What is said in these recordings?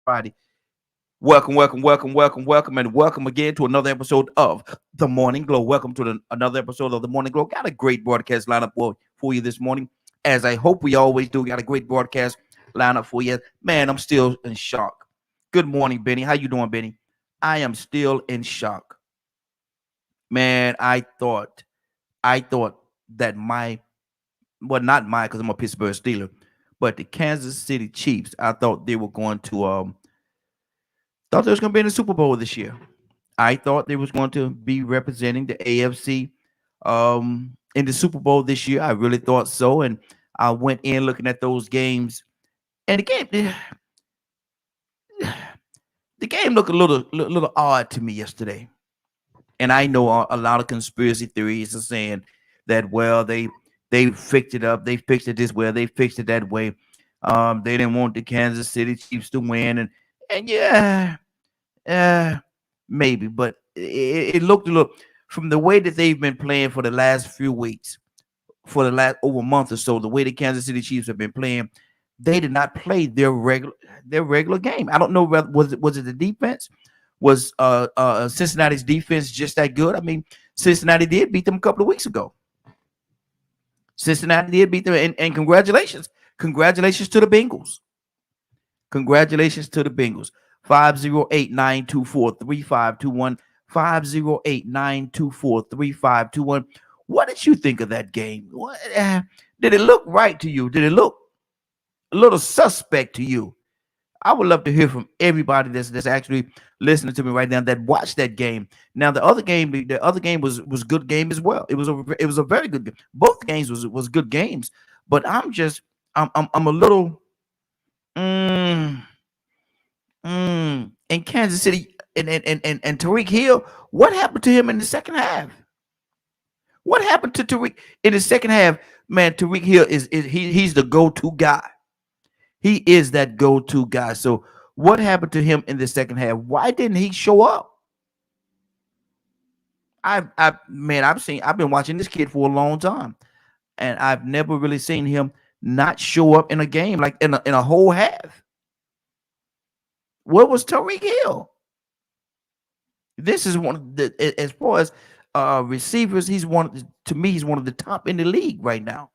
Friday. Welcome, and welcome again to another episode of The Morning Glow. Welcome to another episode of The Morning Glow. Got a great broadcast lineup for you this morning, as I hope we always do. Got a great broadcast lineup for you. Man, I'm still in shock. Good morning, Benny. How you doing, Benny? I am still in shock. Man, I thought that not my, because I'm a Pittsburgh Steeler, but the Kansas City Chiefs, I thought they were going to thought they was going to be in the Super Bowl this year. I thought they was going to be representing the AFC in the Super Bowl this year. I really thought so, and I went in looking at those games, and the game looked a little odd to me yesterday. And I know a lot of conspiracy theories are saying that, well, they fixed it up, they fixed it this way, they fixed it that way. They didn't want the Kansas City Chiefs to win, and yeah, uh, maybe, but it looked a little, from the way that they've been playing for the last few weeks, for the last over a month or so, the way the Kansas City Chiefs have been playing, they did not play their regular game. I don't know whether was it the defense. Was Cincinnati's defense just that good? I mean, Cincinnati did beat them a couple of weeks ago. Cincinnati did beat them, and congratulations to the Bengals. Congratulations to the Bengals. 508-924-3521. 508-924-3521. What did you think of that game? Did it look right to you? Did it look a little suspect to you? I would love to hear from everybody that's actually listening to me right now that watched that game. Now the other game was good game as well. It was a very good game. Both games was good games, but I'm a little in Kansas City and Tariq Hill. What happened to him in the second half? What happened to Tariq in the second half? Man, Tariq Hill he's the go-to guy. He is that go-to guy. So what happened to him in the second half? Why didn't he show up? I've been watching this kid for a long time, and I've never really seen him not show up in a game, like in a whole half. Where was Tariq Hill? This is one of the, as far as receivers, he's one of the top in the league right now.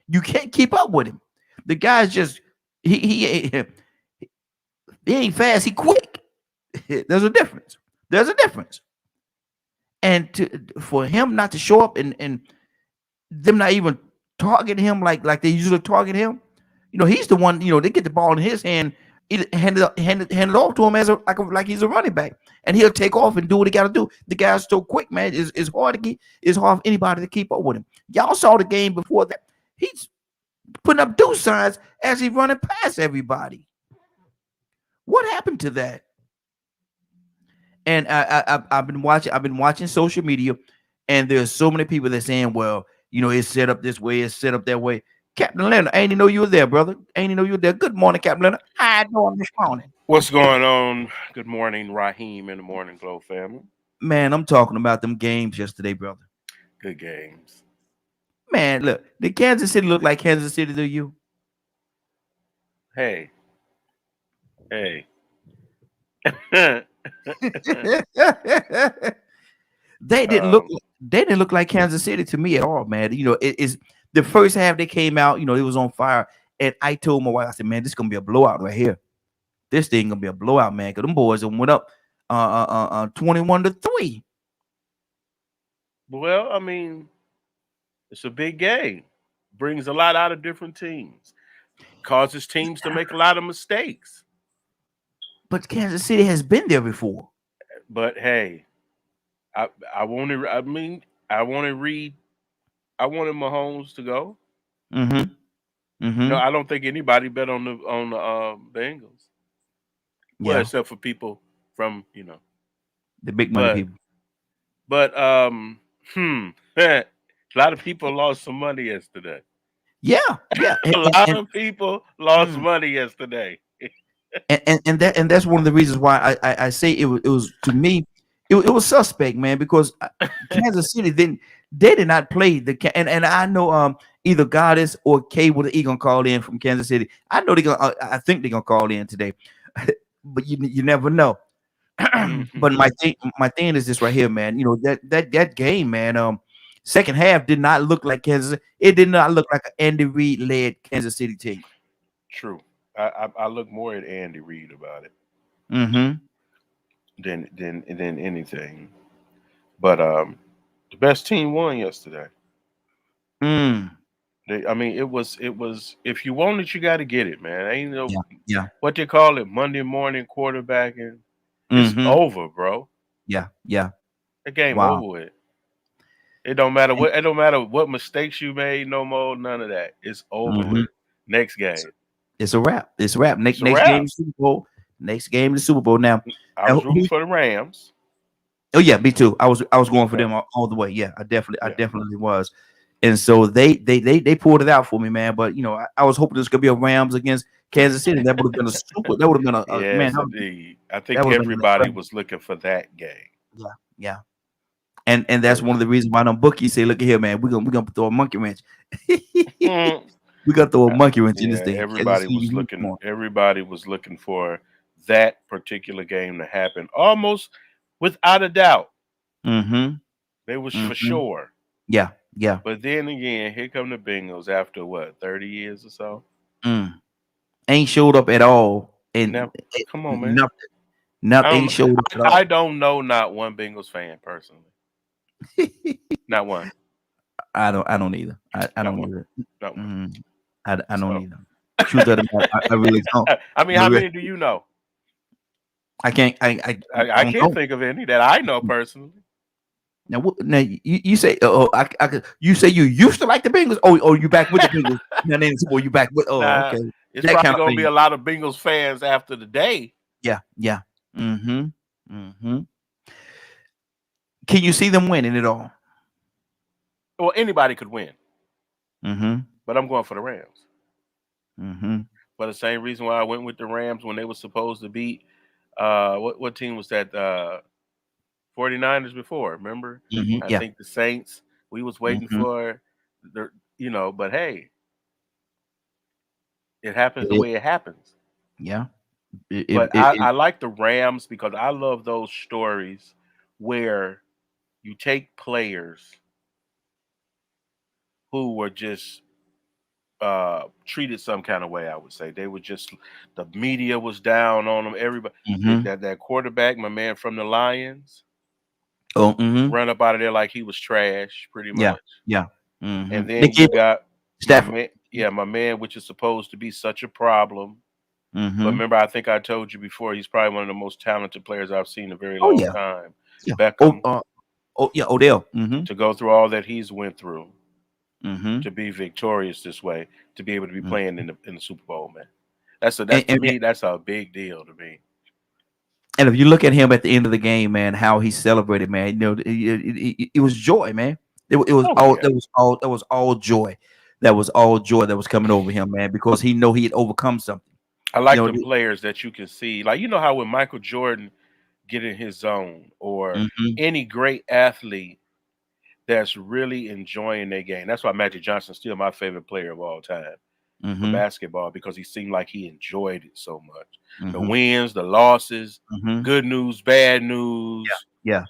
You can't keep up with him. The guy's just he ain't fast, he quick. There's a difference. And for him not to show up and them not even targeting him like they usually target him, he's the one. They get the ball in his hand, hand it off to him like he's a running back, and he'll take off and do what he got to do. The guy's so quick, man. It's hard for anybody to keep up with him. Y'all saw the game before that. He's putting up do signs as he's running past everybody. What happened to that? And I've been watching social media, and there's so many people that saying, well, it's set up this way, it's set up that way. Captain Leonard, I ain't know you were there, brother. I ain't know you were there. Good morning, Captain Leonard. How you doing this morning? What's going on? Good morning, Raheem and the Morning Glow family. Man, I'm talking about them games yesterday, brother. Good games. Man, look, did Kansas City look like Kansas City to you? Hey. They didn't look like Kansas City to me at all, man. It is the first half they came out, it was on fire. And I told my wife, I said, man, this is gonna be a blowout right here. This thing gonna be a blowout, man, because them boys went up 21-3. Well, I mean, it's a big game. Brings a lot out of different teams. Causes teams to make a lot of mistakes. But Kansas City has been there before. But hey, I wanted Mahomes to go. Mm-hmm. I don't think anybody bet on the Bengals. Well, except for people from the big money people. But a lot of people lost some money yesterday. Yeah. A lot of people lost money yesterday. and that's one of the reasons why I say it was to me it was suspect, man, because Kansas City they did not play and I know either Goddess or Kay with the E gonna call in from Kansas City. I know I think they're gonna call in today. but you never know. But my thing is this right here, man. You know that game, man. Second half did not look like Kansas. It did not look like an Andy Reid led Kansas City team. True. I look more at Andy Reid about it Mm-hmm. than anything. But the best team won yesterday. Mm. I mean, it was. If you want it, you got to get it, man. Ain't no Yeah. Yeah. what they call it Monday morning quarterbacking. It's Mm-hmm. over, bro. Yeah. Yeah. The game Wow. over with. It don't matter what. It don't matter what mistakes you made. No more. None of that. It's over Mm-hmm. with. Next game. It's a wrap. It's a wrap. It's a Next game, wrap. is Super Bowl. Next game, is Super Bowl. Now, I was rooting for the Rams. oh yeah, me too. I was going for Okay. them all the way. Yeah, I Yeah. definitely was. And so they pulled it out for me, man. But you know, I was hoping this could be a Rams against Kansas City. That would have been a super. That would have been a man. Yes, indeed. I That think would have been everybody incredible. was looking for that game. Yeah, yeah. And that's one of First. the reasons why them bookies say, "Look at here, man. We're gonna throw a monkey wrench. Hmm. We got to throw a monkey wrench in this Yeah, thing." Kansas everybody City, was you come looking. on. Everybody was looking for that particular game to happen, almost without a doubt. Mm-hmm. They was for Mm-hmm. sure. Yeah, yeah. But then again, here come the Bengals after what 30 years or so. Mm. Ain't showed up at all, and Now, come on, man. nothing. Not I ain't don't. showed up at I all. don't know not one Bengals fan personally. Not one. I don't either. I Not don't one. either. Not one. Mm, I don't So, either. Truth of the matter, I really don't. I mean, I, how re- many do you know? I can't. I I don't can't know. think of any that I know personally. Now you say you say you used to like the Bengals. Oh, you back with the Bengals? Now then, well, you back with? Oh, Nah, okay, it's that probably kind of gonna be thing. a lot of Bengals fans after the day. Yeah, yeah. Mm-hmm. Mm-hmm. Can you see them winning it all? Well, anybody could win, Mm-hmm. but I'm going for the Rams. Mm-hmm. For the same reason why I went with the Rams when they were supposed to beat what team was that? 49ers before, remember? Mm-hmm. I Yeah. think the Saints. We was waiting Mm-hmm. for the but hey, it happens the It, way it happens. yeah. But I like the Rams because I love those stories where you take players who were just treated some kind of way. I would say they were just the media was down on them. Everybody mm-hmm. that quarterback, my man from the Lions, Oh, mm-hmm. run up out of there like he was trash, pretty Yeah. much. Yeah. Mm-hmm. And They then you gave got my Stafford. man, yeah, my man, which is supposed to be such a problem. But Mm-hmm. remember, I think I told you before, he's probably one of the most talented players I've seen in a very Oh long yeah. time. Yeah. Beckham, Oh yeah. Odell. Mm-hmm. to go through all that he's went through Mm-hmm. to be victorious this way, to be able to be Mm. playing in the Super Bowl, man. That's And, to and me, that's a big deal to me. and if you look at him at the end of the game, man, how he celebrated, man, you know, it was joy, man. It was Oh all yeah, that was all joy. That was all joy that was coming over him, man, because he know he had overcome something. I You like know. them players that you can see, like how when Michael Jordan get in his zone, or Mm-hmm. any great athlete that's really enjoying their game. That's why Magic Johnson's still my favorite player of all time for Mm-hmm. basketball, because he seemed like he enjoyed it so much. The Mm-hmm. wins, the losses, Mm-hmm. good news, bad news. Yeah.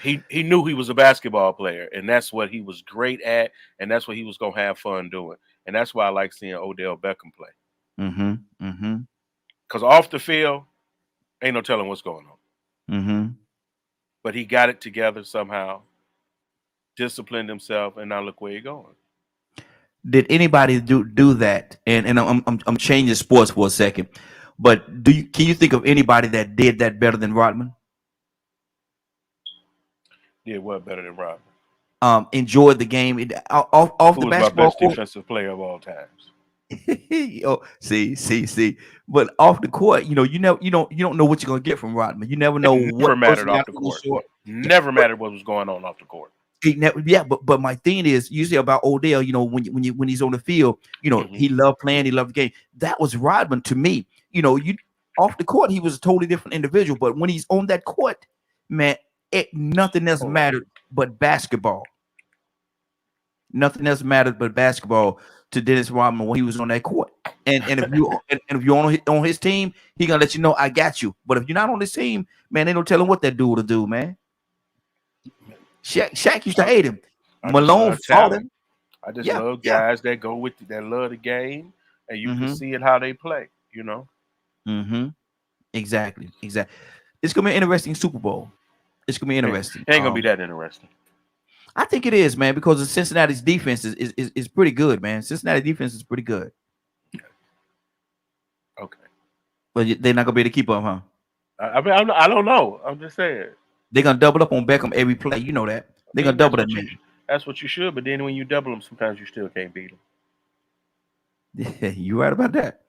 He knew he was a basketball player, and that's what he was great at, and that's what he was gonna have fun doing. And that's why I like seeing Odell Beckham play. Mm-hmm. Mm-hmm. Because off the field, ain't no telling what's going on. Mm-hmm. But he got it together somehow, disciplined himself, and now look where he's going. Did anybody do that? And I'm changing sports for a second, but can you think of anybody that did that better than Rodman? Did what better than Robin? Enjoyed the game off Who the was my basketball best court. defensive player of all times? Oh, see. But off the court, you don't know what you're gonna get from Rodman. You never know It what never mattered person off got the on the court. short. Yeah, Never mattered what was going on off the court. yeah, but my thing is usually about Odell. When he's on the field, Hmm. he loved playing, he loved the game. That was Rodman to me. You off the court, he was a totally different individual. But when he's on that court, man, nothing else Hold on. mattered but basketball. Nothing else mattered but basketball to Dennis Rodman when he was on that court. And if you're on his team, he gonna let you know I got you. But if you're not on his team, man, they don't tell him what that dude to do, man. Shaq used to I, hate him. I just Malone love fought talent. him. I just Yeah, love yeah. guys that go with that love the game, and you can Mm-hmm. see it how they play. You know, Mm-hmm. Exactly. Exactly. It's gonna be an interesting Super Bowl. It's gonna be it interesting. ain't gonna be that interesting. I think it is, man, because the Cincinnati's defense is pretty good, man. Cincinnati defense is pretty good, Okay. but they're not gonna be able to keep up, huh? I mean, I don't know. I'm just saying. They're gonna double up on Beckham every play. You know that. I They're gonna mean, double that man. that's what you should. But then when you double them, sometimes you still can't beat them. You right about that.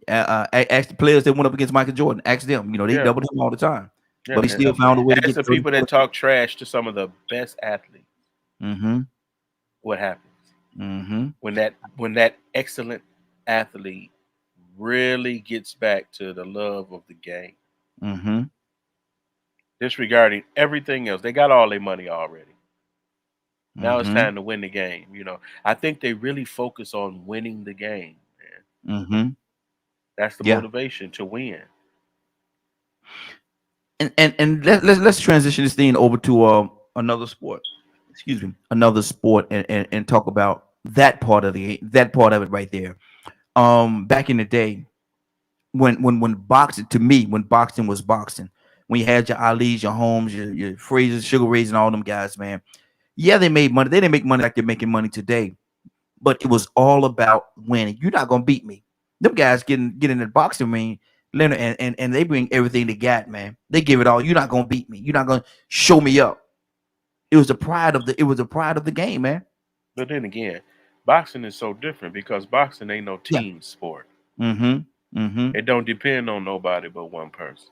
Ask the players that went up against Michael Jordan. Ask them. You know they Yeah, doubled him all the time, yeah. but he still found a way to As get the 30, people that 40. talk trash to some of the best athletes, Mm-hmm. what happens Mm-hmm. when that excellent athlete really gets back to the love of the game, Mm-hmm. disregarding everything else. They got all their money already. Now it's Mm-hmm. time to win the game. You know, I think they really focus on winning the game, man. Mm-hmm. That's the Yeah. motivation to win. And let's transition this thing over to another sport. Excuse me, another sport, and talk about that part of that part of it right there. Back in the day, when boxing, to me, when boxing was boxing, when you had your Ali's, your Holmes, your Frazier's, Sugar Rays, and all them guys, man. Yeah, they made money. They didn't make money like they're making money today, but it was all about winning. You're not gonna beat me. Them guys get in the boxing ring, Leonard, and they bring everything they got, man. They give it all. You're not gonna beat me. You're not gonna show me up. It was the pride of the game, man. But then again, boxing is so different because boxing ain't no Yeah. team sport. Mm-hmm. Mm-hmm. It don't depend on nobody but one person.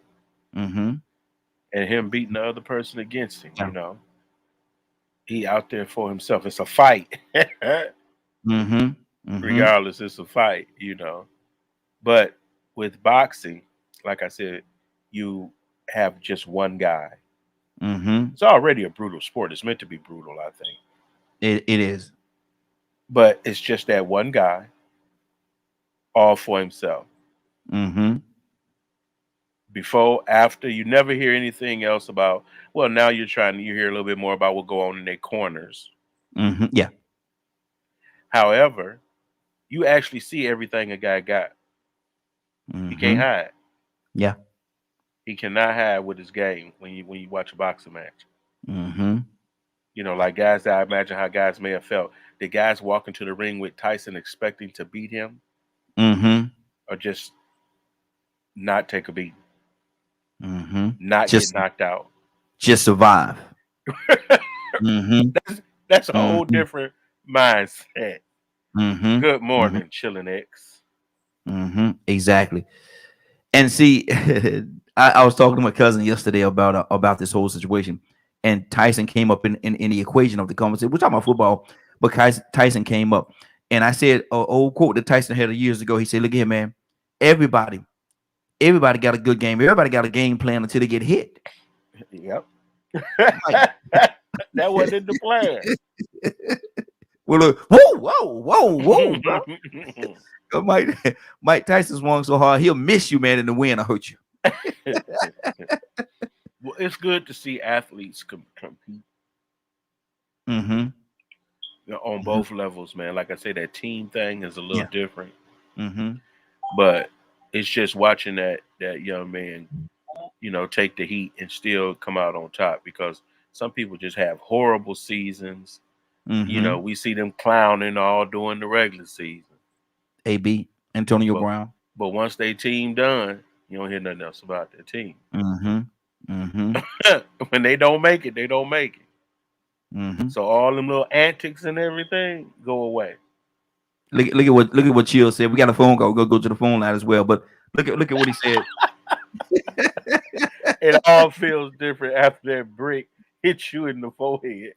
Mm-hmm. And him beating the other person against him, Yeah. he out there for himself. It's a fight. Mm-hmm. Mm-hmm. Regardless, it's a fight. But with boxing, like I said, you have just one guy. Mm-hmm. It's already a brutal sport. It's meant to be brutal, I think. It is. But it's just that one guy, all for himself. Mm-hmm. Before, after, you never hear anything else about. Well, now you hear a little bit more about what go on in their corners. Mm-hmm. Yeah. However, you actually see everything a guy got. He can't Mm-hmm. hide. Yeah. He cannot hide with his game when you watch a boxing match. Mm-hmm. Like guys that I imagine how guys may have felt. The guys walking to the ring with Tyson expecting to beat him Mm-hmm. or just not take a beat, Mm-hmm. not get Just knocked out. just survive. Mm-hmm. That's a whole Mm-hmm. different mindset. Mm-hmm. Good Mm-hmm. morning, chilling X. Mm-hmm. Exactly. And see, I was talking to my cousin yesterday about this whole situation, and Tyson came up in the equation of the conversation. We're talking about football, but Tyson came up, and I said, old quote that Tyson had years ago. He said, "Look here, man. Everybody, everybody got a good game. Everybody got a game plan until they get hit." Yep. Like, That wasn't in the plan. well, look, whoa, bro. Mike, Mike Tyson swung so hard, he'll miss you, man, in the wind. I hurt you. Well, it's good to see athletes compete Mm-hmm. on Mm-hmm. both levels, man. Like I say, that team thing is a little Yeah. different, Mm-hmm. but it's just watching that young man, take the heat and still come out on top because some people just have horrible seasons. Mm-hmm. We see them clowning all during the regular season, AB Antonio but Brown. but once they team done, you don't hear nothing else about their team. Mm-hmm. Mm-hmm. When they don't make it, they don't make it. Mm-hmm. So all them little antics and everything go away. Look at what Chill said. We got a phone call. We'll go to the phone line as well. But look at what he said. It all feels different after that brick hits you in the forehead.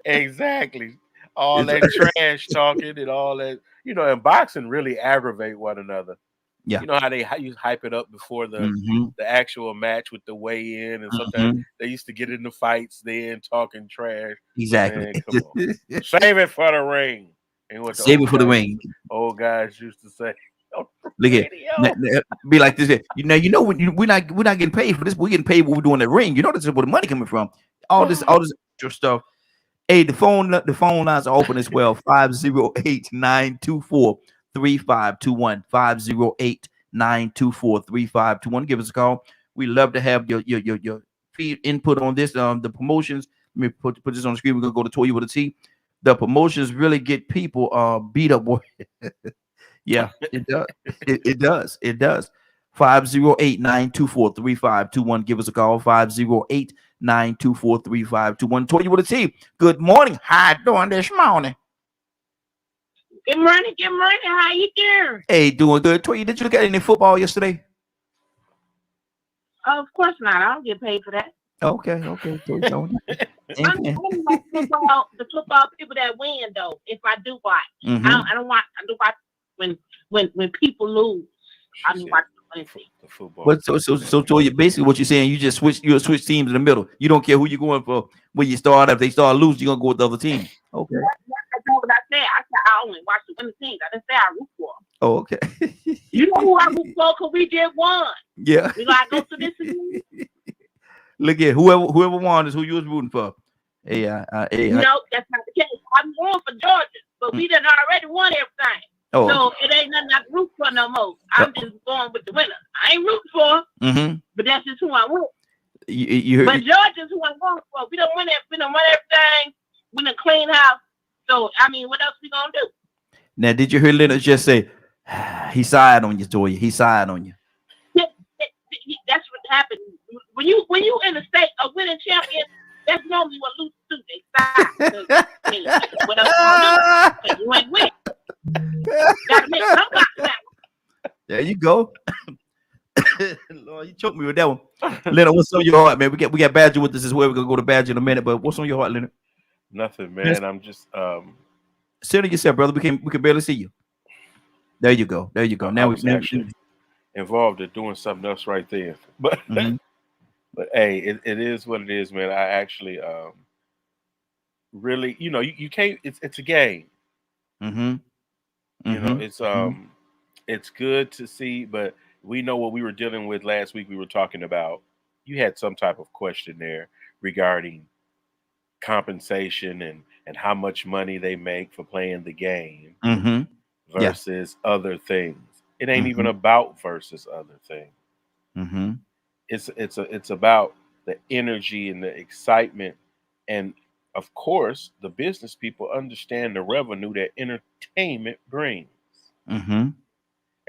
Exactly. All It's, that trash talking and all that, and boxing really aggravate one another. yeah. You know how you hype it up before Mm-hmm. the actual match with the weigh in, and sometimes Mm-hmm. they used to get into fights then talking trash. Exactly. Man, come on, save it for the ring. And what the Save it for the ring. old guys used to say on the Look at radio. be like this. We're not getting paid for this. We're getting paid what we're doing the ring. You know, this is where the money coming from. All this extra stuff. Hey, the phone lines are open as well. 508-924-3521. 508-924-3521. Give us a call. We love to have your feed input on this. The promotions. Let me put this on the screen. We're gonna go to Toya with a T. The promotions really get people beat up. Yeah, it does. It does. It does. 508-924-3521. Give us a call. 508-924-3521. Told you with a T. Good morning. How you doing this morning? Good morning. Good morning. How you doing? Hey, doing good. Toya, did you look at any football yesterday? Of course not. I don't get paid for that. Okay. Toya, I'm like the football people that win though. If I do watch, mm-hmm. I don't watch. I do watch when people lose. I do watch the football. But so Toya, basically what you're saying, you'll switch teams in the middle. You don't care who you're going for. When you start, if they start losing, you're gonna go with the other team. Okay. That's what I said. I said I only watch the winning teams. I didn't say I root for them. Oh, okay. You know who I root for? Cause we just won. Yeah. We gotta go to this again. Look at whoever won is who you was rooting for. Hey, no, that's not the case. I'm going for Georgia, but we done already won everything. Oh, so it ain't nothing I root for no more. I'm just going with the winner. I ain't rooting for, but that's just who I want. But Georgia's who I'm going for. We don't win it. We don't win everything. We done clean house. So I mean, what else we gonna do? Now, did you hear Leonard just say he sighed on you, Toya? He sighed on you. That's what happened when you in the state of winning champion. That's normally what lose to. They sigh. What else you gonna do? You ain't win. Gotta make somebody happen. There you go. Lord, you choked me with that one. Leonard, what's on your heart, man? We got Badger with us as well. We're gonna go to Badger in a minute, but what's on your heart, Leonard? Nothing, man. I'm just center yourself, brother. We can barely see you. There you go. Now we actually involved in doing something else right there. But but hey, it is what it is, man. I actually really, you can't. It's a game. You know, it's good to see, but we know what we were dealing with last week. We were talking about you had some type of question there regarding compensation and how much money they make for playing the game versus other things. It ain't even about versus other things. It's about the energy and the excitement, and of course the business people understand the revenue that entertainment brings. And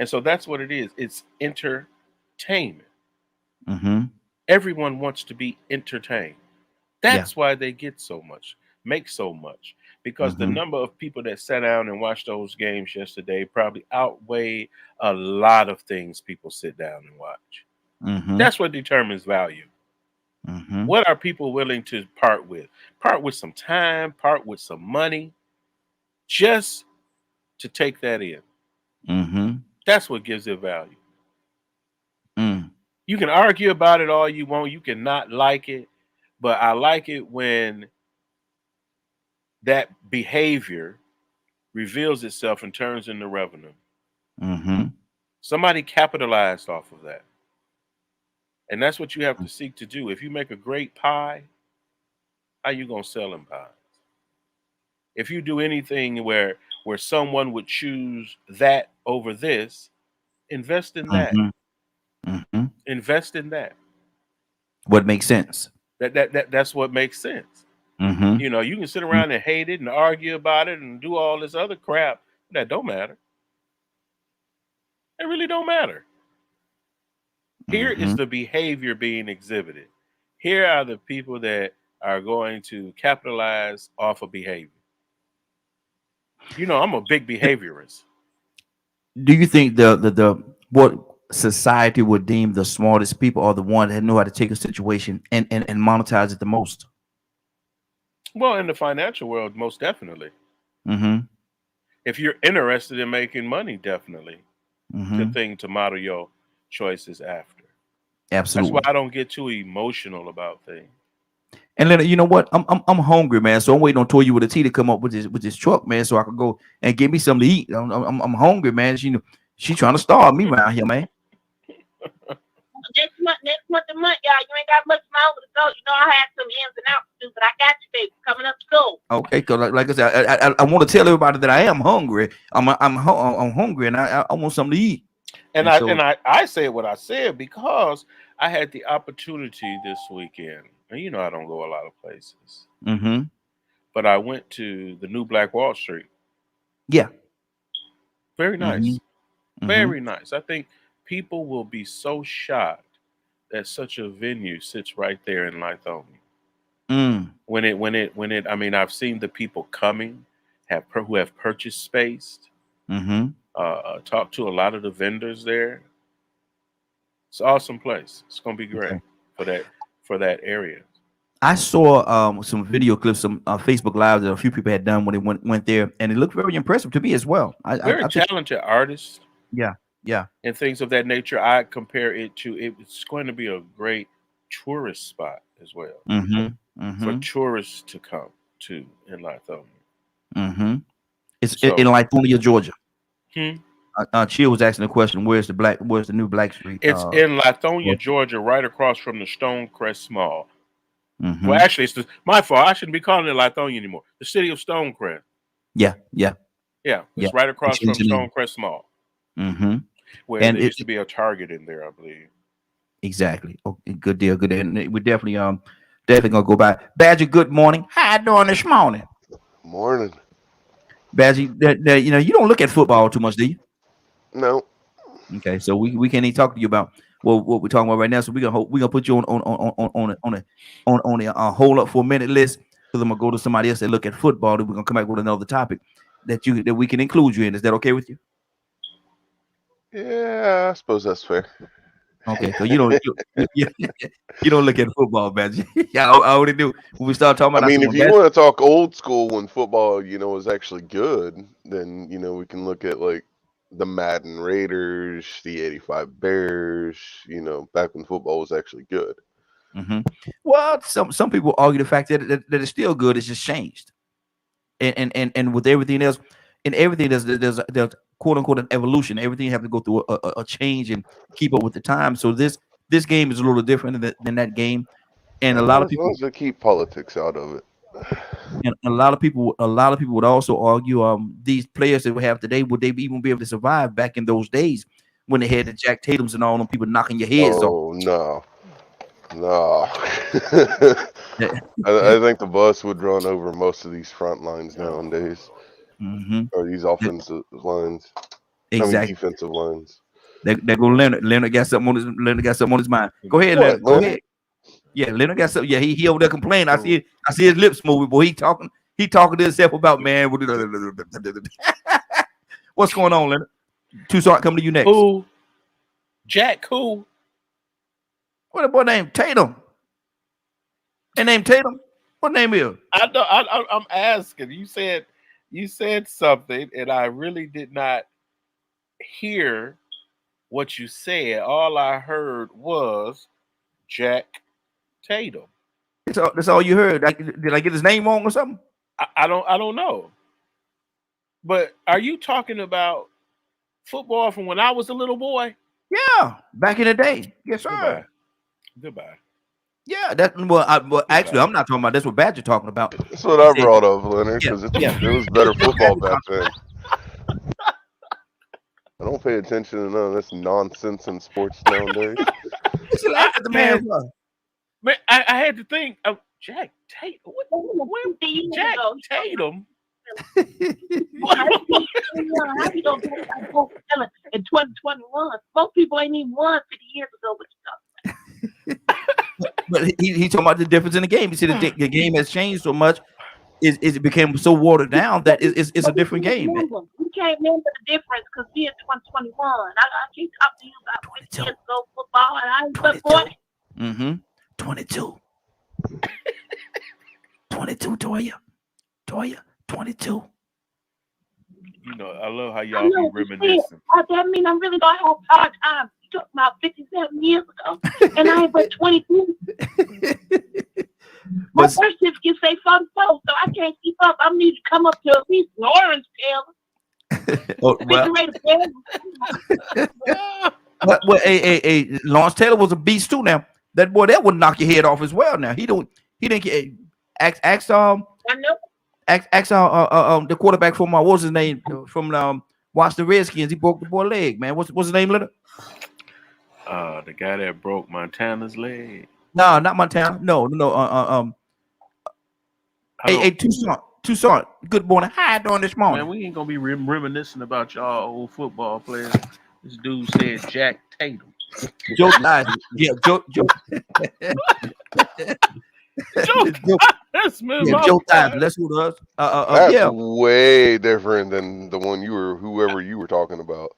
so that's what it is. It's entertainment. Everyone wants to be entertained. That's why they get so much, make so much, because the number of people that sat down and watched those games yesterday probably outweigh a lot of things people sit down and watch. That's what determines value. What are people willing to part with? Part with some time, part with some money, just to take that in. That's what gives it value. You can argue about it all you want. You can not like it. But I like it when that behavior reveals itself and turns into revenue. Somebody capitalized off of that. And that's what you have to seek to do. If you make a great pie, how you going to sell them pies? If you do anything where someone would choose that over this, invest in that. Invest in that. What makes sense? That's what makes sense. You know, you can sit around and hate it and argue about it and do all this other crap that don't matter. It really don't matter. Here is the behavior being exhibited. Here are the people that are going to capitalize off of behavior. You know, I'm a big behaviorist. Do you think the what society would deem the smartest people are the ones that know how to take a situation and monetize it the most? Well, in the financial world, most definitely. If you're interested in making money, definitely. Good thing to model your choices after. Absolutely. That's why I don't get too emotional about things. And then you know what? I'm hungry, man. So I'm waiting on Toya with a T to come up with this truck, man, so I can go and get me something to eat. I'm hungry, man. She trying to starve me around here, man. Next month, y'all. You ain't got much longer to go. You know I had some ins and outs to do, but I got you, baby. Coming up to school. Okay, because like I said, I want to tell everybody that I am hungry. I'm hungry, and I want something to eat. And I said what I said because I had the opportunity this weekend. And you know I don't go a lot of places. Mm-hmm. But I went to the new Black Wall Street. Yeah. Very nice. Mm-hmm. Very nice. I think people will be so shocked that such a venue sits right there in Lithonia. When it I mean, I've seen the people coming who have purchased space. Talked to a lot of the vendors there. It's an awesome place. It's gonna be great for that area. I saw some video clips, some Facebook Lives that a few people had done when they went there, and it looked very impressive to me as well. Very talented artists. Yeah. And things of that nature. I compare it to it's going to be a great tourist spot as well. For tourists to come to in Lithonia. It's in Lithonia, Georgia. Chill was asking the question, where's the new Black Street? It's in Lithonia, Georgia, right across from the Stonecrest Mall. Well, actually, it's my fault. I shouldn't be calling it Lithonia anymore. The city of Stonecrest. Yeah. It's right across from Stonecrest Mall. Where there used to be a Target in there, I believe. Exactly. Okay, good deal. And we definitely gonna go by. Badger, good morning. How you doing this morning? Morning. Badger, you don't look at football too much, do you? No. Okay, so we can't even talk to you about what we're talking about right now. So we're gonna put you on a hold up for a minute list, because I'm gonna go to somebody else that look at football. Then we're gonna come back with another topic that we can include you in. Is that okay with you? Yeah, I suppose that's fair. Okay, so you don't look at football, Badger. Yeah, I already do. When we start talking about, I mean, if you want to talk old school when football, is actually good, then we can look at like the Madden Raiders, the '85 Bears. Back when football was actually good. Well, some people argue the fact that it's still good. It's just changed, and with everything else, there's quote unquote an evolution. Everything have to go through a change and keep up with the time. So this game is a little different than that game, and a lot of people keep politics out of it. And a lot of people would also argue these players that we have today, would they even be able to survive back in those days when they had the Jack Tatums and all them people knocking your heads off? No. I think the bus would run over most of these front lines nowadays. Or these offensive lines. Exactly. I mean, defensive lines. There go Leonard. Leonard got something on his mind. Go ahead, Leonard. Go ahead. Yeah, Leonard got something. Yeah, he over there complaining. I see his lips moving, boy. He talking to himself about, man. What's going on, Leonard? Tucson coming to you next. Who? Jack who? What the boy named Tatum? They named Tatum? What name is? I'm asking. You said something, and I really did not hear what you said. All I heard was Jack Tatum. That's all you heard. Did I get his name wrong or something? I don't know. But are you talking about football from when I was a little boy? Yeah, back in the day. Yes, sir. Goodbye. Yeah, actually, I'm not talking about. That's what Badger talking about. That's what I brought up, Leonard, because it was better football back then. I don't pay attention to none of this nonsense in sports nowadays. Man, I had to think of Jack Tatum. Jack Tatum? How you gonna go in 2021? Most people ain't even won 50 years ago, but But he talking about the difference in the game. He said the game has changed so much. It became so watered down that it's a different game. We can't remember the difference because we're in 2021. I keep talking to you about 50 years ago football, and I ain't but 40. 22. 22, Toya, 22. I love how y'all be reminiscing. That mean I'm really gonna have a hard time. You talking about 57 years ago, and I ain't but 22. My birth certificate say 44, so I can't keep up. I need to come up to at least Lawrence Taylor. Well, hey, Lawrence Taylor was a beast too. Now that boy, that would knock your head off as well. Now he didn't get ask I know. Ask the quarterback from what's his name from Washington Redskins. He broke the boy leg, man. What's his name, Leonard? The guy that broke Montana's leg. No, not Montana. No. Hey, Tucson. Good morning. How doing this morning? Man, we ain't gonna be reminiscing about y'all old football players. This dude said Jack Tatum. Joe Theismann. Yeah, Joe. Joe Theismann. That's who it was. That's way different than the one whoever you were talking about.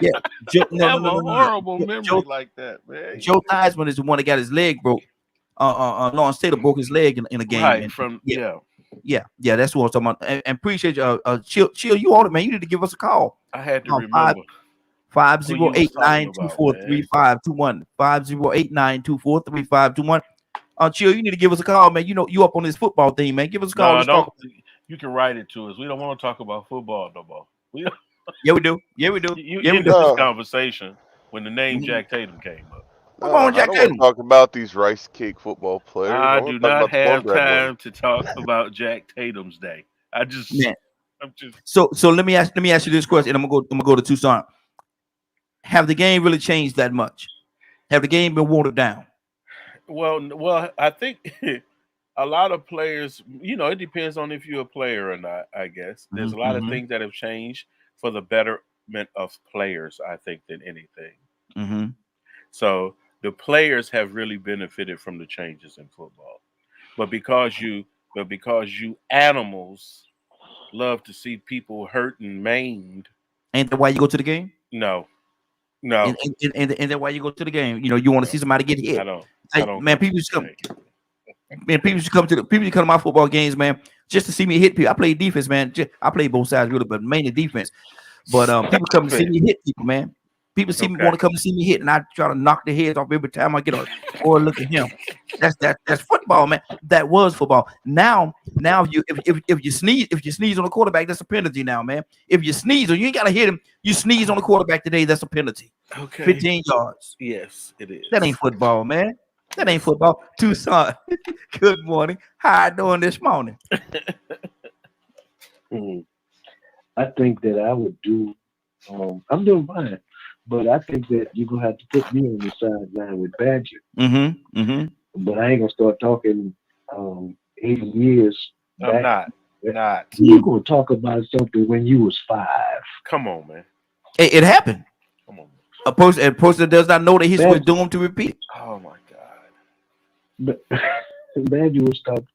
Yeah, Joe. No, horrible memory like that, man. Joe Theismann is the one that got his leg broke. Lawrence Taylor broke his leg in a game. Right, yeah. That's what I'm talking about. And appreciate you. Chill, you on it, man. You need to give us a call. I had to remember. 508-924-3521. 508-924-3521. Chill, you need to give us a call, man. You know you up on this football thing, man. Give us a call. You can write it to us. We don't want to talk about football no more. Yeah, we do. You ended this conversation when the name Jack Tatum came up. Come on, Jack Tatum. Talk about these rice cake football players. I do not have time to talk about Jack Tatum's day. So let me ask you this question. I'm gonna go to Tucson. Have the game really changed that much? Have the game been watered down? Well, I think a lot of players, it depends on if you're a player or not, I guess. There's a lot of things that have changed for the betterment of players, I think, than anything. Mm-hmm. So the players have really benefited from the changes in football. But because you animals love to see people hurt and maimed. Ain't that why you go to the game? No. And that's why you go to the game. You want to see somebody get hit. I don't. Man, people should come. Man, people should come to my football games, man, just to see me hit people. I play defense, man. I play both sides really, but mainly defense. But people come to see me hit people, man. People want to come and see me hit, and I try to knock their heads off every time I get a or look at him. That's football, man. That was football. Now if you sneeze on a quarterback, that's a penalty now, man. If you sneeze or you ain't gotta hit him, you sneeze on the quarterback today, that's a penalty. Okay. 15 yards. Yes, it is. That ain't football, man. That ain't football. Tucson. Good morning. How you doing this morning? I think that I would do. I'm doing fine, but I think that you're gonna have to put me on the sideline with Badger. But I ain't gonna start talking 80 years. I'm not. You're gonna talk about something when you was 5. Come on, man. It happened. Come on. A person does not know that history is doomed to repeat. Oh my God. But Badger was talking.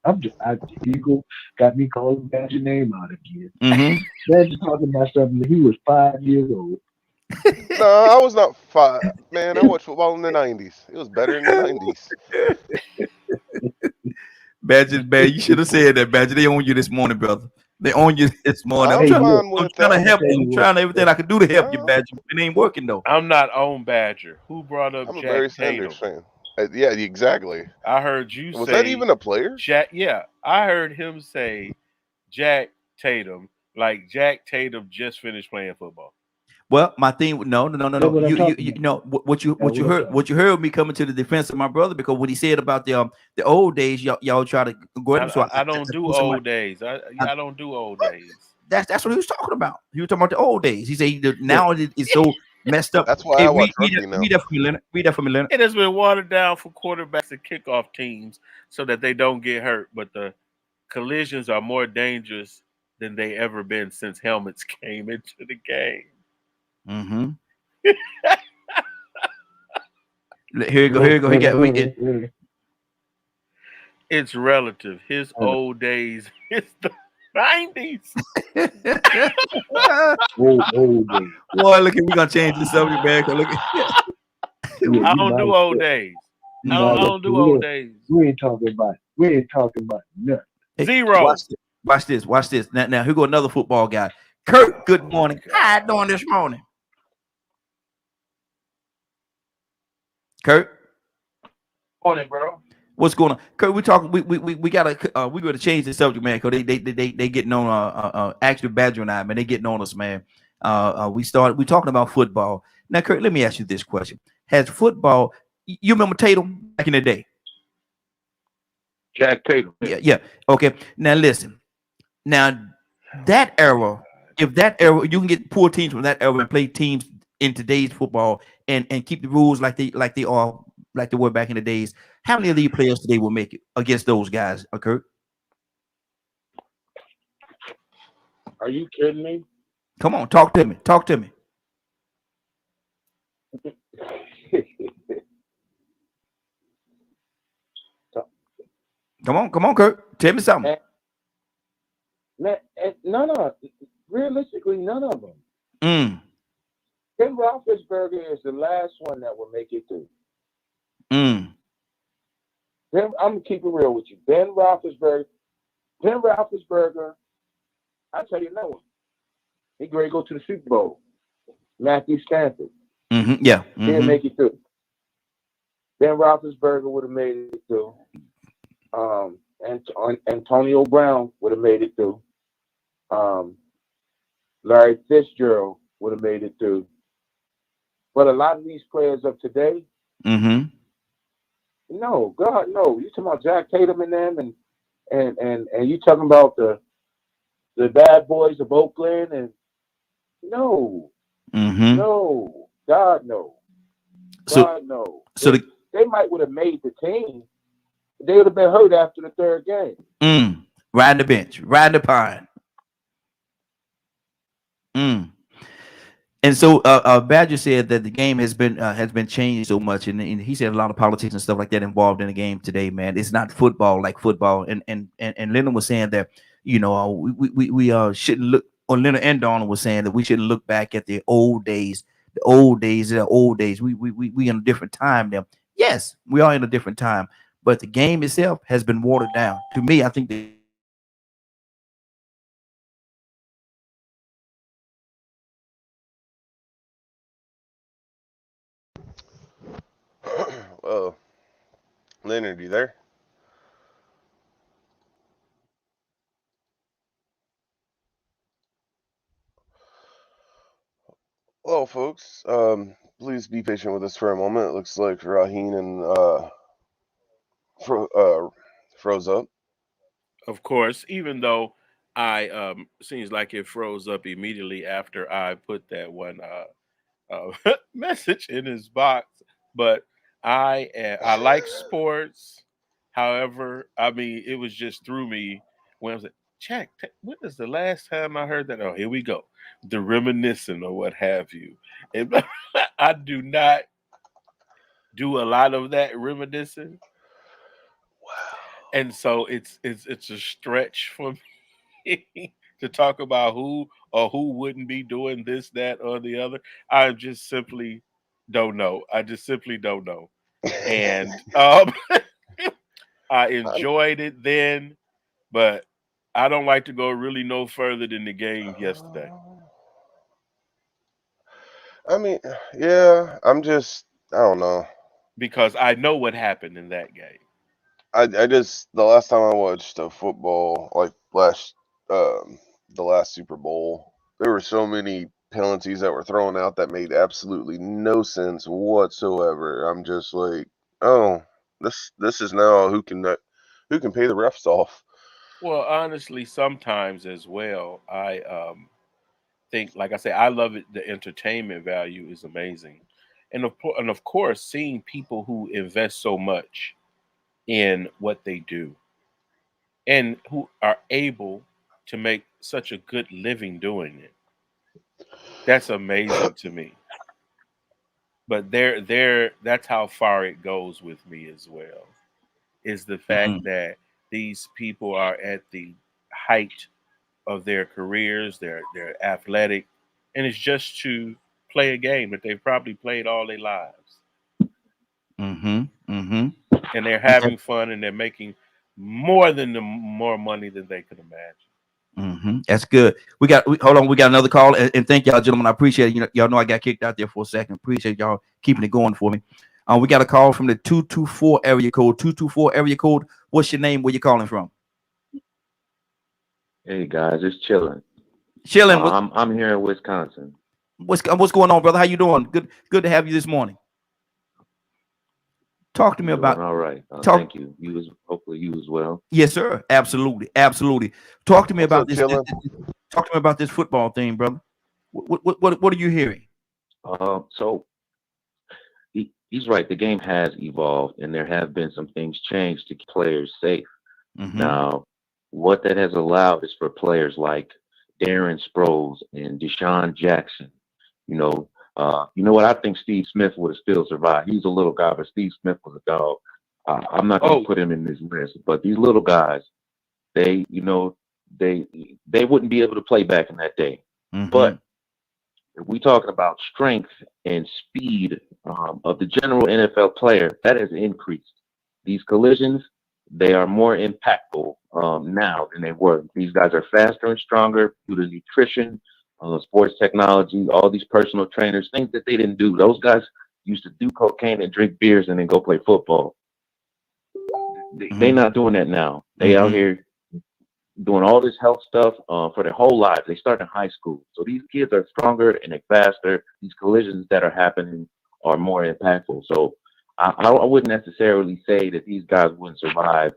Eagle got me calling Badger name out again. Badger talking about something that he was 5 years old. No, I was not 5. Man, I watched football in the 90s. It was better in the 90s. Badger, you should have said that, Badger. They own you this morning, brother. They own you this morning. I'm trying to help you. I'm trying everything I can do to help you, Badger. It ain't working though. I'm not on Badger. Who brought up I'm Jack a Barry Tatum? Sanders fan. Yeah, exactly. I heard you say. Was that even a player? I heard him say Jack Tatum, like Jack Tatum just finished playing football. Well, my thing, no. You know what you heard me coming to the defense of my brother, because what he said about the old days, y'all try to go at him. So I don't do old days. I don't do old days. That's what he was talking about. He was talking about the old days. He said now it's so messed up. That's why I watch rugby now. Read that for me, Leonard. It has been watered down for quarterbacks and kickoff teams so that they don't get hurt, but the collisions are more dangerous than they ever been since helmets came into the game. Here you go. It's relative. His old days, it's the 90s. Boy, look at, we gonna change the subject back. Look at I don't do old days. I don't do old days. We ain't talking about nothing. Zero. Watch this. Now here go another football guy. Kurt, good morning. How you doing this morning? Kurt? Morning, bro. What's going on, Kurt? We talking. We gotta change the subject, man. Cause they getting on actually Badger and I, man. They getting on us, man. We talking about football now, Kurt. Let me ask you this question: has football? You remember Tatum back in the day? Jack Tatum. Yeah. Okay. Now listen. Now that era, if that era, you can get poor teams from that era and play teams in today's football and keep the rules like they are like they were back in the days. How many of these players today will make it against those guys, Kurt? Are you kidding me? Come on, talk to me. Talk to me. Come on, Kurt. Tell me something. No. Realistically, none of them. Ben Roethlisberger is the last one that will make it through. I'm gonna keep it real with you. Ben Roethlisberger. I'll tell you no one. He's ready to go to the Super Bowl. Matthew Stafford. Yeah. Didn't make it through. Ben Roethlisberger would have made it through. Antonio Brown would have made it through. Larry Fitzgerald would have made it through. But a lot of these players of today, no, God, no. You talking about Jack Tatum and them, and you talking about the bad boys of Oakland, and no, no, God, no, God, no. So they might would have made the team. They would have been hurt after the third game. Riding the bench, riding the pine. And so Badger said that the game has been changed so much, and he said a lot of politics and stuff like that involved in the game today, man. It's not football like football. And Leonard was saying that, you know, we shouldn't look, or Leonard and Donald was saying that we shouldn't look back at the old days. The old days. We in a different time now. Yes, we are in a different time, but the game itself has been watered down. To me, I think that Well, Leonard, you there? Well, folks, please be patient with us for a moment. It looks like Raheen and froze up. Of course, even though I seems like it froze up immediately after I put that one message in his box. But I like sports. However, I mean, it was just through me when I was like, check. When is the last time I heard that? Oh, here we go, the reminiscing or what have you. And I do not do a lot of that reminiscing, and so it's a stretch for me to talk about who or who wouldn't be doing this, that, or the other. I just simply don't know. I just simply don't know. And I enjoyed it then, but I don't like to go really no further than the game yesterday. I mean, yeah, I don't know. Because I know what happened in that game. The last time I watched a football, like the last Super Bowl, there were so many penalties that were thrown out that made absolutely no sense whatsoever. I'm just like, oh, this is now who can pay the refs off. Well, honestly, sometimes as well, I think, like I say, I love it. The entertainment value is amazing, and of course, seeing people who invest so much in what they do and who are able to make such a good living doing it. That's amazing to me. But that's how far it goes with me as well. Is the fact that these people are at the height of their careers, they're athletic, and it's just to play a game that they've probably played all their lives. And they're having fun, and they're making more money than they could imagine. That's good. Hold on. We got another call, and thank y'all, gentlemen. I appreciate it. You know, y'all know I got kicked out there for a second. Appreciate y'all keeping it going for me. We got a call from the 224 area code. 224 area code. What's your name? Where you calling from? Hey guys, it's chilling. Chilling. I'm here in Wisconsin. What's going on, brother? How you doing? Good to have you this morning. Talk to me about. All right. Talk. Thank you. Hopefully you as well. Yes, sir. Absolutely. Talk to me What's about up, this. chillin'? Talk to me about this football thing, brother. What are you hearing? So he's right. The game has evolved, and there have been some things changed to keep players safe. Mm-hmm. Now, what that has allowed is for players like Darren Sproles and Deshaun Jackson. You know what? I think Steve Smith would have still survived. He's a little guy, but Steve Smith was a dog. I'm not going to put him in this list, but these little guys, they wouldn't be able to play back in that day. Mm-hmm. But if we talking about strength and speed of the general NFL player, that has increased. These collisions, they are more impactful now than they were. These guys are faster and stronger due to nutrition, sports technology, all these personal trainers, things that they didn't do. Those guys used to do cocaine and drink beers and then go play football. They're not doing that now. They out here doing all this health stuff for their whole lives. They start in high school. So these kids are stronger and they're faster. These collisions that are happening are more impactful. So I wouldn't necessarily say that these guys wouldn't survive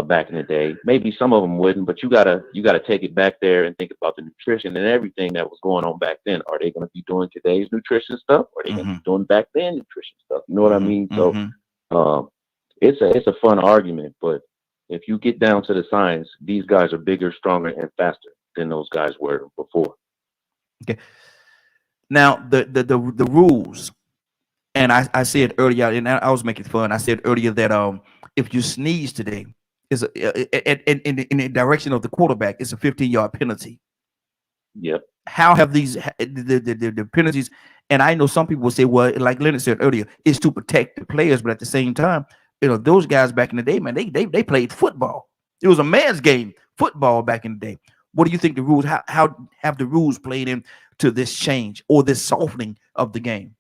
back in the day. Maybe some of them wouldn't, but you gotta take it back there and think about the nutrition and everything that was going on back then. Are they going to be doing today's nutrition stuff? Or are they going to be doing back then nutrition stuff? You know what I mean? So it's a fun argument, but if you get down to the science, these guys are bigger, stronger, and faster than those guys were before. Okay. Now the rules, and I said earlier, and I was making fun. I said earlier that if you sneeze today, is in the direction of the quarterback, it's a 15-yard penalty. Yep. How have the penalties? And I know some people will say, well, like Leonard said earlier, it's to protect the players, but at the same time, those guys back in the day, man, they played football. It was a man's game, football back in the day. What do you think the rules? How have the rules played into this change or this softening of the game?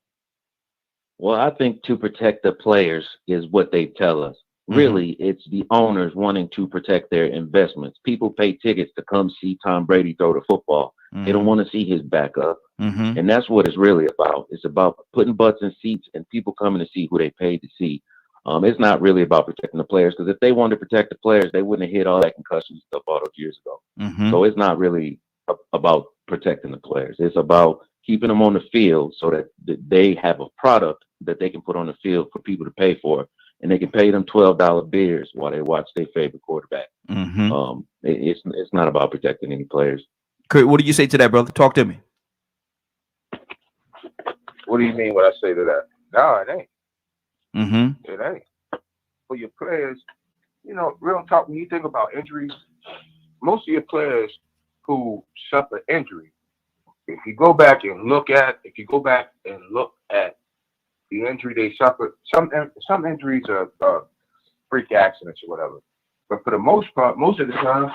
Well, I think to protect the players is what they tell us. Really, it's the owners wanting to protect their investments. People pay tickets to come see Tom Brady throw the football. They don't want to see his backup. And that's what it's really about. It's about putting butts in seats and people coming to see who they paid to see. It's not really about protecting the players, because if they wanted to protect the players, they wouldn't have hit all that concussion stuff all those years ago. So it's not really about protecting the players. It's about keeping them on the field so that they have a product that they can put on the field for people to pay for, and they can pay them $12 beers while they watch their favorite quarterback. It's not about protecting any players. Kurt, what do you say to that, brother? Talk to me. What do you mean what I say to that? No, it ain't. It ain't. For your players, real talk, when you think about injuries, most of your players who suffer injury, if you go back and look at the injury they suffered, some injuries are freak accidents or whatever. But for the most part, most of the time,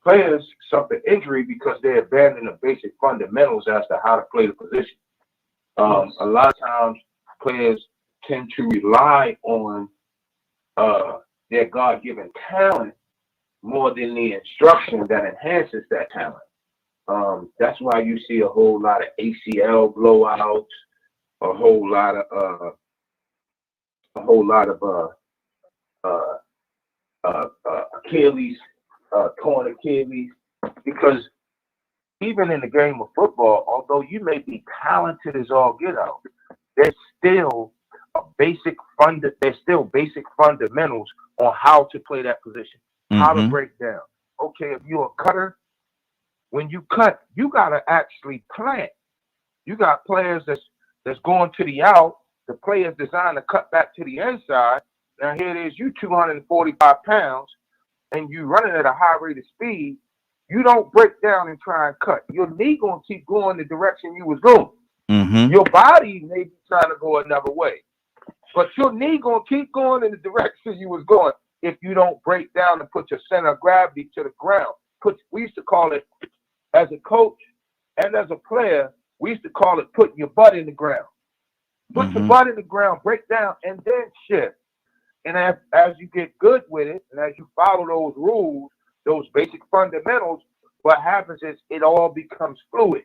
players suffer injury because they abandon the basic fundamentals as to how to play the position. A lot of times, players tend to rely on their God-given talent more than the instruction that enhances that talent. That's why you see a whole lot of ACL blowouts, a whole lot of Achilles, torn Achilles, because even in the game of football, although you may be talented as all get out, there's still basic fundamentals on how to play that position, how to break down. Okay, if you're a cutter, when you cut, you gotta actually plant. You got players that's going to the out. The player's designed to cut back to the inside. Now here it is, you 245 pounds, and you running at a high rate of speed. You don't break down and try and cut. Your knee gonna keep going the direction you was going. Your body may be trying to go another way, but your knee gonna keep going in the direction you was going if you don't break down and put your center of gravity to the ground. We used to call it, as a coach and as a player, we used to call it putting your butt in the ground. Put your butt in the ground, break down, and then shift. And as you get good with it, and as you follow those rules, those basic fundamentals, what happens is it all becomes fluid.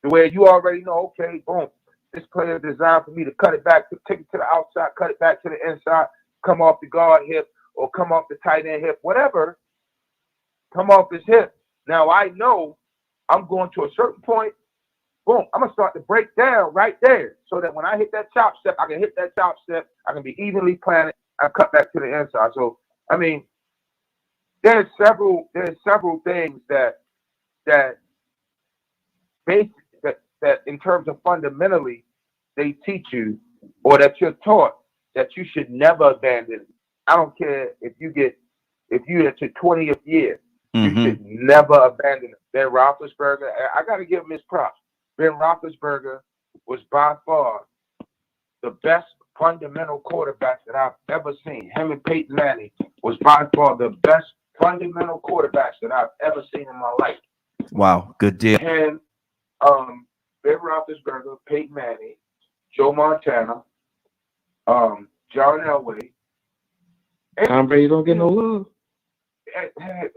The way you already know, okay, boom, this player is designed for me to cut it back, take it to the outside, cut it back to the inside, come off the guard hip, or come off the tight end hip, whatever, come off his hip. Now I know I'm going to a certain point, boom, I'm going to start to break down right there so that when I hit that chop step, I can hit that chop step, I can be evenly planted, I cut back to the inside. So, I mean, there's several things that in terms of fundamentally they teach you or that you're taught that you should never abandon. I don't care if you're at your 20th year, you should never abandon it. Ben Roethlisberger, I got to give him his props. Ben Roethlisberger was by far the best fundamental quarterback that I've ever seen. Him and Peyton Manning was by far the best fundamental quarterbacks that I've ever seen in my life. Wow, good deal. And Ben Roethlisberger, Peyton Manning, Joe Montana, John Elway. Tom Brady don't get no love.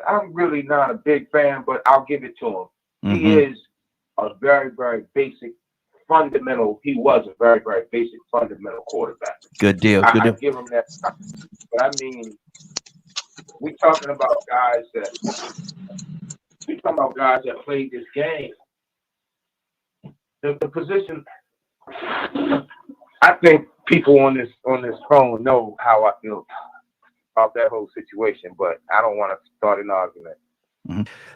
I'm really not a big fan, but I'll give it to him. He is a very, very basic fundamental. He was a very, very basic fundamental quarterback. Good deal. I give him that. But I mean, we talking about guys that played this game. The position. I think people on this phone know how I feel about that whole situation, but I don't want to start an argument.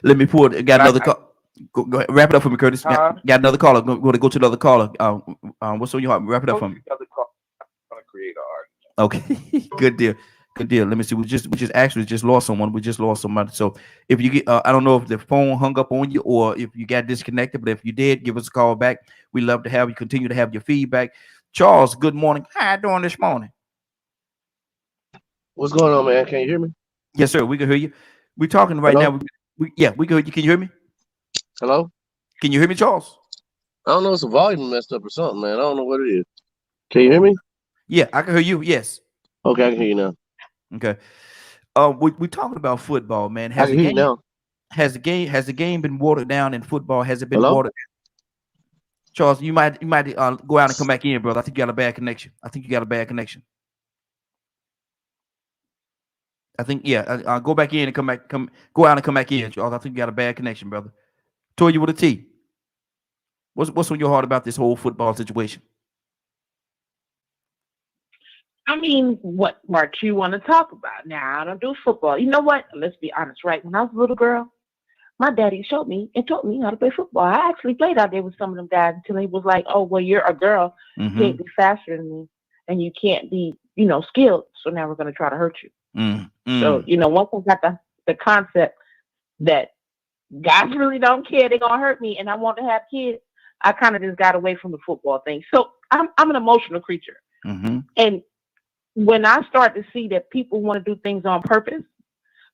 Let me pull it. Got another call. Go ahead. Wrap it up for me, Curtis. Got another caller. Go to another caller. What's on your heart? Wrap it up for me. I'm gonna create an argument. Okay. Good deal. Good deal. Let me see. We just actually lost someone. We just lost somebody. So if you get, I don't know if the phone hung up on you or if you got disconnected, but if you did, give us a call back. We love to have you continue to have your feedback. Charles, good morning. How you doing this morning? What's going on, man? Can you hear me? Yes, sir. We can hear you. We're talking right now. We can hear you. Can you hear me? Hello? Can you hear me, Charles? I don't know. It's a volume messed up or something, man. I don't know what it is. Can you hear me? Yeah, I can hear you. Yes. Okay, I can hear you now. Okay. We talking about football, man. I can hear you now. Has the game been watered down in football? Has it been watered down? Charles, you might go out and come back in, brother. I think you got a bad connection. I think go back in and go out and come back in, Charles. I think you got a bad connection, brother. Told you with a T. What's on your heart about this whole football situation? I mean, what, Mark, you want to talk about? Now, I don't do football. You know what? Let's be honest, right? When I was a little girl, my daddy showed me and taught me how to play football. I actually played out there with some of them guys until he was like, oh, well, you're a girl. You can't be faster than me, and you can't be, skilled. So now we're going to try to hurt you. So, once I got the concept that guys really don't care, they're going to hurt me, and I want to have kids, I kind of just got away from the football thing. So I'm an emotional creature. And when I start to see that people want to do things on purpose,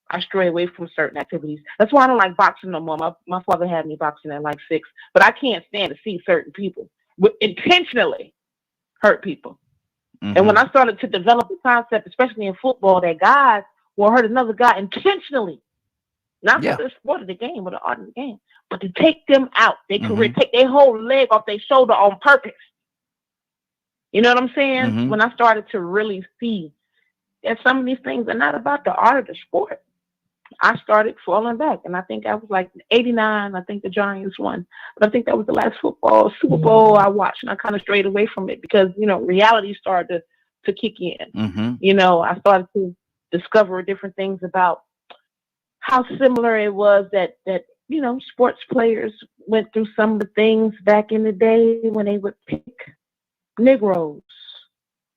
I stray away from certain activities. That's why I don't like boxing no more. My father had me boxing at like 6, but I can't stand to see certain people intentionally hurt people. And when I started to develop the concept, especially in football, that guys will hurt another guy intentionally, not for the sport of the game or the art of the game, but to take them out, they career, take their whole leg off their shoulder on purpose. You know what I'm saying? When I started to really see that some of these things are not about the art of the sport, I started falling back. And I think I was like 89. I think the Giants won. But I think that was the last Super Bowl I watched. And I kind of strayed away from it because, reality started to kick in. I started to discover different things about how similar it was that sports players went through some of the things back in the day when they would pick Negroes.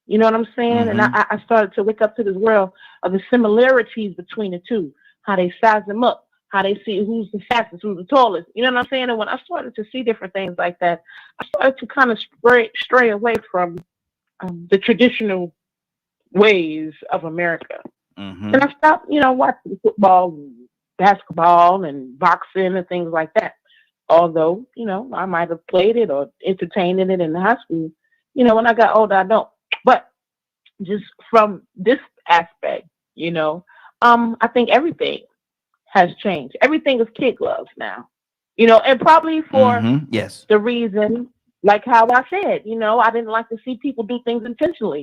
You know what I'm saying? And I started to wake up to this world of the similarities between the two, how they size them up, how they see who's the fastest, who's the tallest. You know what I'm saying? And when I started to see different things like that, I started to kind of stray away from the traditional ways of America. And I stopped, watching football, basketball, and boxing and things like that. Although, I might have played it or entertained in it in high school, when I got older, I don't. But just from this aspect, I think everything has changed. Everything is kid gloves now, and probably for yes, the reason, like how I said, I didn't like to see people do things intentionally,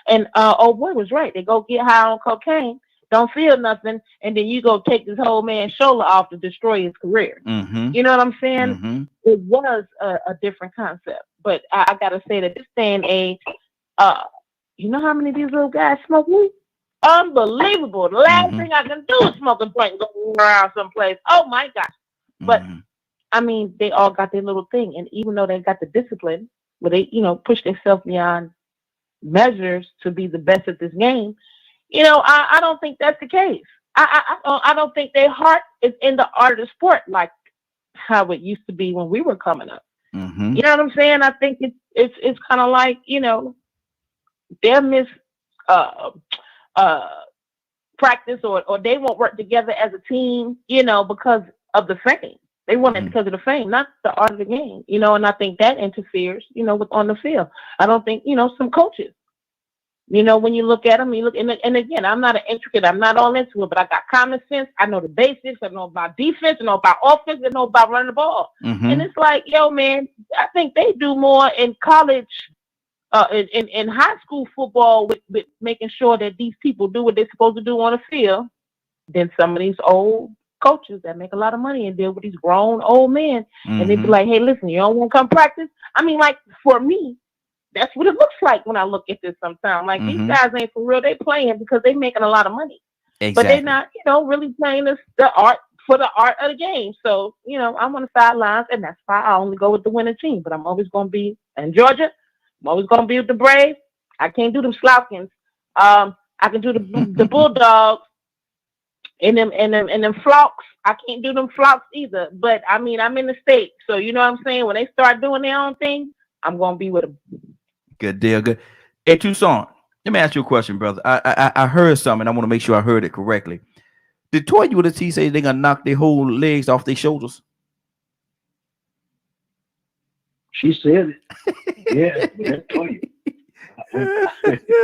and old boy was right. They go get high on cocaine, don't feel nothing, and then you go take this whole man's shoulder off to destroy his career. You know what I'm saying? It was a different concept, but I gotta say that this day and age, you know how many of these little guys smoke weed? Unbelievable. The last thing I can do is smoke a joint and go around someplace. Oh my gosh. But I mean, they all got their little thing. And even though they got the discipline where they, push themselves beyond measures to be the best at this game, I don't think that's the case. I don't think their heart is in the art of the sport like how it used to be when we were coming up. You know what I'm saying? I think it's kind of like, they'll miss practice or they won't work together as a team, because of the fame. They want it because of the fame, not the art of the game, and I think that interferes, with on the field. I don't think, some coaches, when you look at them, and again, I'm not I'm not all into it, but I got common sense. I know the basics. I know about defense. I know about offense. I know about running the ball. And it's like, yo, man, I think they do more in college, in high school football with making sure that these people do what they're supposed to do on the field than some of these old coaches that make a lot of money and deal with these grown old men. And they be like, hey, listen, you don't want to come practice? I mean, like, for me, that's what it looks like when I look at this sometimes. Like, these guys ain't for real. They playing because they making a lot of money. Exactly. But they're not, really playing the art for the art of the game. So, I'm on the sidelines, and that's why I only go with the winning team. But I'm always going to be in Georgia. I'm always going to be with the Braves. I can't do them Sloughkins. I can do the Bulldogs and them Flocks. I can't do them Flocks either. But, I mean, I'm in the state. So, you know what I'm saying? When they start doing their own thing, I'm going to be with them. Good deal. Good. Hey, Tucson, let me ask you a question, brother. I heard something. I want to make sure I heard it correctly. Did Toya with the T say they're going to knock their whole legs off their shoulders? She said it. Yeah, Toya.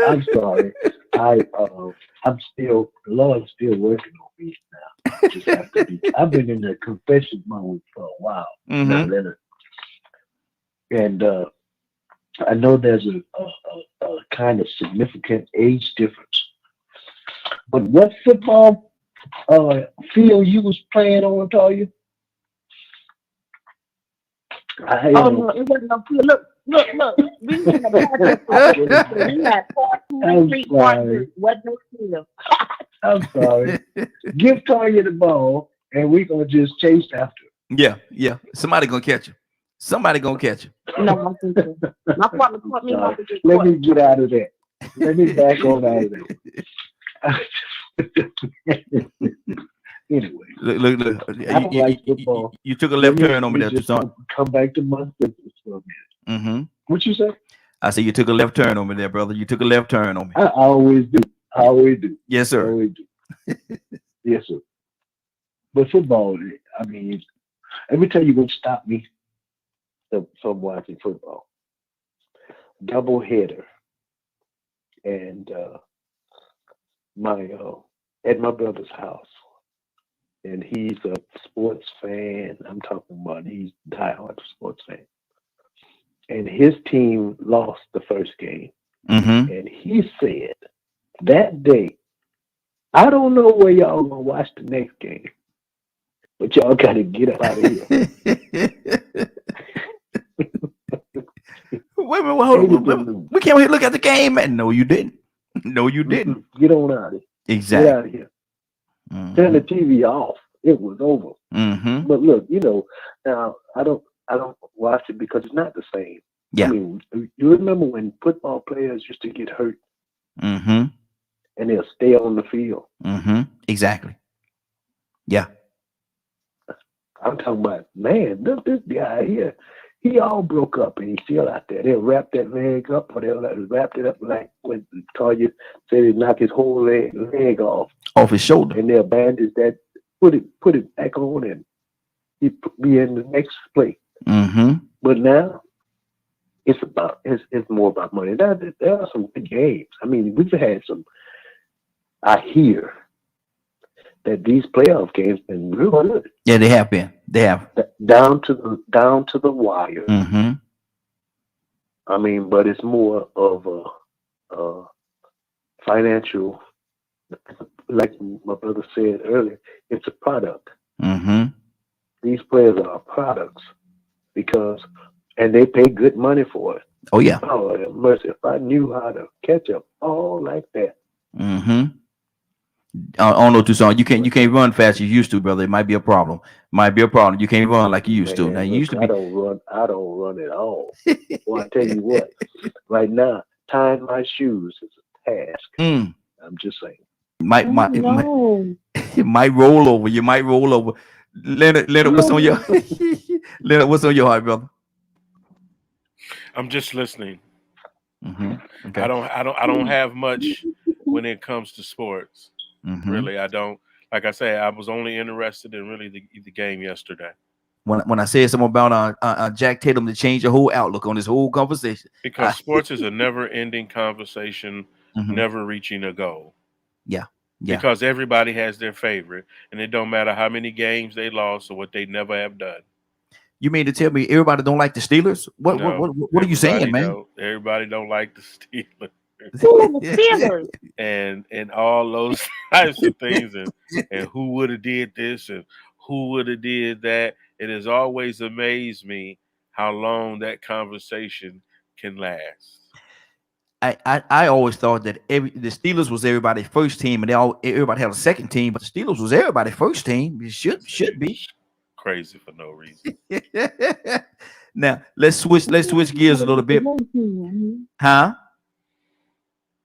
I'm sorry. I'm still, the Lord's still working on me now. Just have to be. I've been in the confession mode for a while. And I know there's a kind of significant age difference. But what football field you was playing on, Toya? No, it wasn't no field. Look. We had a 4-2-3 partners. What no field. I'm sorry. Give Toya the ball, and we're going to just chase after her. Yeah. Somebody going to catch you. Somebody going to catch you. No, my partner caught me. Let me get out of that. Let me back on out of that. Anyway. Look. You took a left turn on me there, Tucson. Come back to my business for a minute. What you say? I said you took a left turn on me there, brother. You took a left turn on me. I always do. Yes, sir. I always do. Yes, sir. But football, I mean, let me tell you what stopped me from watching football. Double header. And at my brother's house. And he's a sports fan. I'm talking about he's a diehard sports fan. And his team lost the first game. And he said that day, I don't know where y'all gonna watch the next game, but y'all gotta get up out of here. Wait a minute, hold on. We can't look at the game, man. No, you didn't. No, you didn't. Get on out of here. Exactly. Get out of here. Turn the TV off. It was over. But look, now I don't watch it because it's not the same. Yeah. I mean, you remember when football players used to get hurt, and they'll stay on the field. Exactly. Yeah. I'm talking about, man, this guy here, he all broke up and he's still out there. They'll wrap that leg up, or they'll wrap it up like when Toya said he knocked his whole leg off his shoulder, and they'll bandage that, put it back on, and he be in the next play. But now it's more about money. There are some good games. I mean, we've had some. I hear that these playoff games been real good. Yeah, they have been. They have. Down to the wire. Mm-hmm. I mean, but it's more of a financial, like my brother said earlier. It's a product. Mm-hmm. These players are products and they pay good money for it. Oh yeah. Oh mercy! If I knew how to catch up all like that. Mm-hmm. I don't know, Tucson. You can't run fast as you used to, brother. It might be a problem. Might be a problem. You can't run like you used to. Now Man, you look, used to I be. don't run at all. Well, I tell you what, right now, tying my shoes is a task. Mm. I'm just saying. No. It might roll over. You might roll over. Leonard, what's on your Leonard? What's on your heart, brother? I'm just listening. Mm-hmm. Okay. I don't have much when it comes to sports. Mm-hmm. Really, I don't. Like I say, I was only interested in really the game yesterday. When I said something about Jack Tatum to change the whole outlook on this whole conversation, Because sports is a never-ending conversation, mm-hmm. never reaching a goal. Yeah. Because everybody has their favorite, and it don't matter how many games they lost or what they never have done. You mean to tell me everybody don't like the Steelers? What are you saying, man? Everybody don't like the Steelers. Steelers. and all those types of things, and who would have did this and who would have did that. It has always amazed me how long that conversation can last. I always thought that the Steelers was everybody's first team, and everybody had a second team, but the Steelers was everybody's first team. It should be crazy for no reason. Now let's switch gears a little bit. Huh?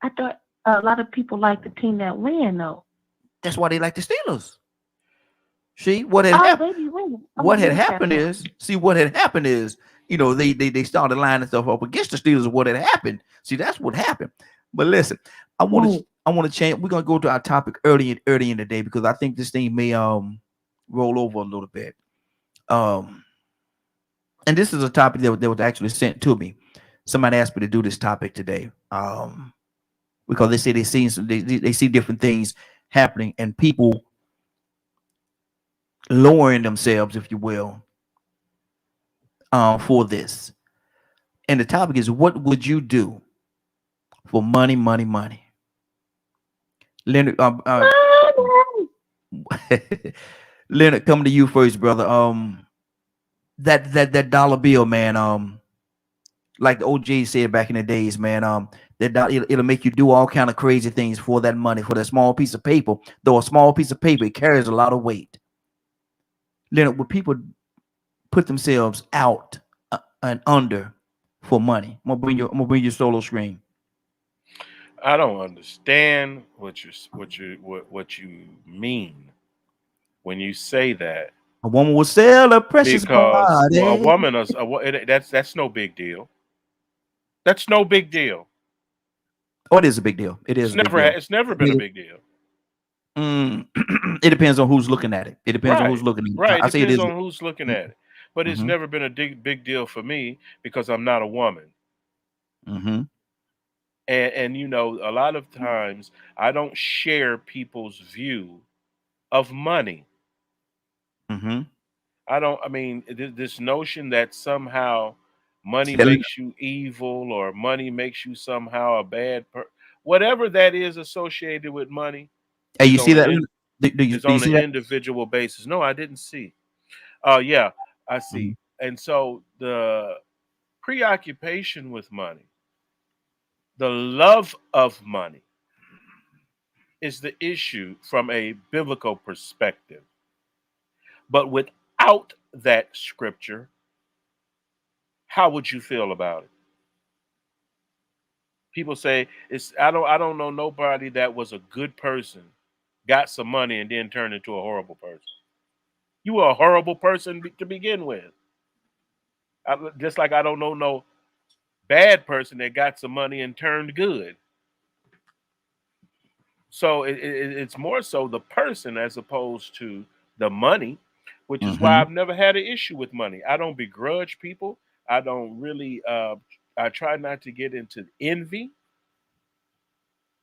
I thought a lot of people like the team that win, though. That's why they like the Steelers. See what had happened? What had happened is, they started lining stuff up against the Steelers. What had happened? See, that's what happened. But listen, I want to change. We're gonna go to our topic early in the day because I think this thing may roll over a little bit. And this is a topic that was actually sent to me. Somebody asked me to do this topic today. Because they say they see different things happening and people lowering themselves, if you will, for this. And the topic is, what would you do for money? Leonard, Leonard, come to you first, brother. That dollar bill, man. Like the OJ said back in the days, man. It'll make you do all kind of crazy things for that money, for that small piece of paper. Though a small piece of paper, it carries a lot of weight. Leonard, would people put themselves out and under for money? I'm gonna bring your solo screen. I don't understand what you mean when you say that. A woman will sell a precious because body. a woman is that's no big deal. That's no big deal. Oh, it is a big deal. It is. It's never been a big deal. It depends on who's looking at it. It depends on who's looking at it. Right. I say it is on who's looking at it. But it's never been a big deal for me because I'm not a woman. Mm-hmm. And a lot of times I don't share people's view of money. Mm-hmm. This notion that somehow money makes you evil or money makes you somehow a bad person, whatever that is associated with money. Hey, you see that? It's on an individual basis. No, I didn't see. Yeah, I see. Mm-hmm. And so the preoccupation with money, the love of money, is the issue from a biblical perspective. But without that scripture, how would you feel about it? People say I don't know nobody that was a good person, got some money, and then turned into a horrible person. You were a horrible person to begin with. Just like I don't know no bad person that got some money and turned good. So it's more so the person as opposed to the money, which is why I've never had an issue with money. I don't begrudge people. I don't really I try not to get into envy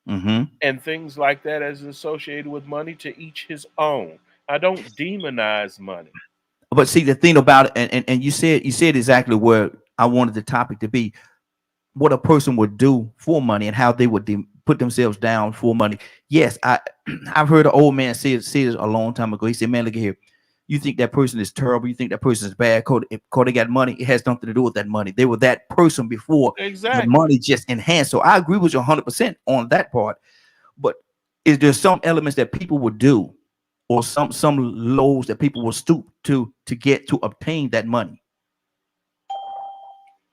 Mm-hmm. and things like that as associated with money. To each his own. I don't demonize money. But see, the thing about it, and you said exactly where I wanted the topic to be. What a person would do for money and how they would put themselves down for money. Yes, I've heard an old man say it a long time ago. He said, "Man, look at here. You think that person is terrible. You think that person is bad. Cause they got money. It has nothing to do with that money. They were that person before the Exactly. money just enhanced." So I agree with you 100% on that part. But is there some elements that people would do, or some lows that people will stoop to get to obtain that money?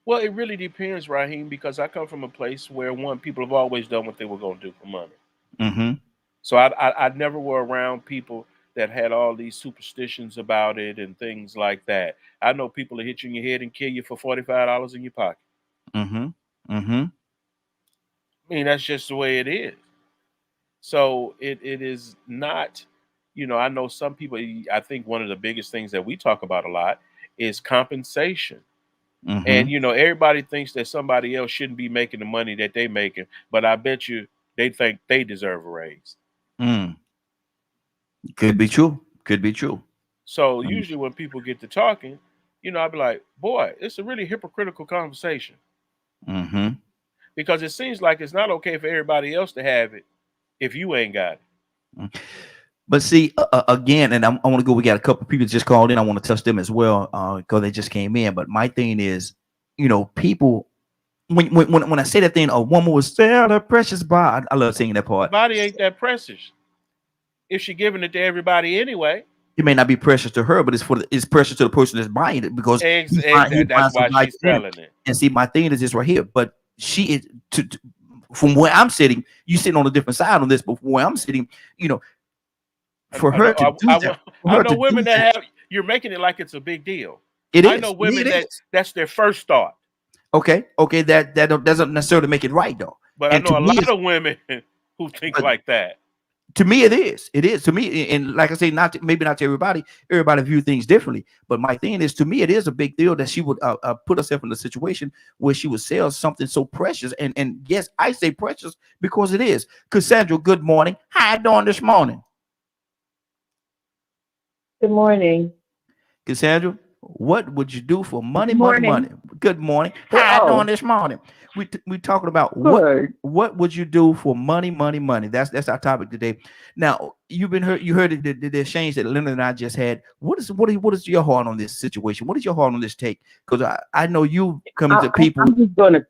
Well, it really depends, Raheem, because I come from a place where one people have always done what they were going to do for money. Mm-hmm. So I never were around people that had all these superstitions about it and things like that. I know people that hit you in your head and kill you for $45 in your pocket. Mm-hmm. Mm-hmm. I mean, that's just the way it is. So it is not, I know some people, I think one of the biggest things that we talk about a lot is compensation. And, Mm-hmm. everybody thinks that somebody else shouldn't be making the money that they making, but I bet you they think they deserve a raise. Mm. Could be true. Could be true. So usually when people get to talking, I'd be like, boy, it's a really hypocritical conversation Mm-hmm. because it seems like it's not okay for everybody else to have it if you ain't got it. But see, again, and I want to go. We got a couple of people just called in. I want to touch them as well because they just came in. But my thing is, people. When I say that thing, a woman will sell her precious body. I love singing that part. Body ain't that precious if she giving it to everybody anyway. It may not be precious to her, but it's precious to the person that's buying it because he That's finds some why value she's in it. selling it. And see, my thing is this right here. But she is from where I'm sitting. You sitting on a different side on this, but from where I'm sitting, for her to do that, for I her know to do women that that, have. You're making it like it's a big deal. it I know is. women It is. that's their first thought, Okay. That doesn't necessarily make it right though. but I And to know a me, lot of women who think but like that. to me, it is. It is to me, and like I say, maybe not to everybody. Everybody view things differently. But my thing is, to me, it is a big deal that she would put herself in a situation where she would sell something so precious. And yes, I say precious because it is. Cassandra, good morning. How you doing this morning? Good morning. Cassandra, what would you do for money, Good money, money? morning. Good morning. Well, How you doing oh, this morning? We talking about good. what would you do for money, money, money? That's our topic today. Now you heard the exchange that Leonard and I just had. What is your heart on this situation? What is your heart on this take? Because I know you coming to people, I'm just going to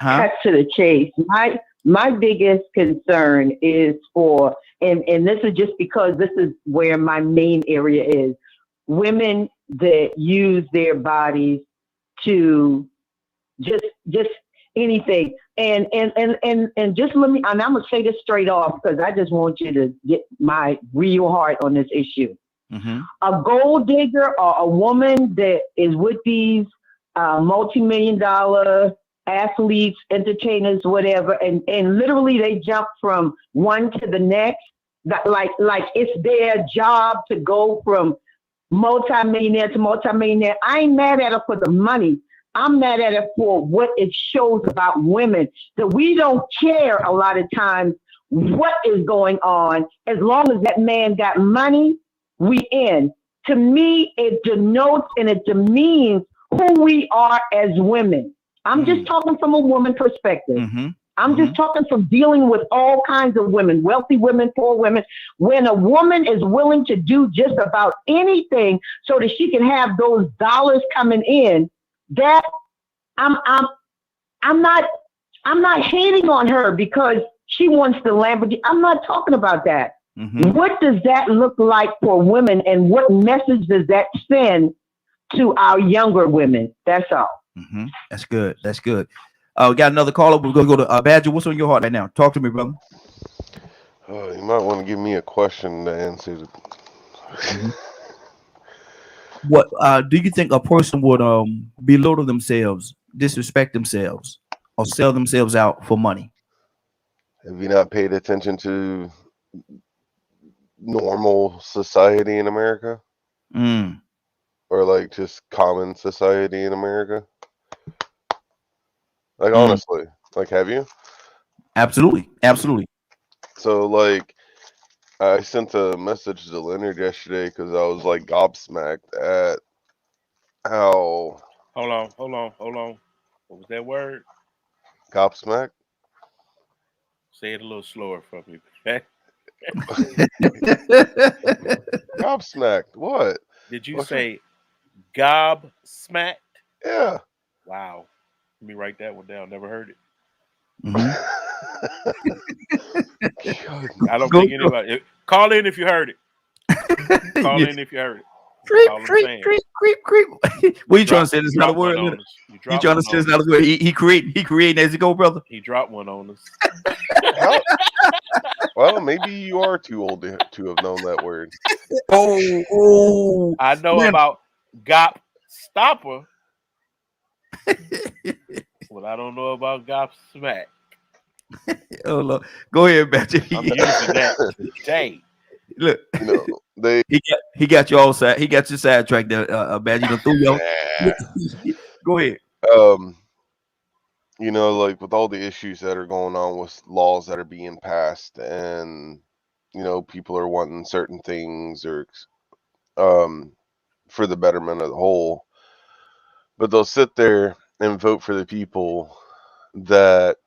huh? cut to the chase. My biggest concern is for, and this is just because this is where my main area is, women that use their bodies to just anything. And just let me, and I'm gonna say this straight off because I just want you to get my real heart on this issue. Mm-hmm. A gold digger or a woman that is with these multi-million dollar athletes, entertainers, whatever, and literally they jump from one to the next. That like it's their job to go from multi-millionaire to multi-millionaire. I ain't mad at her for the money. I'm mad at her for what it shows about women, that we don't care a lot of times what is going on. As long as that man got money, we in. To me, it denotes and it demeans who we are as women. I'm just talking from a woman perspective. Mm-hmm. I'm just talking from dealing with all kinds of women, wealthy women, poor women. When a woman is willing to do just about anything so that she can have those dollars coming in, that I'm I'm I'm not I'm not hating on her because she wants the Lamborghini. I'm not talking about that. Mm-hmm. What does that look like for women, and what message does that send to our younger women? That's all. Mm-hmm. That's good. That's good. We got another caller. We're gonna go to Badger. What's on your heart right now? Talk to me, brother. You might want to give me a question to answer. Mm-hmm. What do you think a person would belittle themselves, disrespect themselves, or sell themselves out for money? Have you not paid attention to normal society in America? Mm. Or like just common society in America? Like honestly, like have you? Absolutely, absolutely. So like, I sent a message to Leonard yesterday because I was like gobsmacked at how Hold on. What was that word? gobsmacked. Say it a little slower for me. Okay? Gobsmacked. What? Did you What's wrong? say gob smacked? Yeah. Wow. Let me write that one down. Never heard it. I don't Go, think anybody. Call in if you heard it. Call in if you heard it. Creep, All I'm creep, saying. creep, creep, creep. What you trying to say? This is not a Drop one word. on us. You You dropped trying to one say it's on not a us. word? He creating as he go, brother. He dropped one on us. How? Well, maybe you are too old to have known that word. Oh, I know man. about gop stopper, but I don't know about gop smack. Oh Lord. Go ahead, Patrick. I'm using that today. Look, You know, they he got you all sad. He got you sidetracked there, man. You know, threw you off. Go ahead. you know, like with all the issues that are going on with laws that are being passed, and you know, people are wanting certain things or for the betterment of the whole, but they'll sit there and vote for the people that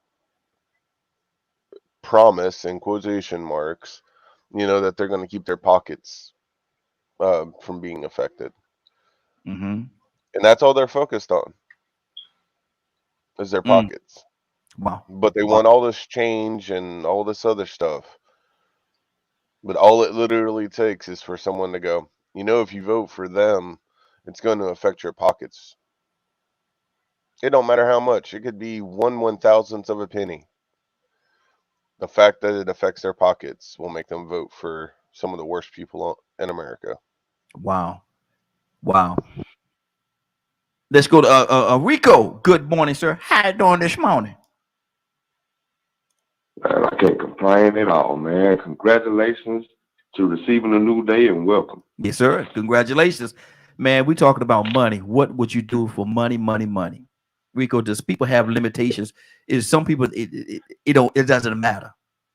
promise, in quotation marks, you know, that they're going to keep their pockets from being affected, and that's all they're focused on is their pockets. Wow. But they want all this change and all this other stuff. But all it literally takes is for someone to go, you know, if you vote for them, it's going to affect your pockets. It don't matter how much. It could be 1/1000th of a penny. The fact that it affects their pockets will make them vote for some of the worst people in America. Wow. Wow. Let's go to Rico. Good morning, sir. How you doing this morning? Man, I can't complain at all, man. Congratulations to receiving a new day and welcome. Yes, sir. Congratulations. Man, we talking about money. What would you do for money, money, money? Rico, does people have limitations? Is some people it doesn't matter.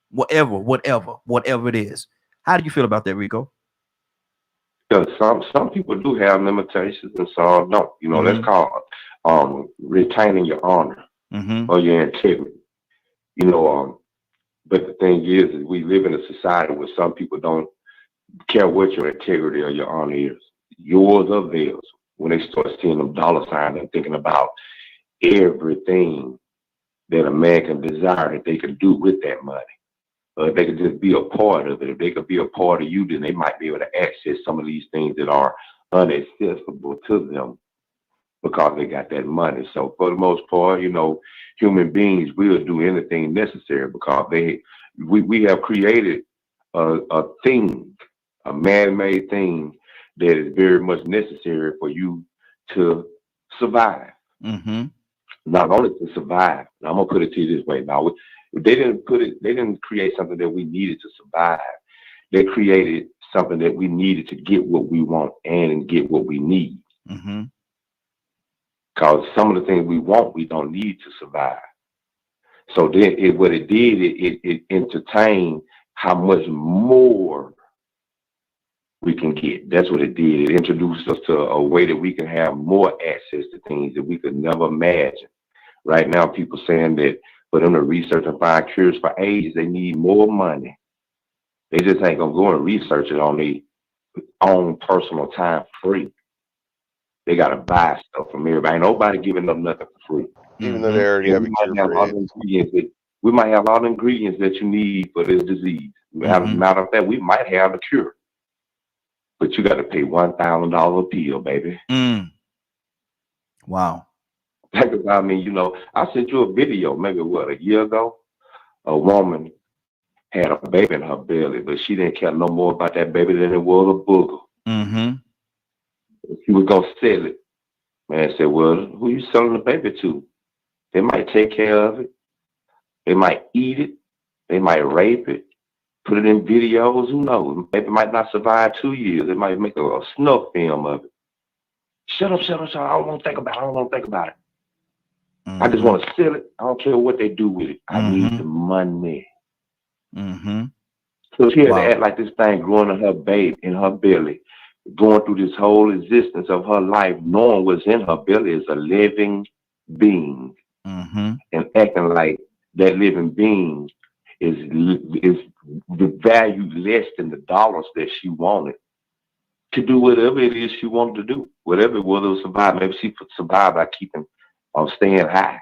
Whatever it is. How do you feel about that, Rico? Because some people do have limitations and some don't. You know, that's called retaining your honor or your integrity. You know, but the thing is we live in a society where some people don't care what your integrity or your honor is, yours or theirs. When they start seeing them dollar signs and thinking about everything that a man can desire that they can do with that money. If they could just be a part of it, if they could be a part of you, then they might be able to access some of these things that are inaccessible to them because they got that money. So for the most part, you know, human beings will do anything necessary because we have created a thing, a man-made thing that is very much necessary for you to survive. Not only to survive. Now, I'm gonna put it to you this way. Now, they didn't create something that we needed to survive. They created something that we needed to get what we want and get what we need. Because some of the things we want, we don't need to survive. So then what it did, it entertained how much more we can get. That's what it did. It introduced us to a way that we can have more access to things that we could never imagine. Right now, people saying that for them to research and find cures for AIDS, they need more money. They just ain't gonna go and research it on their own personal time free. They gotta buy stuff from everybody. Ain't nobody giving up nothing for free. Even though they already have a cure for AIDS. We might have all the ingredients that you need for this disease. As a matter of fact, we might have a cure. But you got to pay $1,000 a pill, baby. Wow. I mean, you know, I sent you a video maybe a year ago. A woman had a baby in her belly, but she didn't care no more about that baby than it was a booger. She was gonna sell it. Man said, "Well, who you selling the baby to? They might take care of it. They might eat it. They might rape it. Put it in videos. Who knows? Baby might not survive 2 years. They might make a snuff film of it." Shut up. I don't want to think about it. I just want to sell it. I don't care what they do with it. I need the money. So she had to act like this thing growing in her babe, in her belly, going through this whole existence of her life, knowing what's in her belly is a living being, and acting like that living being is the value less than the dollars that she wanted to do whatever it is she wanted to do, whether it was survive. Maybe she could survive by keeping staying high.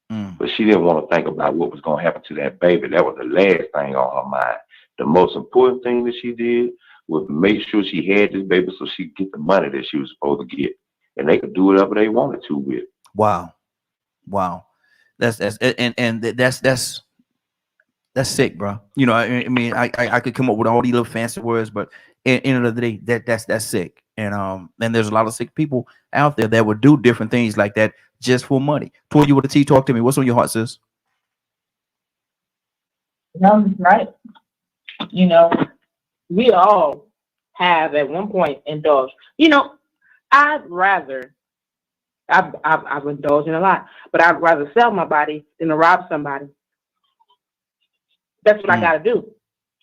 But she didn't want to think about what was going to happen to that baby. That was the last thing on her mind. The most important thing that she did was make sure she had this baby so she could get the money that she was supposed to get. And they could do whatever they wanted to with it. Wow. That's sick, bro. You know, I mean, I could come up with all these little fancy words, but at the end of the day, that's sick. And there's a lot of sick people out there that would do different things like that just for money. Toy, you with the T, talk to me. What's on your heart, sis? Right. You know, we all have at one point indulged. You know, I've indulged in a lot, but I'd rather sell my body than to rob somebody. That's what I gotta do.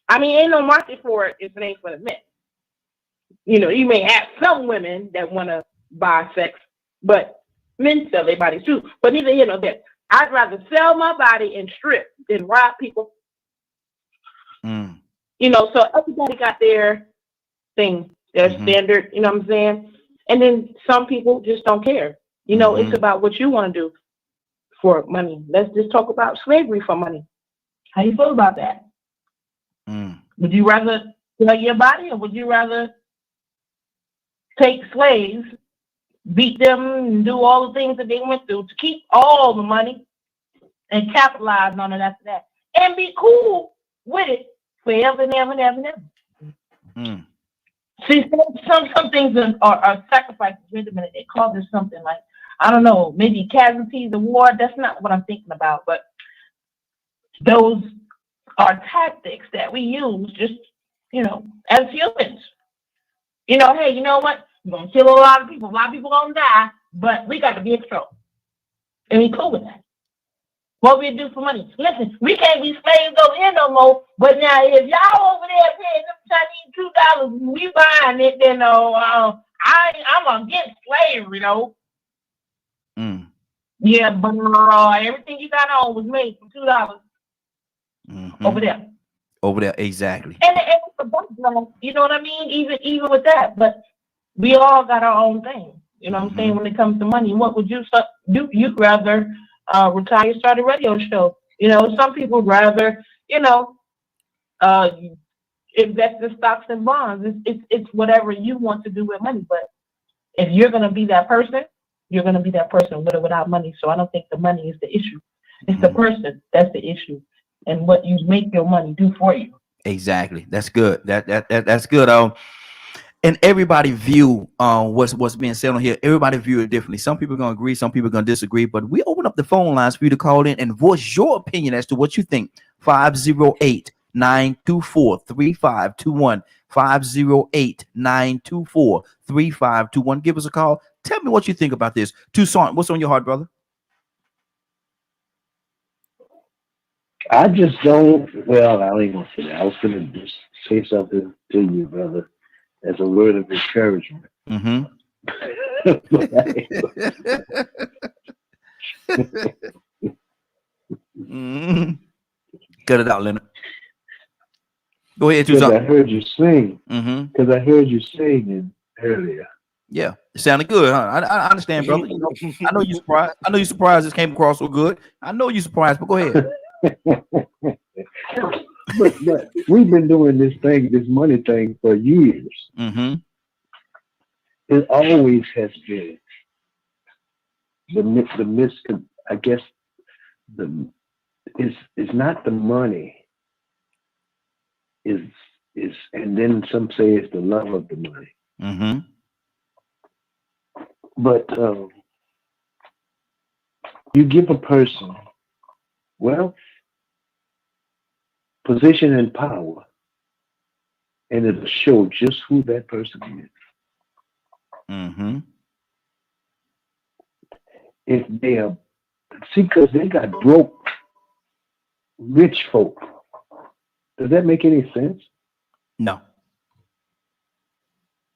I mean, ain't no market for it if it ain't for the men. You know, you may have some women that want to buy sex, but men sell their bodies too. But neither here nor there. I'd rather sell my body and strip than rob people. You know, so everybody got their thing, their standard, you know what I'm saying? And then some people just don't care. You know, it's about what you want to do for money. Let's just talk about slavery for money. How you feel about that? Would you rather sell your body, or would you rather take slaves, beat them, and do all the things that they went through to keep all the money and capitalize on it after that, and be cool with it forever and ever and ever and ever? See, some things are sacrifices. Wait a minute, they call this something like, I don't know, maybe casualties of war. That's not what I'm thinking about, but those are tactics that we use just, you know, as humans. You know, hey, you know what? We're going to kill a lot of people. A lot of people going to die, but we got to be in control. And we cool with that. What we do for money? Listen, we can't be slaves over here no more, but now if y'all over there paying them Chinese $2, we buying it, then I'm against slavery, though. Yeah, but everything you got on was made for $2. Over there, exactly. And it's a background, you know what I mean? Even with that, but we all got our own thing. You know what I'm saying? When it comes to money, what would you do? You'd rather retire, start a radio show. You know, some people rather, you know, invest in stocks and bonds. It's whatever you want to do with money. But if you're gonna be that person, you're gonna be that person with or without money. So I don't think the money is the issue. It's the person that's the issue. And what you make your money do for you. Exactly. That's good. That's good. And everybody view what's being said on here. Everybody view it differently. Some people are gonna agree, some people are gonna disagree. But we open up the phone lines for you to call in and voice your opinion as to what you think. 508-924-3521. 508-924-3521. Give us a call. Tell me what you think about this. Tucson, what's on your heart, brother? I just don't. Well, I ain't gonna say that. I was gonna just say something to you, brother, as a word of encouragement. Cut it out, Leonard. Go ahead, Because I heard you sing. Because I heard you singing earlier. Yeah, it sounded good, huh? I understand, brother. You know, I know you surprised. I know you surprised this came across so good. I know you surprised, but go ahead. but we've been doing this money thing for years. It always has been I guess it's not the money. Is and then some say it's the love of the money. But you give a person wealth, position, and power, and it'll show just who that person is. If they are See, because they got broke rich folk. Does that make any sense? No.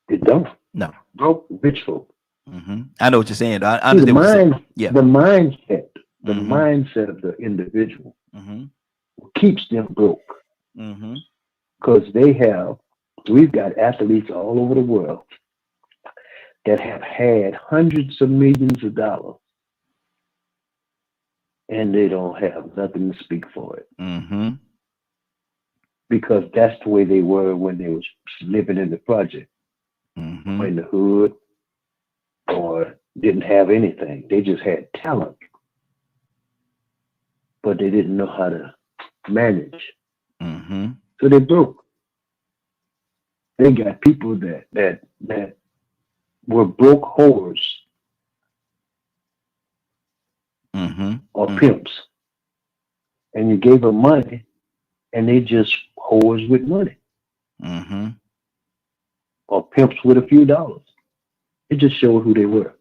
It don't. No. Broke rich folk. I know what you're saying. I See, understand the mindset of the individual keeps them broke. Because we've got athletes all over the world that have had hundreds of millions of dollars, and they don't have nothing to speak for it. Because that's the way they were when they was living in the project, or in the hood, or didn't have anything. They just had talent, but they didn't know how to manage. So they broke. They got people that were broke whores or pimps, and you gave them money, and they just whores with money, or pimps with a few dollars. It just showed who they were.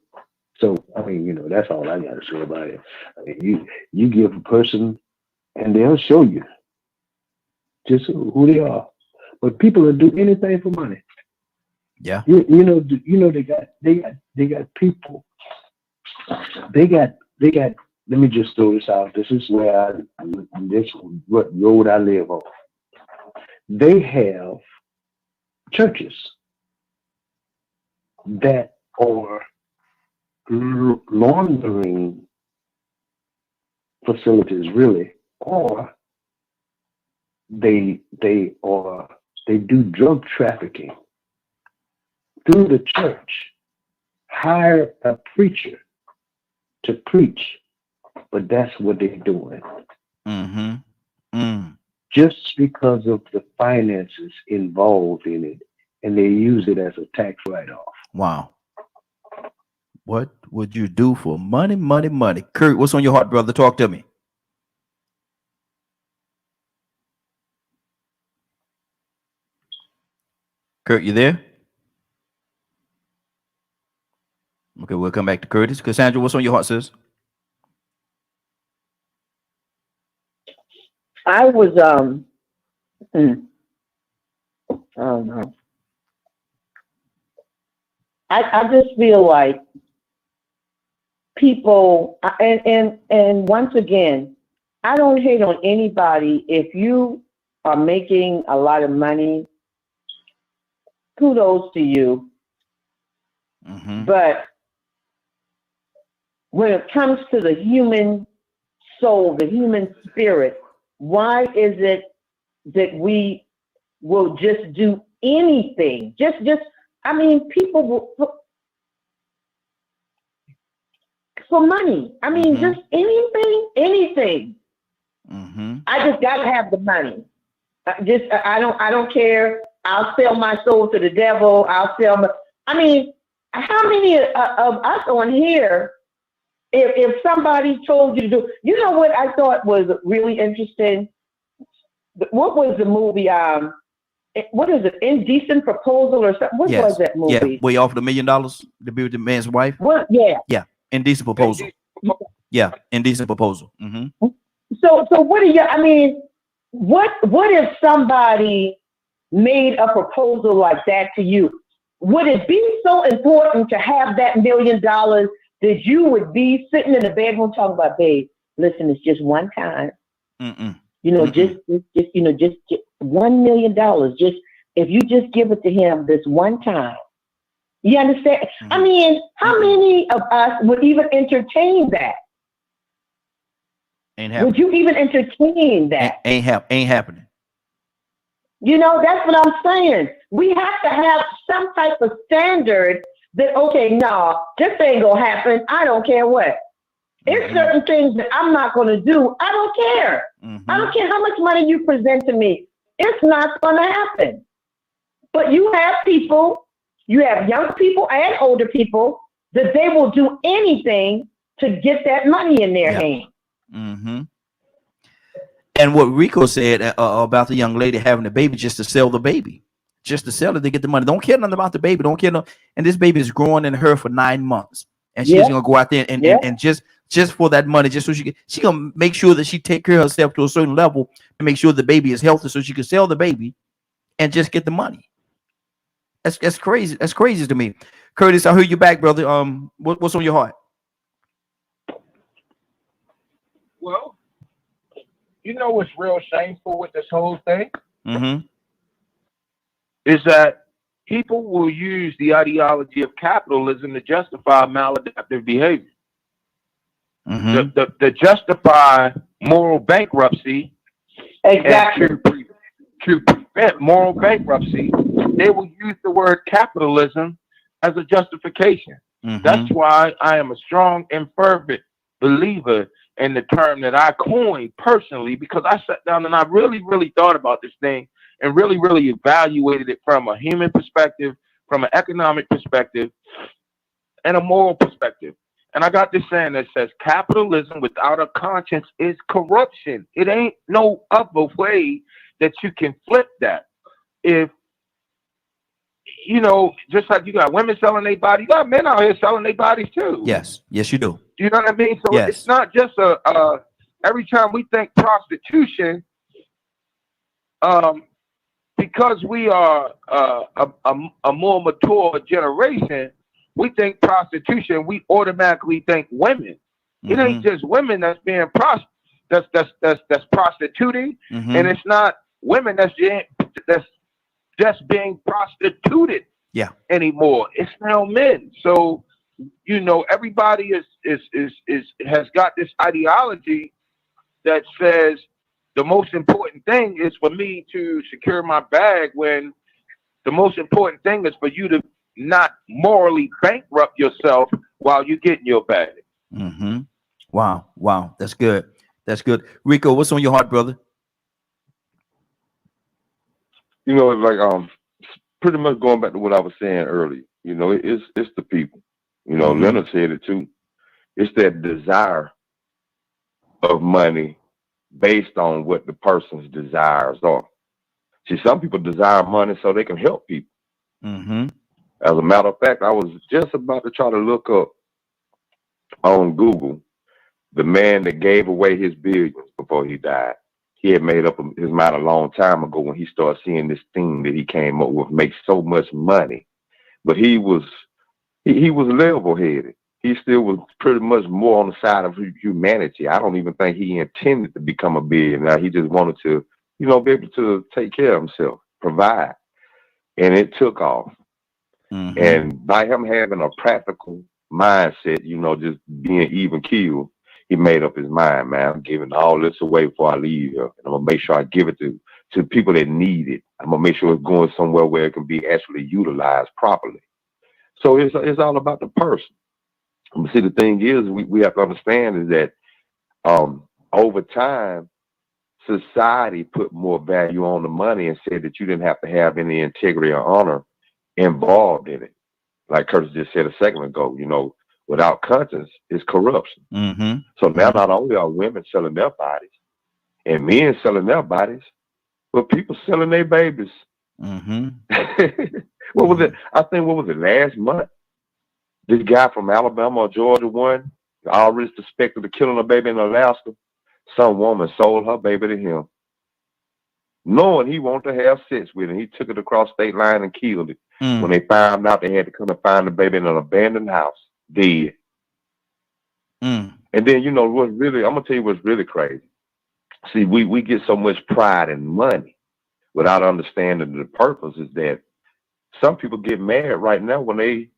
So I mean, that's all I got to say about it. I mean, you give a person, and they'll show you just who they are. But people will do anything for money. Yeah. You know they got people. They got. Let me just throw this out. This is what road I live on. They have churches that are laundering facilities, really, or they do drug trafficking through the church. Hire a preacher to preach, but that's what they're doing. Just because of the finances involved in it, and they use it as a tax write-off. Wow. What would you do for money, money, money? Kurt, what's on your heart, brother? Talk to me. Kurt, you there? Okay, we'll come back to Curtis. Cassandra, what's on your heart, sis? I was I don't know. I just feel like people, and once again, I don't hate on anybody. If you are making a lot of money, kudos to you. But when it comes to the human soul, the human spirit, why is it that we will just do anything? People will, for money. Just anything. I just gotta have the money. I don't care. I'll sell my soul to the devil. I'll sell my. How many of us on here? If somebody told you to do, you know what I thought was really interesting? What was the movie? What is it? Indecent Proposal or something? What was that movie? Yeah, where he offered $1 million to be with the man's wife. What? Yeah. Yeah, Indecent Proposal. Yeah, Indecent Proposal. So what do you? What if somebody made a proposal like that to you? Would it be so important to have that $1 million that you would be sitting in the bedroom talking about, babe, listen, it's just one time. Just $1 million. Just if you just give it to him this one time. You understand? How many of us would even entertain that? Ain't happening. Would you even entertain that? Ain't happening. That's what I'm saying. We have to have some type of standard that, okay, no, this ain't gonna happen. I don't care what. There's certain things that I'm not gonna do. I don't care. I don't care how much money you present to me. It's not gonna happen. But you have people, you have young people and older people that they will do anything to get that money in their hand. And what Rico said about the young lady having the baby just to sell the baby, just to sell it to get the money. Don't care nothing about the baby. Don't care. And this baby is growing in her for 9 months, and she's gonna go out there and just just for that money, just so she gonna make sure that she take care of herself to a certain level and make sure the baby is healthy, so she can sell the baby and just get the money. That's crazy. That's crazy to me. Curtis, I heard you back, brother. What's on your heart? Well, you know what's real shameful with this whole thing? Is that people will use the ideology of capitalism to justify maladaptive behavior. To justify moral bankruptcy. Exactly. And to prevent moral bankruptcy, they will use the word capitalism as a justification. That's why I am a strong and fervent believer in the term that I coined personally, because I sat down and I really, really thought about this thing and really, really evaluated it from a human perspective, from an economic perspective, and a moral perspective. And I got this saying that says capitalism without a conscience is corruption. It ain't no other way that you can flip that. If, you know, just like you got women selling their bodies, you got men out here selling their bodies too. Yes, yes, you do. You know what I mean? So it's not just every time we think prostitution, because we are a more mature generation, we think prostitution, we automatically think women. It ain't just women that's being that's prostituting, and it's not women that's just being prostituted anymore. It's now men. So, you know, everybody has got this ideology that says the most important thing is for me to secure my bag, when the most important thing is for you to not morally bankrupt yourself while you're getting your bag. Wow. That's good. That's good. Rico, what's on your heart, brother? You know, like pretty much going back to what I was saying earlier. You know, it's the people. You know, Leonard said it too. It's that desire of money based on what the person's desires are. See, some people desire money so they can help people. As a matter of fact, I was just about to try to look up on Google the man that gave away his billions before he died. He had made up his mind a long time ago when he started seeing this thing that he came up with, make so much money. But he was level-headed. He still was pretty much more on the side of humanity. I don't even think he intended to become a billionaire. He just wanted to, you know, be able to take care of himself, provide. And it took off. And by him having a practical mindset, you know, just being even keeled, he made up his mind, man, I'm giving all this away before I leave here. And I'm going to make sure I give it to people that need it. I'm going to make sure it's going somewhere where it can be actually utilized properly. So it's all about the person. But see, the thing is, we have to understand is that over time, society put more value on the money and said that you didn't have to have any integrity or honor involved in it. Like Curtis just said a second ago, you know, without conscience, it's corruption. So now not only are women selling their bodies and men selling their bodies, but people selling their babies. What was it? I think, what was it, last month? This guy from Alabama or Georgia won, already suspected of killing a baby in Alaska. Some woman sold her baby to him, knowing he wanted to have sex with it. He took it across state line and killed it. When they found out, they had to come and find the baby in an abandoned house, dead. And then, you know, I'm gonna tell you what's really crazy. See, we get so much pride in money without understanding the purpose is that some people get mad right now when they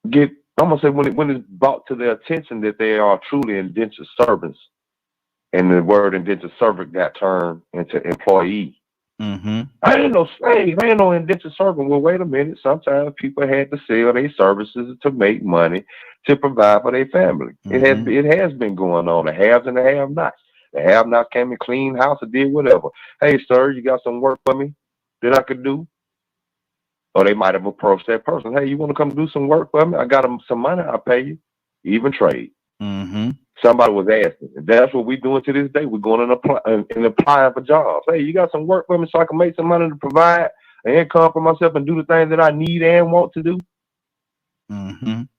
get, I'm gonna say, when it's brought to their attention that they are truly indentured servants, and the word indentured servant got turned into employee. I ain't no slave, I ain't no indentured servant. Well, wait a minute. Sometimes people had to sell their services to make money to provide for their family. It has been going on. The haves and the have-nots. The have-nots came and cleaned house and did whatever. Hey, sir, you got some work for me that I could do? Or they might have approached that person. Hey, you want to come do some work for me? I got some money. I'll pay you. Even trade. Somebody was asking. And that's what we're doing to this day. We're going and applying for jobs. Hey, you got some work for me so I can make some money to provide an income for myself and do the things that I need and want to do?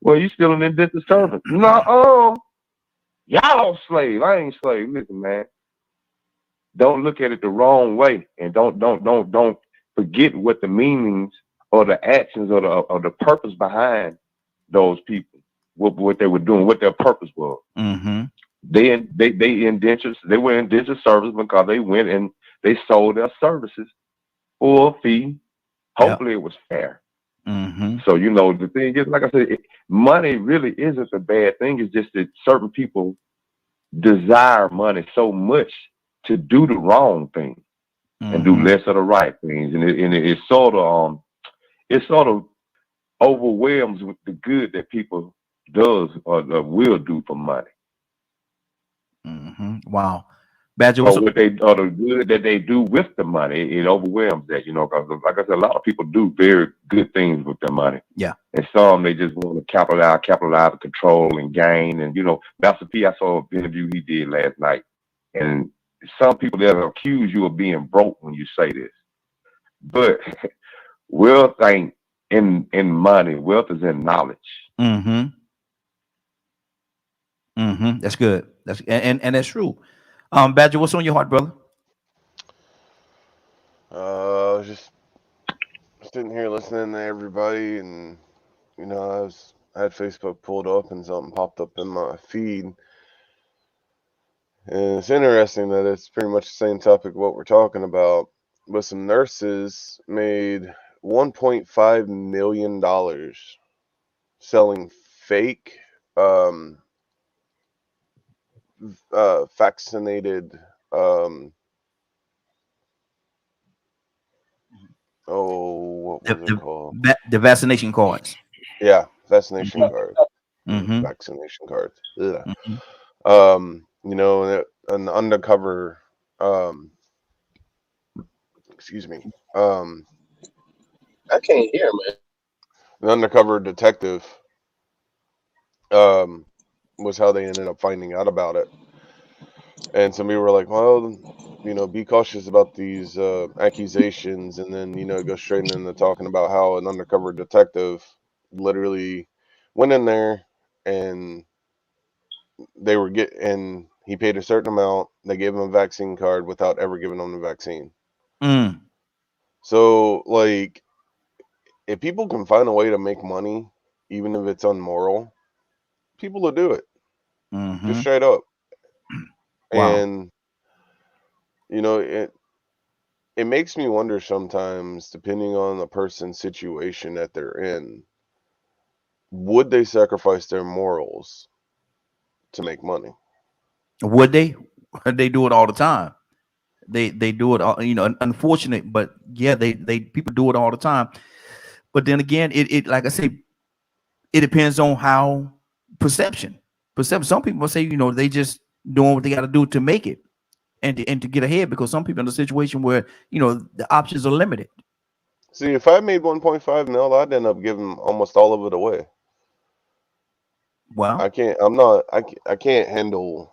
Well, you still an indentured servant. No, Y'all slave. I ain't slave. Listen, man. Don't look at it the wrong way, and don't forget what the meanings or the actions or the purpose behind those people, what they were doing, what their purpose was. They indentures. They were indentured servants because they went and they sold their services for a fee. Hopefully, it was fair. So the thing is, like I said, money really isn't a bad thing. It's just that certain people desire money so much to do the wrong thing and do less of the right things, and it sort of overwhelms with the good that people does or will do for money. Wow, Badger. So what they or the good that they do with the money, it overwhelms that, because like I said, a lot of people do very good things with their money. Yeah. And some they just want to capitalize, control, and gain. And Master P, I saw an interview he did last night, and some people that accuse you of being broke when you say this, but wealth ain't in money. Wealth is in knowledge. That's good. That's and that's true. Badger, what's on your heart, brother? Just sitting here listening to everybody, and I had Facebook pulled up, and something popped up in my feed, and it's interesting that it's pretty much the same topic what we're talking about. But some nurses made $1.5 million selling fake vaccinated what was it called? The vaccination cards. Yeah, vaccination cards. Vaccination cards. An undercover excuse me. I can't hear, man. An undercover detective was how they ended up finding out about it. And some people were like, well, be cautious about these accusations. And then, it goes straight into talking about how an undercover detective literally went in there and and he paid a certain amount. They gave him a vaccine card without ever giving him the vaccine. So, like, if people can find a way to make money, even if it's unmoral, people will do it. Just straight up. Wow. And it makes me wonder sometimes, depending on the person's situation that they're in, would they sacrifice their morals to make money? Would they? They do it all the time. They do it all, unfortunate, but yeah, they people do it all the time. But then again, it like I say, it depends on how perception. Some people say, they just doing what they got to do to make it and to get ahead, because some people in a situation where, the options are limited. See, if I made 1.5 mil, I'd end up giving almost all of it away. Well, I can't handle,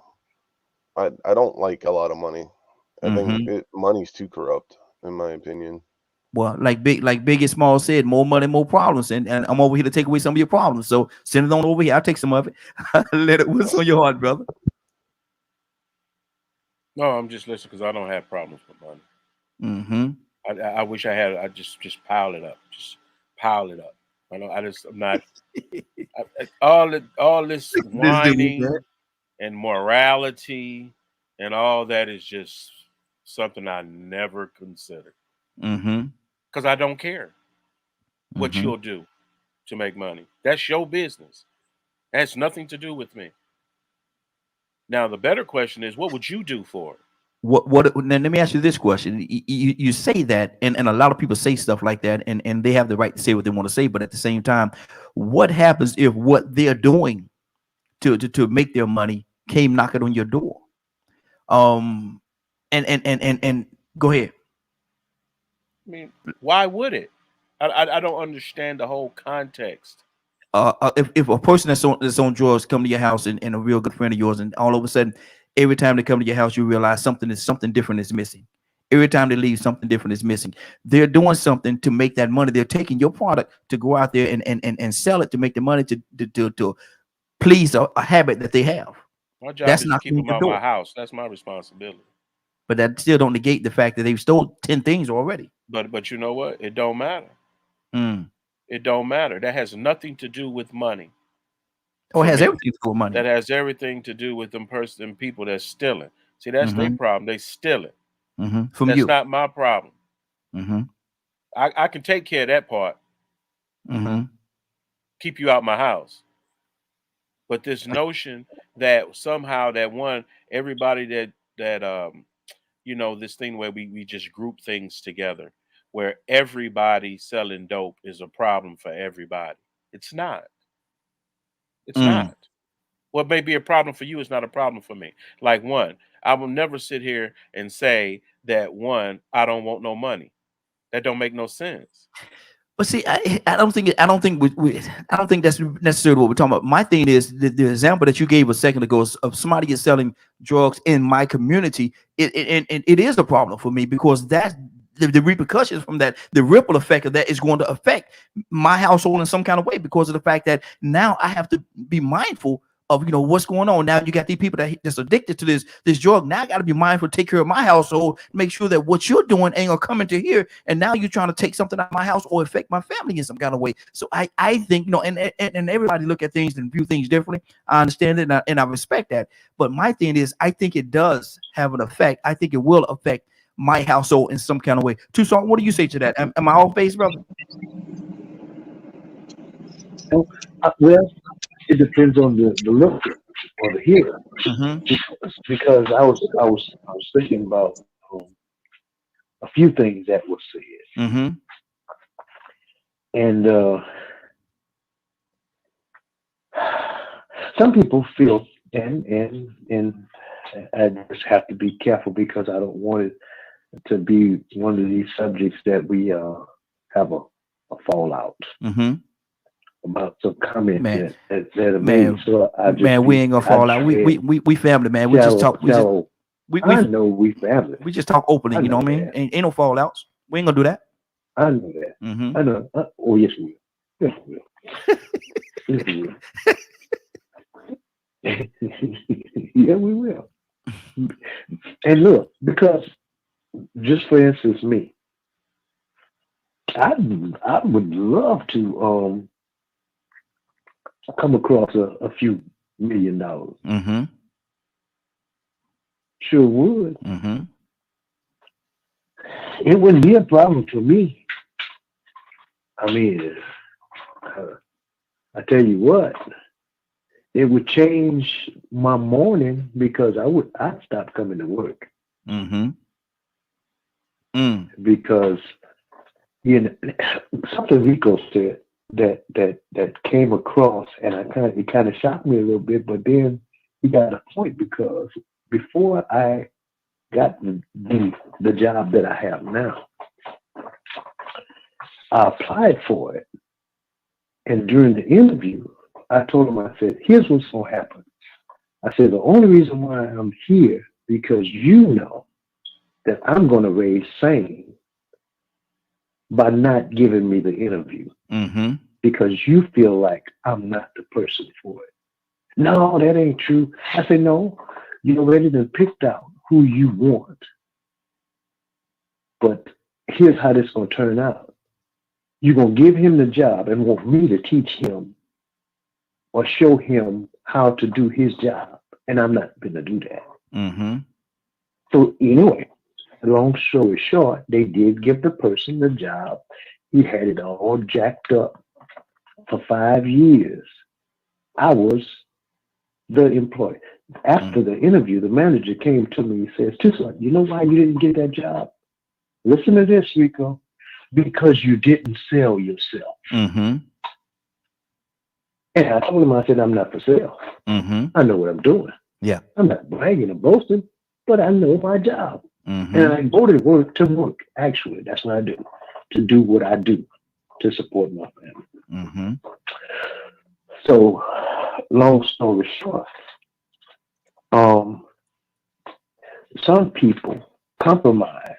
I don't like a lot of money. I think money's too corrupt, in my opinion. Well, like Big and Small said, more money, more problems, and I'm over here to take away some of your problems. So send it on over here. I'll take some of it. What's on your heart, brother? No, I'm just listening because I don't have problems with money. I wish I had. I just pile it up. Just pile it up. I'm not. All this whining and morality and all that is just something I never considered. Because I don't care what you'll do to make money. That's your business. It has nothing to do with me. Now, the better question is, what would you do for it? What? Then let me ask you this question. You say that, and a lot of people say stuff like that, and they have the right to say what they want to say. But at the same time, what happens if what they're doing to make their money came knocking on your door? And go ahead. I mean, why would it? I don't understand the whole context. If a person that's on drugs come to your house and a real good friend of yours, and all of a sudden, every time they come to your house, you realize something different is missing. Every time they leave, something different is missing. They're doing something to make that money. They're taking your product to go out there and sell it to make the money to please a habit that they have. My job That's is to not keep them the out my door. house. That's my responsibility. But that still don't negate the fact that they've stole 10 things already. But you know what? It don't matter. Mm. It don't matter. That has nothing to do with money. Oh, it For has me, everything to do with money. that has everything to do with them people that's stealing. See, that's their problem. They steal it. From That's you. not my problem. Mm-hmm. I can take care of that part. Mm-hmm. Keep you out my house. But this notion that somehow everybody that this thing where we just group things together, where everybody selling dope is a problem for everybody. It's not. It's not. What may be a problem for you is not a problem for me. Like I will never sit here and say that I don't want no money. That don't make no sense. But see, I don't think I don't think that's necessarily what we're talking about. My thing is the example that you gave a second ago of somebody is selling drugs in my community. It is a problem for me because that's the repercussions from that, the ripple effect of that is going to affect my household in some kind of way because of the fact that now I have to be mindful of what's going on. Now you got these people that's addicted to this drug. Now I got to be mindful, take care of my household, make sure that what you're doing ain't gonna come into here. And now you're trying to take something out of my house or affect my family in some kind of way. So I think and everybody look at things and view things differently. I understand it and I respect that. But my thing is, I think it does have an effect. I think it will affect my household in some kind of way. Tucson, what do you say to that? Am I off base, brother? Well, it depends on the looker or the hearer, because I was thinking about a few things that were said, and some people feel, and I just have to be careful because I don't want it to be one of these subjects that we have a fallout. About some comment that are made. So we ain't gonna fall out. We family, man. We just talk. I know we family. We just talk openly. You know what I mean? Ain't no fallouts. We ain't gonna do that. I know that. I know. Oh yes, we will. Yes, we will. Yes, we will. Yeah, we will. And look, because just for instance, me, I would love to come across a few $1 million. Sure would. It wouldn't be a problem for me. I mean, I tell you what, it would change my morning because I'd stop coming to work. Because something Rico said that came across, and it kind of shocked me a little bit, but then he got a point because before I got the job that I have now, I applied for it, and during the interview, I told him, I said, here's what's going to happen. I said, the only reason why I'm here because you know that I'm going to raise sane by not giving me the interview because you feel like I'm not the person for it. No, that ain't true. I said, no, you already done picked out who you want. But here's how this is going to turn out. You're going to give him the job and want me to teach him or show him how to do his job. And I'm not going to do that. So anyway, long story short, they did give the person the job. He had it all jacked up for 5 years. I was the employee. After the interview, the manager came to me and says, Tucson, you know why you didn't get that job? Listen to this, Rico. Because you didn't sell yourself. And I told him, I said, I'm not for sale. I know what I'm doing. Yeah. I'm not bragging or boasting, but I know my job. And I go to work. Actually, that's what I do. To do what I do to support my family. So, long story short, some people compromise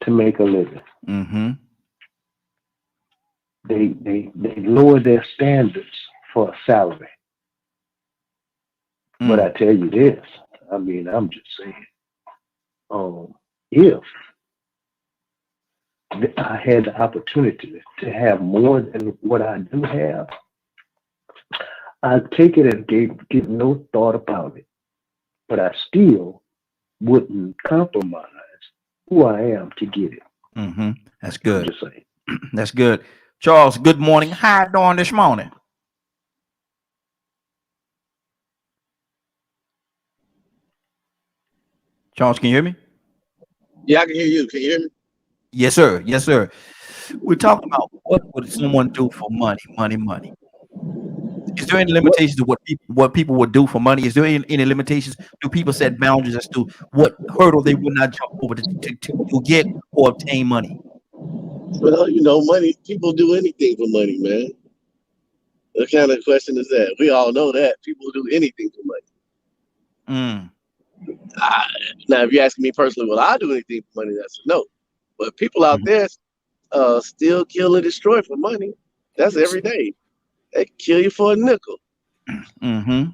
to make a living. They lower their standards for a salary. But I tell you this, I mean, I'm just saying, if I had the opportunity to have more than what I do have, I'd take it and give no thought about it. But I still wouldn't compromise who I am to get it. That's good. I'm just saying. That's good. Charles, good morning. How you doing this morning? Charles, can you hear me? Yeah, I can hear you. Can you hear me? Yes, sir. Yes, sir. We're talking about what would someone do for money, money, money. Is there any limitations to what people would do for money? Is there any limitations? Do people set boundaries as to what hurdle they would not jump over to get or obtain money? Well, money. People do anything for money, man. What kind of question is that? We all know that people do anything for money. Now, if you ask me personally, will I do anything for money? That's a no. But people out there still kill and destroy for money. That's every day. They kill you for a nickel. They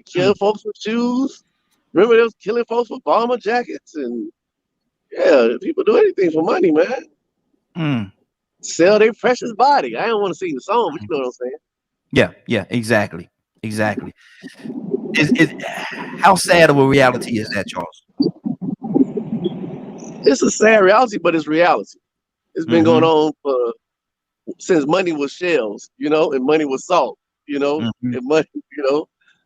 kill folks for shoes. Remember, they was killing folks for bomber jackets, and people do anything for money, man. Sell their precious body. I don't want to sing the song, but you know what I'm saying. Yeah, exactly. How sad of a reality is that, Charles? It's a sad reality, but it's reality. It's been going on since money was shells, and money was salt, and money,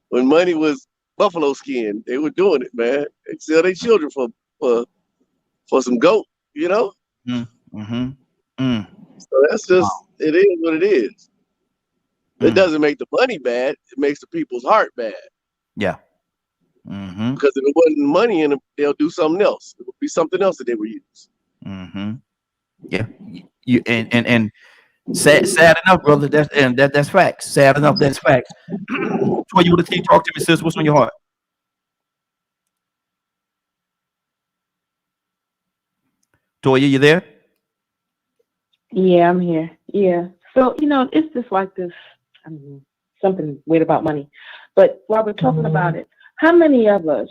when money was buffalo skin, they were doing it, man. They sell their children for some goat, So that's just it is what it is. It doesn't make the money bad; it makes the people's heart bad. Yeah. Because if it wasn't money in them, they'll do something else. It would be something else that they would use. Yeah. You and sad enough, brother. That's facts. Sad enough, that's facts. Troy, you want to talk to me, sis? What's on your heart? Toya, you there? Yeah, I'm here. Yeah. So, it's just like this, something weird about money. But while we're talking about it, how many of us,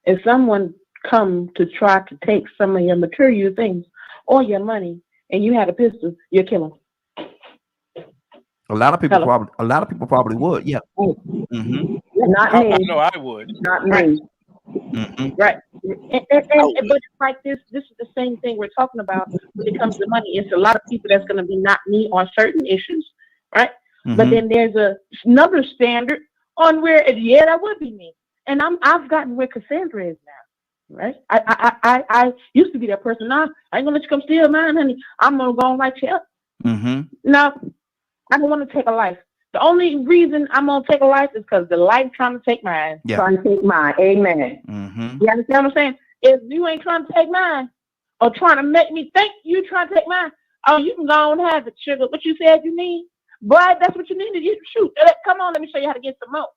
if someone come to try to take some of your material things or your money and you had a pistol, you're killing them? A lot of people probably would. Yeah. Not me. I know I would. Not me. Right. But it's like this is the same thing we're talking about when it comes to money. It's a lot of people that's going to be not me on certain issues, right? But then there's another standard on where that would be me. And I've gotten where Cassandra is now, right? I used to be that person. Nah, I ain't gonna let you come steal mine, honey. I'm gonna go on like hell. No, I don't want to take a life. The only reason I'm gonna take a life is because the life trying to take mine. Yeah. Trying to take mine. Amen. You understand what I'm saying? If you ain't trying to take mine or trying to make me think you trying to take mine, you can go and have it, sugar. What you said you need, boy, that's what you need to shoot. Come on, let me show you how to get some more.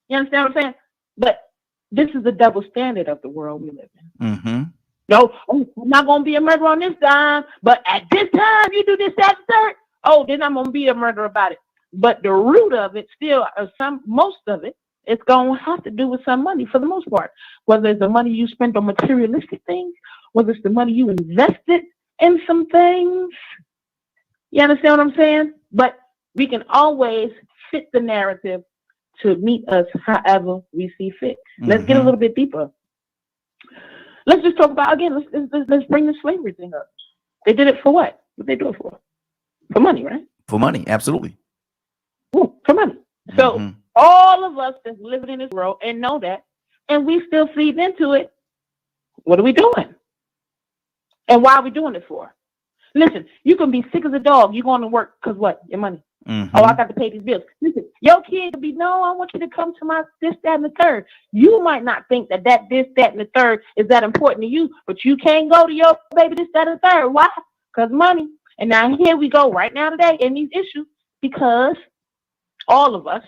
You understand what I'm saying? But this is the double standard of the world we live in. No, I'm not gonna be a murderer on this time, but at this time you do this, that, and third. Then I'm gonna be a murderer about it. But the root of it still, most of it, it's gonna have to do with some money for the most part. Whether it's the money you spent on materialistic things, whether it's the money you invested in some things. You understand what I'm saying? But we can always fit the narrative to meet us however we see fit. Let's get a little bit deeper. Let's just talk about, again, let's bring the slavery thing up. They did it for what? What they do it for? For money, right? For money, absolutely. For money. So all of us that's living in this world and know that, and we still feed into it, what are we doing? And why are we doing it for? Listen, you can be sick as a dog. You're going to work because what? Your money. I got to pay these bills. Listen, your kid could be, no, I want you to come to my this, that, and the third. You might not think that this, that, and the third is that important to you, but you can't go to your baby this, that, and the third. Why? Because money. And now here we go right now today in these issues because all of us,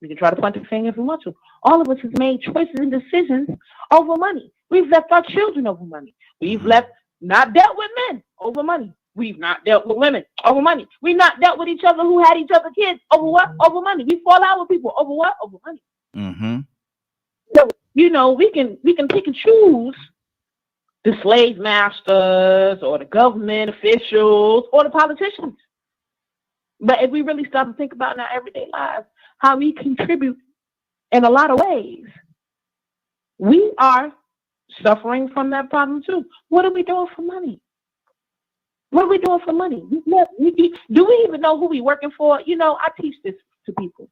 we can try to point the finger if we want to, all of us have made choices and decisions over money. We've left our children over money. We've not dealt with men over money. We've not dealt with women over money. We've not dealt with each other who had each other kids over what? Over money. We fall out with people over what? Over money. Mm-hmm. So, you know, we can pick and choose the slave masters or the government officials or the politicians. But if we really stop and think about in our everyday lives, how we contribute in a lot of ways, we are suffering from that problem too. What are we doing for money? What are we doing for money? Do we even know who we working for? You know, I teach this to people.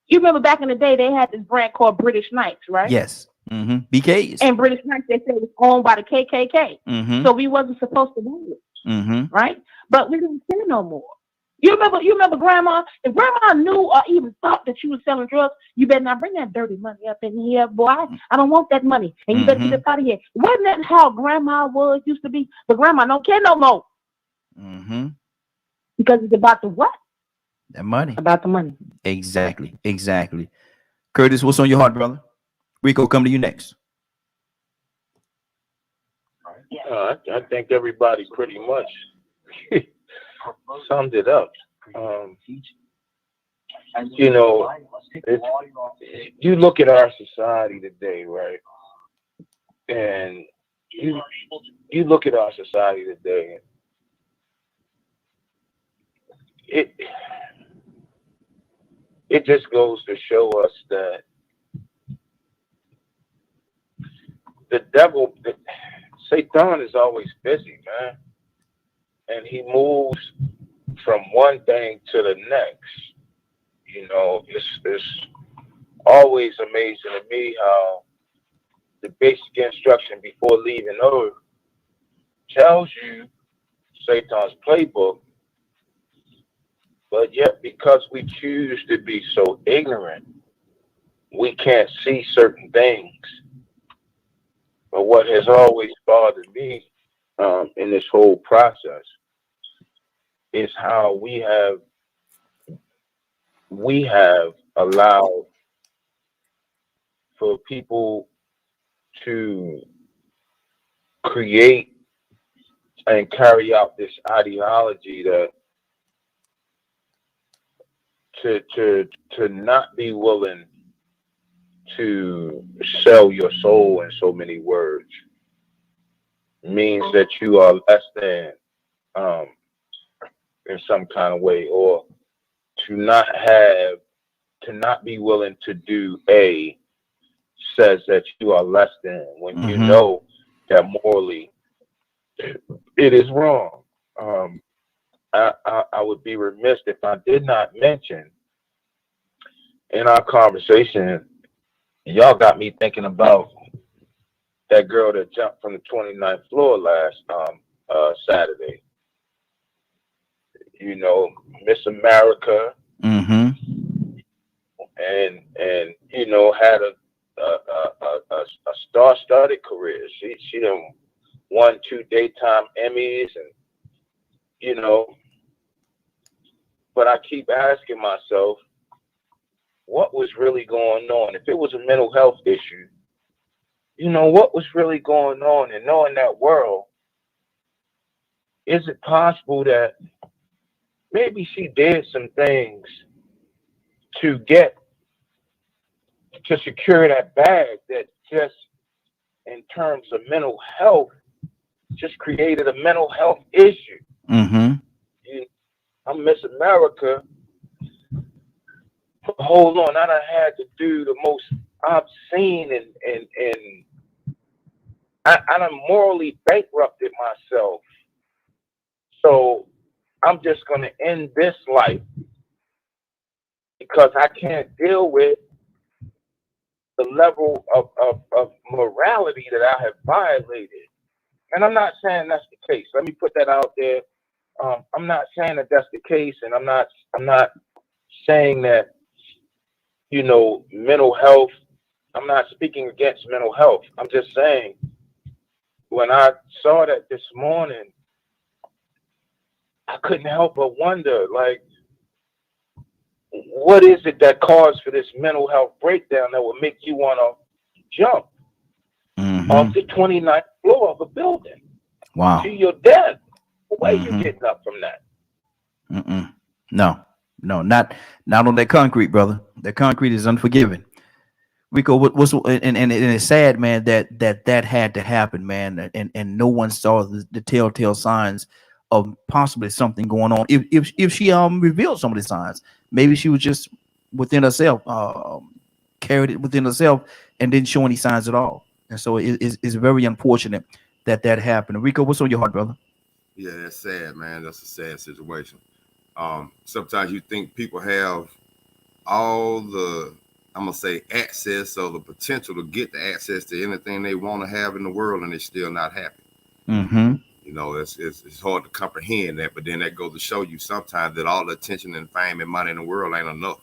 You remember back in the day, they had this brand called British Knights, right? Yes. Mm-hmm. BKs. And British Knights, they said it was owned by the KKK. Mm-hmm. So we wasn't supposed to buy it, mm-hmm. right? But we didn't care no more. You remember Grandma? If Grandma knew or even thought that you was selling drugs, you better not bring that dirty money up in here, boy. I don't want that money. And you better get up out of here. Wasn't that how Grandma was used to be? But Grandma don't care no more. Mm-hmm. Because it's about the what? That money. About the money. Exactly. Curtis, what's on your heart, brother? Rico, come to you next. I think everybody pretty much summed it up. You know, you look at our society today, right? And you look at our society today. It just goes to show us that the devil, Satan is always busy, man. And he moves from one thing to the next. You know, it's always amazing to me how the basic instruction before leaving Earth tells you Satan's playbook, but yet because we choose to be so ignorant, we can't see certain things. But what has always bothered me in this whole process is how we have allowed for people to create and carry out this ideology that to not be willing to sell your soul in so many words means that you are less than in some kind of way, or to not be willing to do A says that you are less than when you know that morally it is wrong. I would be remiss if I did not mention in our conversation, y'all got me thinking about that girl that jumped from the 29th floor last Saturday. You know, Miss America, and you know, had a star-studded career. She done won 2 daytime Emmys, and you know. But I keep asking myself, what was really going on? If it was a mental health issue, you know, what was really going on? And knowing that world, is it possible that maybe she did some things to secure that bag that just in terms of mental health just created a mental health issue? I'm Miss America. Hold on, I done had to do the most obscene and I done morally bankrupted myself. So I'm just gonna end this life because I can't deal with the level of morality that I have violated. And I'm not saying that's the case. Let me put that out there. I'm not saying that that's the case, and I'm not saying that, you know, mental health. I'm not speaking against mental health. I'm just saying when I saw that this morning, I couldn't help but wonder, like, what is it that caused for this mental health breakdown that would make you want to jump off the 29th floor of a building to your death? Where you getting up from that? No, not on that concrete, brother. That concrete is unforgiving. Rico, what's and it's sad, man, that had to happen, man, and no one saw the telltale signs of possibly something going on. If she revealed some of the signs, maybe she was just within herself, carried it within herself, and didn't show any signs at all. And so it's very unfortunate that happened. Rico, what's on your heart, brother? Yeah, that's sad, man. That's a sad situation. Sometimes you think people have all the, I'm gonna say, access or the potential to get the access to anything they want to have in the world, and they're still not happy. You know, it's hard to comprehend that, but then that goes to show you sometimes that all the attention and fame and money in the world ain't enough.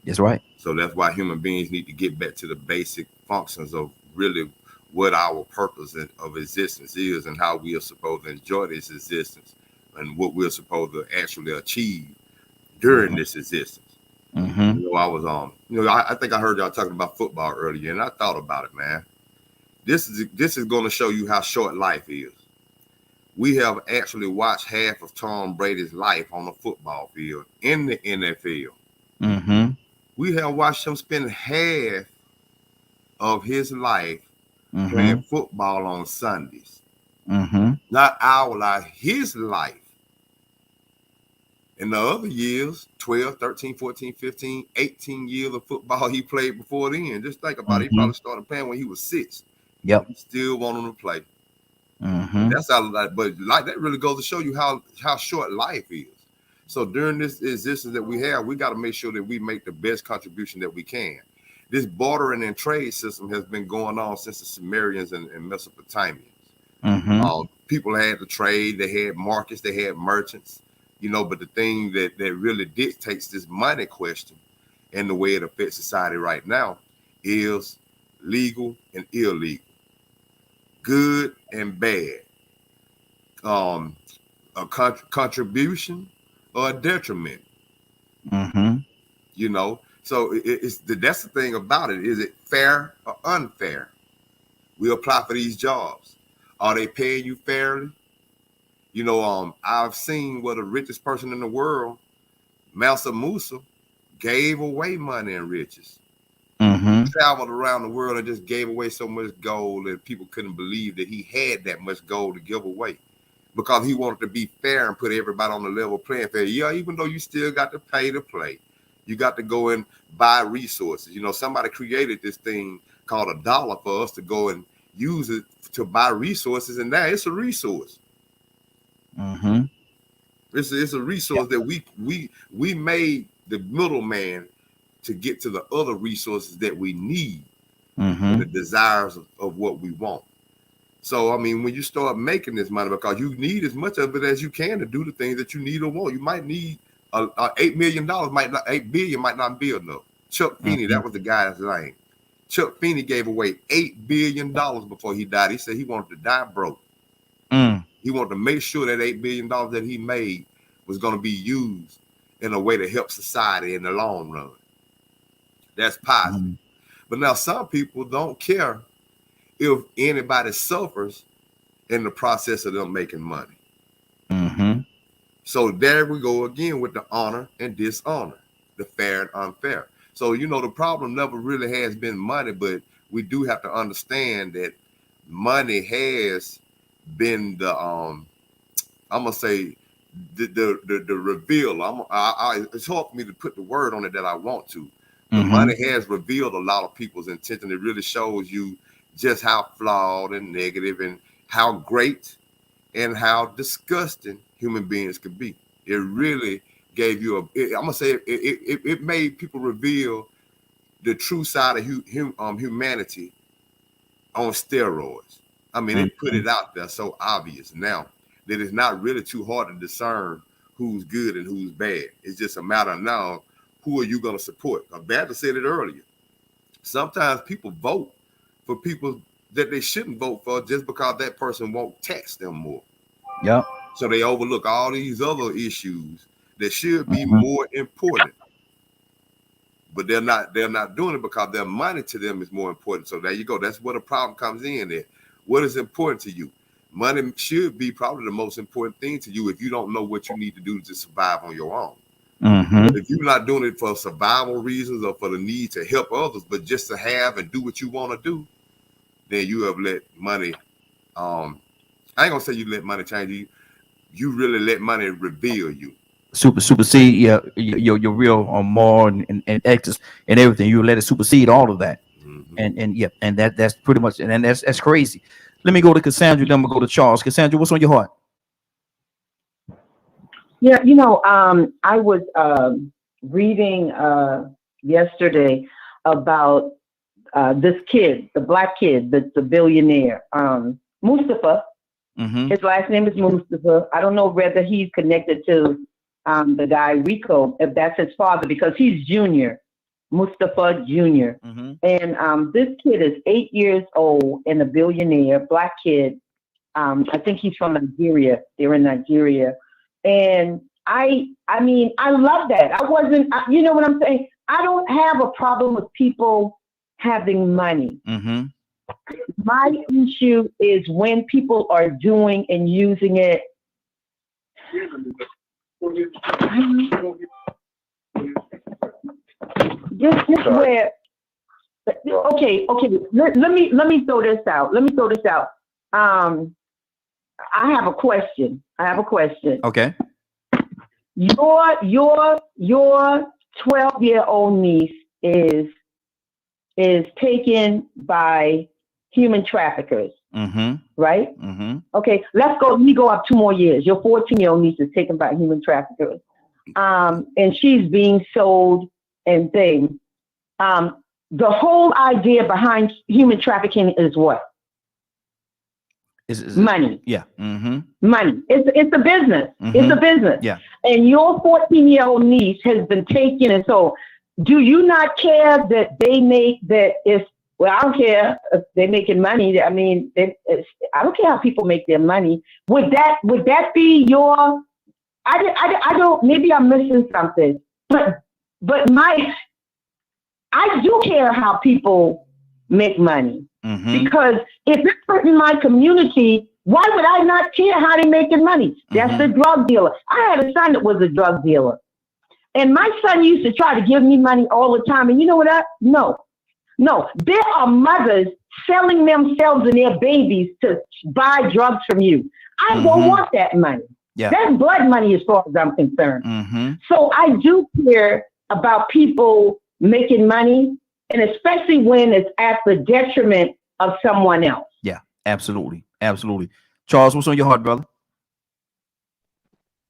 That's right. So that's why human beings need to get back to the basic functions of really what our purpose of existence is and how we are supposed to enjoy this existence and what we're supposed to actually achieve during this existence. You know, I was I think I heard y'all talking about football earlier, and I thought about it, man. This is going to show you how short life is. We have actually watched half of Tom Brady's life on the football field in the NFL. We have watched him spend half of his life playing football on Sundays. Not our life, his life. In the other years, 12, 13, 14, 15, 18 years of football he played before then. Just think about it. He probably started playing when he was 6. Yep. He still wanted to play. That's how, but like that really goes to show you how short life is. So during this existence that we have, we got to make sure that we make the best contribution that we can. This bartering and trade system has been going on since the Sumerians and Mesopotamians. People had to trade, they had markets, they had merchants, you know, but the thing that really dictates this money question and the way it affects society right now is legal and illegal, good and bad, a contribution or a detriment. You know, so that's the thing about it. Is it fair or unfair? We apply for these jobs. Are they paying you fairly? You know, I've seen where the richest person in the world, Mansa Musa, gave away money and riches. Traveled around the world and just gave away so much gold that people couldn't believe that he had that much gold to give away, because he wanted to be fair and put everybody on the level playing field. Yeah, even though you still got to pay to play, you got to go and buy resources. You know, somebody created this thing called a dollar for us to go and use it to buy resources, and now it's a resource. It's a resource that we made the middleman to get to the other resources that we need, the desires of what we want. So, I mean, when you start making this money, because you need as much of it as you can to do the things that you need or want. You might need $8 million, $8 billion might not be enough. Chuck Feeney, that was the guy's name. Chuck Feeney gave away $8 billion before he died. He said he wanted to die broke. He wanted to make sure that $8 billion that he made was going to be used in a way to help society in the long run. That's positive. But now some people don't care if anybody suffers in the process of them making money. So there we go again with the honor and dishonor, the fair and unfair. So, you know, the problem never really has been money, but we do have to understand that money has been the I'm gonna say the reveal. It's hard for me to put the word on it that I want to. But money has revealed a lot of people's intention. It really shows you just how flawed and negative and how great and how disgusting human beings could be. It really gave you it made people reveal the true side of humanity on steroids. I mean, it put it out there so obvious now that it's not really too hard to discern who's good and who's bad. It's just a matter of now, who are you going to support? Badger said it earlier. Sometimes people vote for people that they shouldn't vote for just because that person won't tax them more. Yep. So they overlook all these other issues that should be more important. But they're not doing it because their money to them is more important. So there you go. That's where the problem comes in there. What is important to you? Money should be probably the most important thing to you if you don't know what you need to do to survive on your own. But if you're not doing it for survival reasons or for the need to help others, but just to have and do what you want to do, then you have let money. I ain't gonna say you let money change you. You really let money reveal you. Supersede your real moral and ethics and everything. You let it supersede all of that. And that's pretty much, and that's crazy. Let me go to Cassandra, then we'll go to Charles. Cassandra, what's on your heart? Yeah, I was reading yesterday about this kid, the black kid, that's a billionaire, Mustafa. His last name is Mustafa. I don't know whether he's connected to the guy Rico, if that's his father, because he's Junior, Mustafa Jr. And this kid is 8 years old and a billionaire, black kid. I think he's from Nigeria. They're in Nigeria. And I mean, I love that. You know what I'm saying? I don't have a problem with people having money. My issue is when people are doing and using it. Just where. Okay. Let me throw this out. I have a question. Okay. Your 12-year-old niece is taken by human traffickers, right? Okay, let me go up 2 more years. Your 14-year-old niece is taken by human traffickers, and she's being sold and things. The whole idea behind human trafficking is what? Money. Yeah. Money. It's a business. It's a business. Yeah. And your 14-year-old niece has been taken, and so do you not care that they make that? Well, I don't care if they're making money. I mean, I don't care how people make their money. Would that be your? I don't. Maybe I'm missing something. But I do care how people make money. Because if it's hurting my community, why would I not care how they're making money? That's the drug dealer. I had a son that was a drug dealer. And my son used to try to give me money all the time. And you know what? No. There are mothers selling themselves and their babies to buy drugs from you. I don't want that money. Yeah. That's blood money as far as I'm concerned. So I do care about people making money, and especially when it's at the detriment of someone else. Yeah, absolutely. Charles, what's on your heart, brother?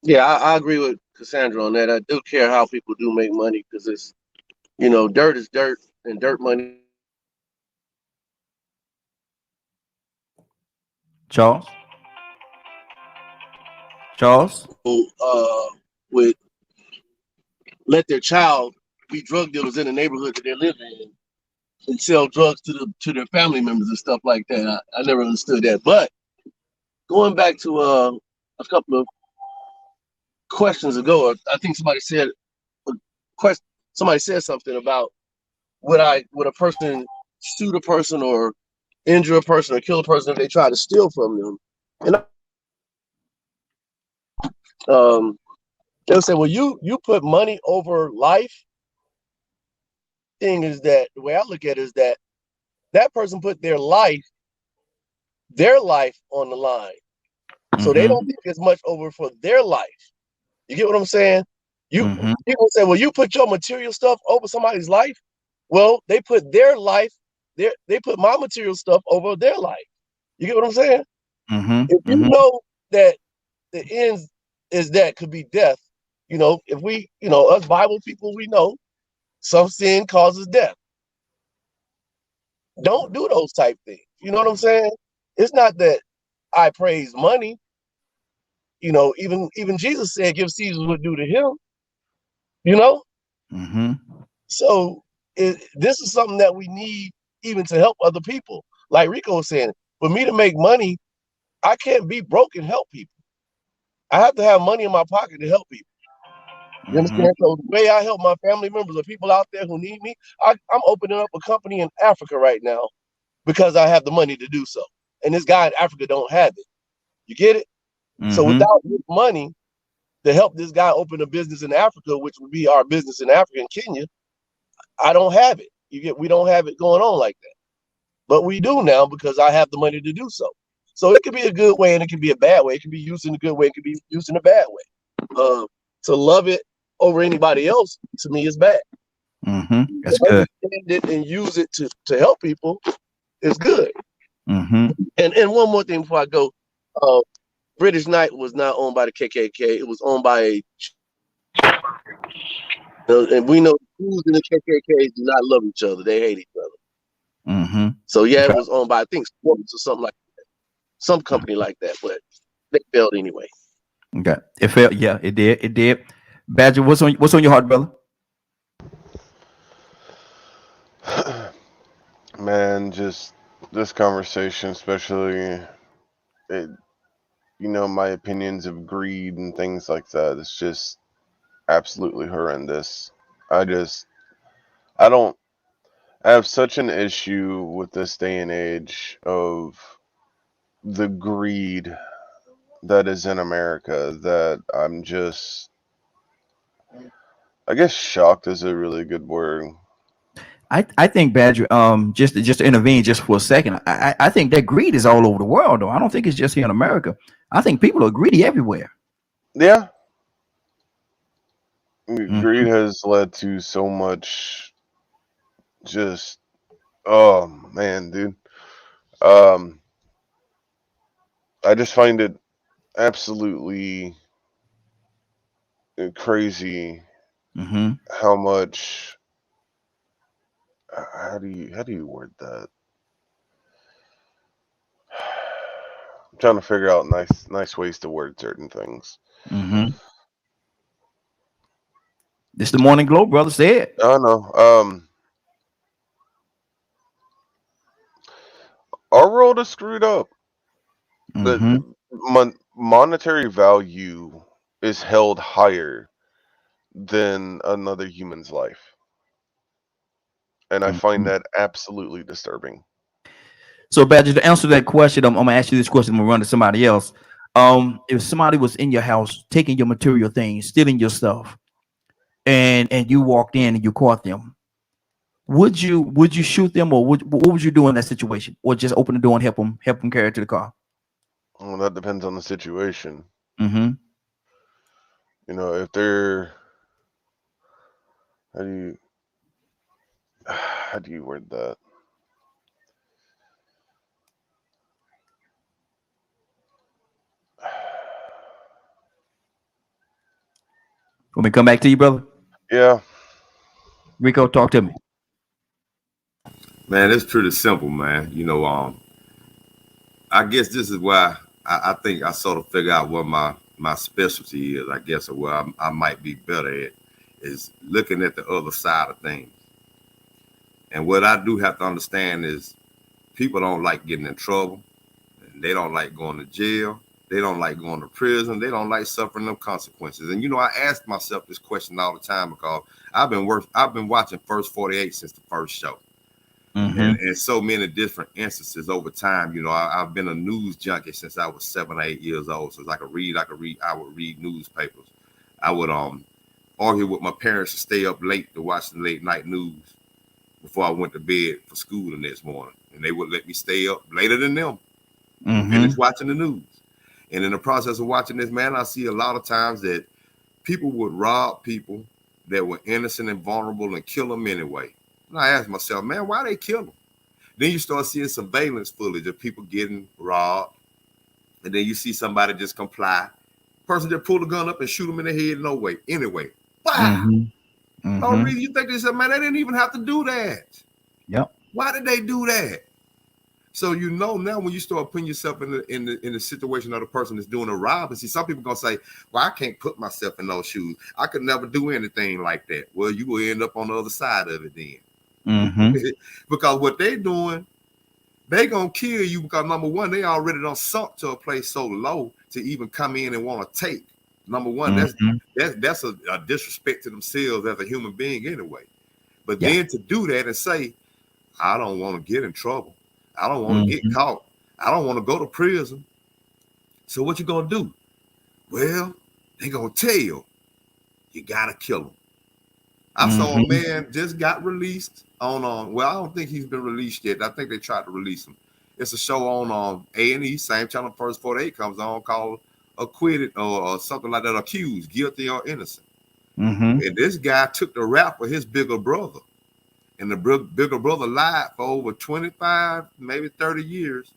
Yeah, I agree with Cassandra on that. I do care how people do make money because it's, dirt is dirt and dirt money. Charles, would let their child be drug dealers in the neighborhood that they live in and sell drugs to their family members and stuff like that. I never understood that. But going back to a couple of questions ago, I think somebody said something about would a person shoot a person or injure a person or kill a person if they try to steal from them? And they'll say, well, you put money over life. Thing is that the way I look at it is that person put their life on the line. So they don't think as much over for their life. You get what I'm saying? People say, well, you put your material stuff over somebody's life. Well, they put their life, they put my material stuff over their life. You get what I'm saying? If you know that the end is that could be death, if we, us Bible people, we know some sin causes death. Don't do those type things. You know what I'm saying? It's not that I praise money. Even Jesus said, give Caesar what due to him. So this is something that we need even to help other people. Like Rico was saying, for me to make money, I can't be broke and help people. I have to have money in my pocket to help people. You understand? So the way I help my family members or people out there who need me, I'm opening up a company in Africa right now because I have the money to do so. And this guy in Africa don't have it. You get it? Mm-hmm. So without this money to help this guy open a business in Africa, which would be our business in Africa and Kenya, I don't have it. We don't have it going on like that. But we do now because I have the money to do so. So it can be a good way and it can be a bad way. It can be used in a good way. It can be used in a bad way. To love it over anybody else, to me, is bad. Mm-hmm. That's to good. Understand it and use it to help people is good. Mm-hmm. And one more thing before I go. British Knight was not owned by the KKK. It was owned by and we know Jews and the KKK do not love each other. They hate each other. Mm-hmm. So yeah, it was owned by, I think, Sports or something like that. Some company like that, but they failed anyway. Okay. It failed. Yeah, it did. It did. Badger, what's on your heart, brother? Man, just this conversation, especially, it, my opinions of greed and things like that. It's just absolutely horrendous. I have such an issue with this day and age of the greed that is in America that I'm just, I guess shocked is a really good word. I think Badger, just to intervene just for a second, I think that greed is all over the world, though. I don't think it's just here in America. I think people are greedy everywhere. Yeah. Mm-hmm. Greed has led to so much just, oh man, dude. I just find it absolutely crazy Mm-hmm. how much, how do you word that? I'm trying to figure out nice ways to word certain things. Mm-hmm. This the Morning Glow, brother. Say it. I know. Our world is screwed up. Mm-hmm. The monetary value is held higher than another human's life, and I find Mm-hmm. that absolutely disturbing. So, Badger, to answer that question, I'm gonna ask you this question. I'm gonna run to somebody else. If somebody was in your house taking your material things, stealing your stuff, and you walked in and you caught them, would you shoot them, or what would you do in that situation, or just open the door and help them carry it to the car? Well, that depends on the situation. Mm-hmm. If they're, how do you how do you word that? Let me come back to you, brother. Yeah. Rico, talk to me. Man, it's pretty simple, man. I guess this is why I think I sort of figure out what my specialty is, I guess, or where I might be better at, is looking at the other side of things. And what I do have to understand is people don't like getting in trouble. And they don't like going to jail. They don't like going to prison. They don't like suffering them consequences. And I ask myself this question all the time because I've been watching First 48 since the first show. Mm-hmm. And so many different instances over time. I've been a news junkie since I was 7 or 8 years old. So I would read newspapers. I would argue with my parents to stay up late to watch the late night news before I went to bed for school the next morning. And they would let me stay up later than them, Mm-hmm. finish watching the news. And in the process of watching this, man, I see a lot of times that people would rob people that were innocent and vulnerable and kill them anyway. And I asked myself, man, why they kill them? Then you start seeing surveillance footage of people getting robbed. And then you see somebody just comply. Person just pull the gun up and shoot them in the head no way. Anyway. Wow. Mm-hmm. No reason you think they said, man, they didn't even have to do that. Yep. Why did they do that? So now when you start putting yourself in the situation of the person that's doing a robbery, see, some people gonna say, well, I can't put myself in those shoes. I could never do anything like that. Well, you will end up on the other side of it then. Mm-hmm. Because what they doing, they gonna kill you because number one, they already done sunk to a place so low to even come in and want to take. Number one, that's a disrespect to themselves as a human being anyway. But then to do that and say, I don't want to get in trouble. I don't want to get caught. I don't want to go to prison. So what you gonna do? Well, they gonna tell you gotta kill him. I saw a man just got released on well, I don't think he's been released yet. I think they tried to release him. It's a show on A&E, same channel First 48 comes on, called Acquitted or something like that, accused, guilty or innocent. And this guy took the rap for his bigger brother. And the bigger brother lied for over 25, maybe 30 years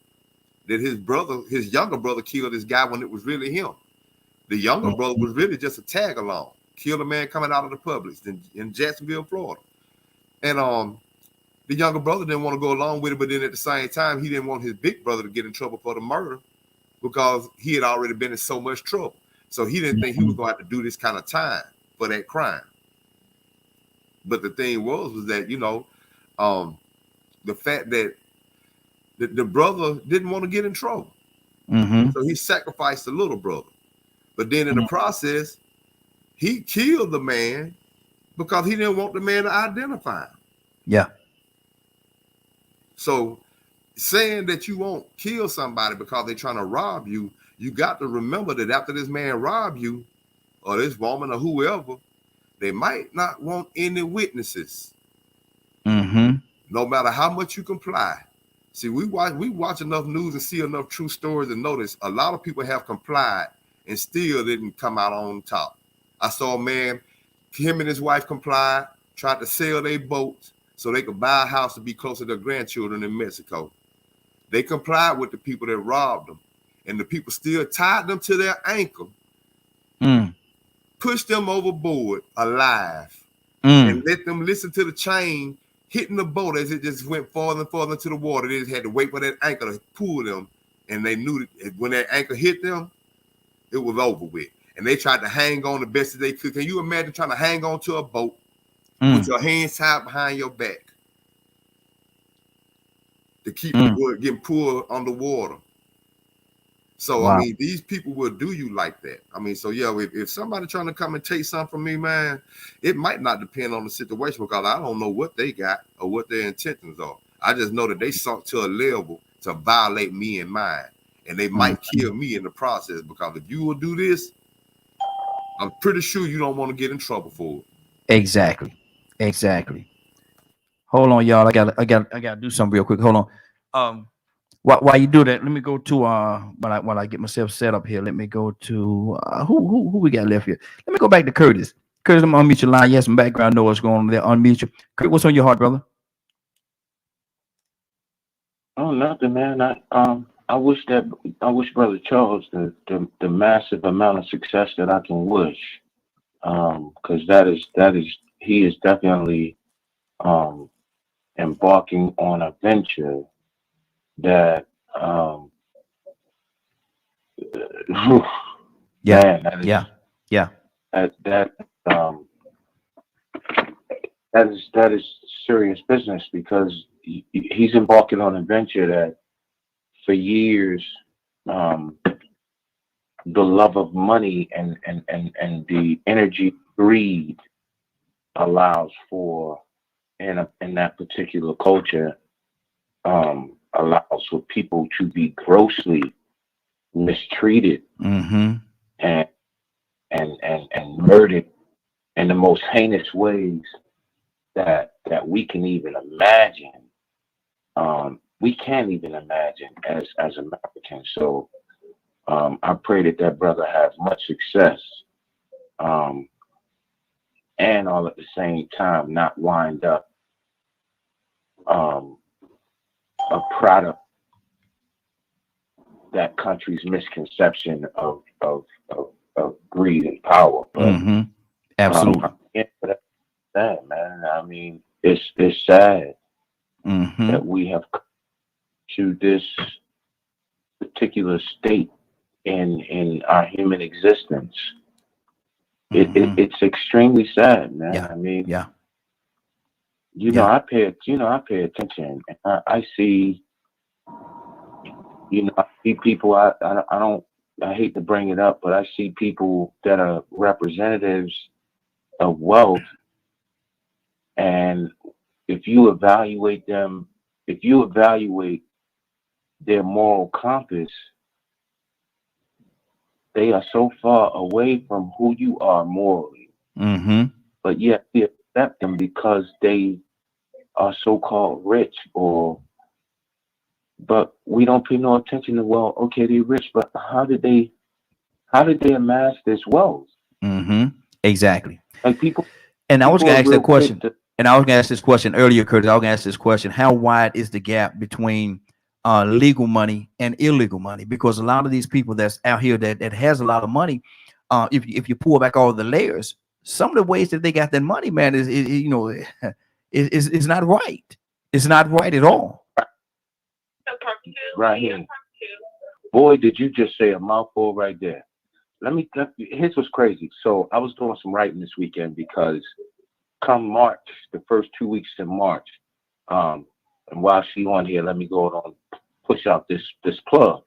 that his younger brother killed this guy when it was really him. The younger brother was really just a tag along. Killed a man coming out of the Publix in Jacksonville, Florida. And the younger brother didn't want to go along with it, but then at the same time, he didn't want his big brother to get in trouble for the murder because he had already been in so much trouble. So he didn't think he was going to have to do this kind of time for that crime. But the thing was that, the fact that the brother didn't want to get in trouble. So he sacrificed the little brother. But then in the process, he killed the man because he didn't want the man to identify him. Yeah. So saying that you won't kill somebody because they're trying to rob you, you got to remember that after this man robbed you, or this woman or whoever, they might not want any witnesses. No matter how much you comply. See, we watch enough news and see enough true stories and notice a lot of people have complied and still didn't come out on top. I saw a man, him and his wife complied, tried to sell their boats so they could buy a house to be closer to their grandchildren in Mexico. They complied with the people that robbed them, and the people still tied them to their ankle, pushed them overboard alive, and let them listen to the chain hitting the boat as it just went farther and farther into the water. They just had to wait for that anchor to pull them, and they knew that when that anchor hit them, it was over with. And they tried to hang on the best as they could. Can you imagine trying to hang on to a boat with your hands tied behind your back to keep the boat getting pulled underwater? So, I mean, these people will do you like that. I mean, so, yeah, if somebody trying to come and take something from me, man, it might not depend on the situation because I don't know what they got or what their intentions are. I just know that they sunk to a level to violate me and mine. And they might kill me in the process because if you will do this, I'm pretty sure you don't want to get in trouble for it. Exactly. Hold on, y'all. I gotta do something real quick. Hold on. While you do that, let me go to while I get myself set up here. Let me go to who we got left here. Let me go back to Curtis. Curtis, I'm gonna unmute your line. You have some background noise going on there. Unmute you. Curtis, what's on your heart, brother? Oh, nothing, man. I wish Brother Charles the massive amount of success that I can wish. Because he is definitely embarking on a venture that that is serious business because he's embarking on a venture that for years the love of money and the energy greed allows for in that particular culture allows for people to be grossly mistreated and murdered in the most heinous ways that we can even imagine. We can't even imagine as Americans. So I pray that brother has much success, and all at the same time not wind up a product that country's misconception of greed and power. But absolutely, that man. I mean, it's sad that we have come to this particular state in our human existence. It's extremely sad, man. Yeah. I mean, you know, I pay attention. And I see, I see people. I hate to bring it up, but I see people that are representatives of wealth, and if you evaluate them, if you evaluate their moral compass, they are so far away from who you are morally, but yet we accept them because they are so-called rich, but we don't pay no attention to, well, okay, they're rich, but how did they amass this wealth? Exactly. Like people And I was going are to ask that real quick question. to, And I was going to ask this question earlier, Curtis. I was going to ask this question: how wide is the gap between legal money and illegal money? Because a lot of these people that's out here that has a lot of money, if you pull back all the layers, some of the ways that they got that money, man, is you know, is not right. It's not right at all. right here. Boy, did you just say a mouthful right there. Here's what's crazy. So I was doing some writing this weekend because come March, the first 2 weeks in March, and while she on here, let me go on push out this plug.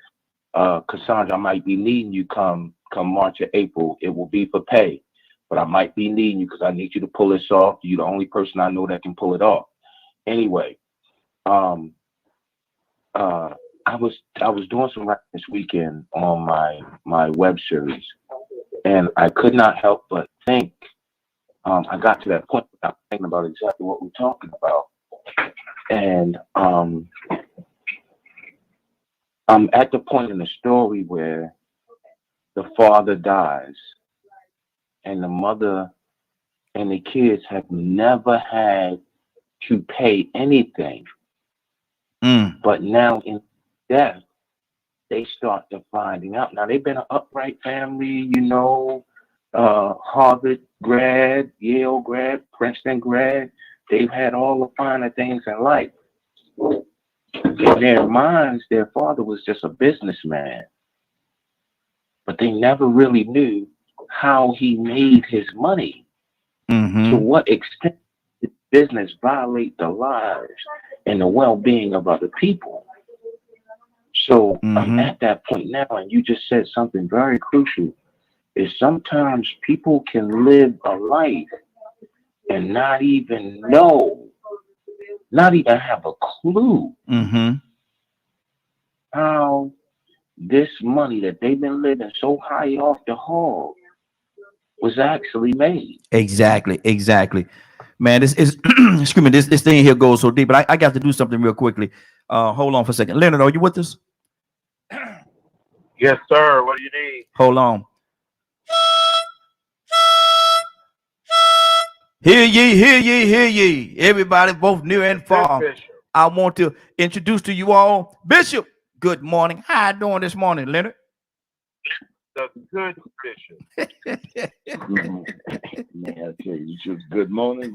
Cassandra, I might be needing you come March or April. It will be for pay, but I might be needing you because I need you to pull this off. You're the only person I know that can pull it off. Anyway, I was doing some writing this weekend on my web series, and I could not help but think. I got to that point without thinking about exactly what we're talking about, and I'm at the point in the story where the father dies, and the mother and the kids have never had to pay anything, but now in death, they start to finding out. Now they've been an upright family, Harvard grad, Yale grad, Princeton grad. They've had all the finer things in life. In their minds, their father was just a businessman, but they never really knew how he made his money. To what extent did business violate the lives and the well-being of other people? So I'm at that point now, and you just said something very crucial, is sometimes people can live a life and not even know, not even have a clue how this money that they've been living so high off the hog was actually made. Exactly. Man, this is excuse me, this thing here goes so deep, but I got to do something real quickly. Hold on for a second. Leonard, are you with us? Yes, sir. What do you need? Hold on. Hear ye, hear ye, hear ye. Everybody, both near and far. I want to introduce to you all Bishop. Good morning. How you doing this morning, Leonard? The good Bishop. Man, I tell you, just good morning.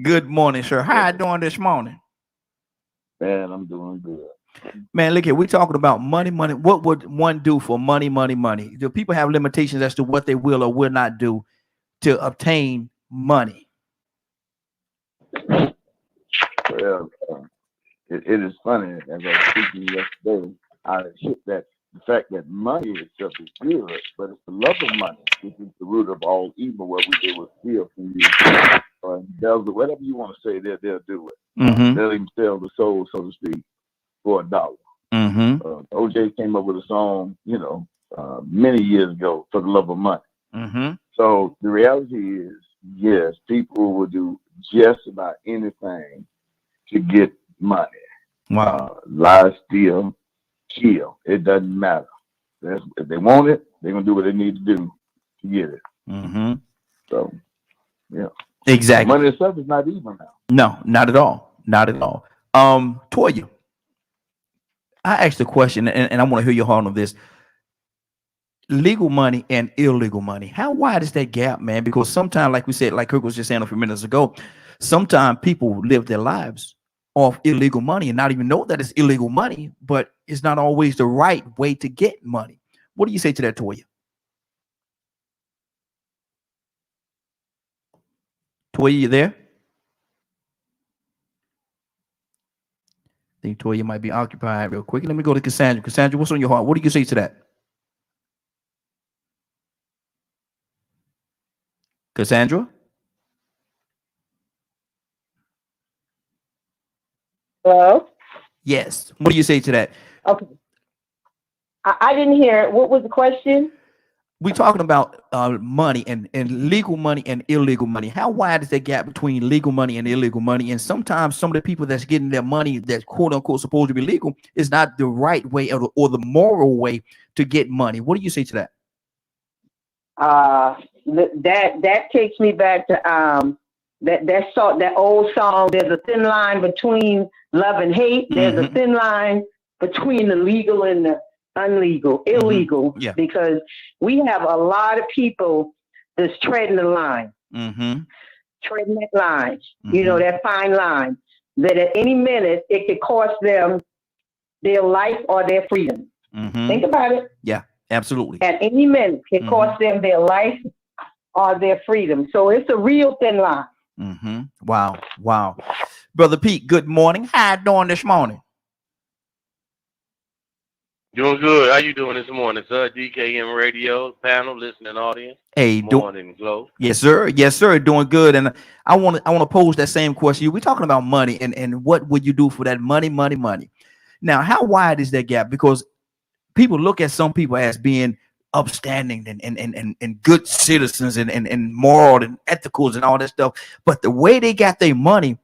Good morning, sir. How you doing this morning? Man, I'm doing good. Man, look here. We're talking about money. What would one do for money? Do people have limitations as to what they will or will not do to obtain money? Well, it is funny. As I was speaking yesterday, I hit that the fact that money itself is good, but it's the love of money which is the root of all evil. Where they will steal from you, they'll do whatever you want to say. They'll do it. They'll even sell the soul, so to speak, for $1. OJ came up with a song, many years ago, for the love of money. So the reality is, yes, people will do just about anything to get money. Wow. Lie, steal, kill. It doesn't matter. If they want it, they're gonna do what they need to do to get it. So, yeah. Exactly. Money itself is not evil now. No, not at all. Not at all. Toya, I asked a question, and I want to hear your heart on this. Legal money and illegal money. How wide is that gap, man? Because sometimes, like we said, like Kirk was just saying a few minutes ago, sometimes people live their lives off illegal money and not even know that it's illegal money, but it's not always the right way to get money. What do you say to that, Toya? Toya, you there? I think Toya might be occupied real quick. Let me go to Cassandra. Cassandra, what's on your heart? What do you say to that? Cassandra? Hello? Yes. What do you say to that? Okay. I didn't hear it. What was the question? we're talking about money and legal money and illegal money. How wide is that gap between legal money and illegal money? And sometimes some of the people that's getting their money that's quote unquote supposed to be legal is not the right way or the moral way to get money. What do you say to that? That takes me back to that old song. There's a thin line between love and hate. There's a thin line between the legal and the illegal, because we have a lot of people that's treading the line, treading that line, that fine line, that at any minute it could cost them their life or their freedom. Think about it. Yeah, absolutely. At any minute it could cost them their life or their freedom. So it's a real thin line. Wow. Brother Pete, good morning. How you doing this morning? Doing good. How you doing this morning, sir? DKM Radio panel, listening audience. Hey, morning, Glow. Yes, sir. Doing good. And I want to pose that same question. We're talking about money and what would you do for that money? Now, how wide is that gap? Because people look at some people as being upstanding and good citizens and moral and ethicals and all that stuff, but the way they got their money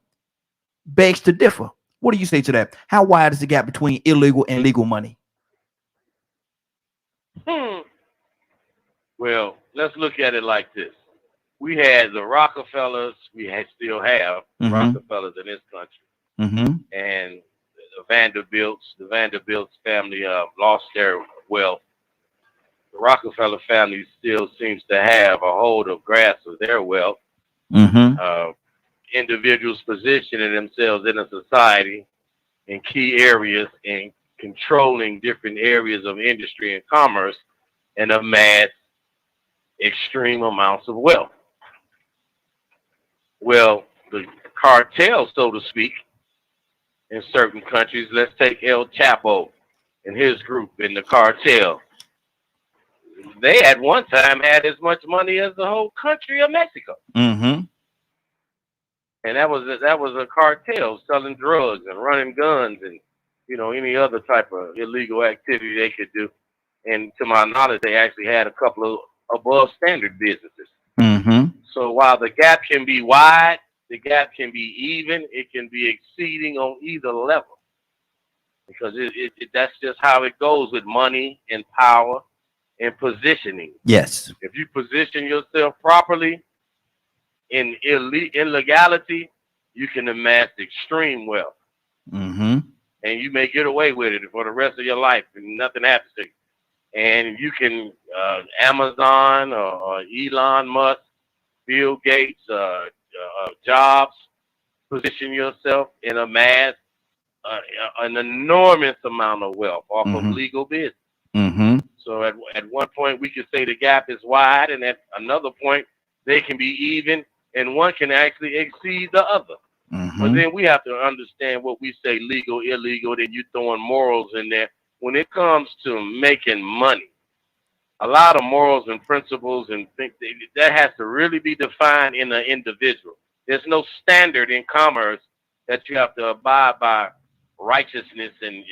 begs to differ. What do you say to that? How wide is the gap between illegal and legal money? Well, let's look at it like this. We had the Rockefellers, still have Rockefellers in this country, and the Vanderbilts family lost their wealth. The Rockefeller family still seems to have a hold of grasp of their wealth. Individuals positioning themselves in a society in key areas and controlling different areas of industry and commerce and amass extreme amounts of wealth. Well, the cartel, so to speak, in certain countries, let's take El Chapo and his group in the cartel. They at one time had as much money as the whole country of Mexico. And that was a cartel selling drugs and running guns and any other type of illegal activity they could do. And to my knowledge, they actually had a couple of above standard businesses. So while the gap can be wide, the gap can be even, it can be exceeding on either level. Because that's just how it goes with money and power and positioning. Yes. If you position yourself properly in illegality, you can amass extreme wealth. And you may get away with it for the rest of your life and nothing happens to you. And you can, Amazon or Elon Musk, Bill Gates, Jobs, position yourself and amass an enormous amount of wealth off of legal business. So at one point we could say the gap is wide, and at another point they can be even, and one can actually exceed the other. But then we have to understand what we say legal, illegal, then you're throwing morals in there. When it comes to making money, a lot of morals and principles and things that has to really be defined in an individual. There's no standard in commerce that you have to abide by righteousness and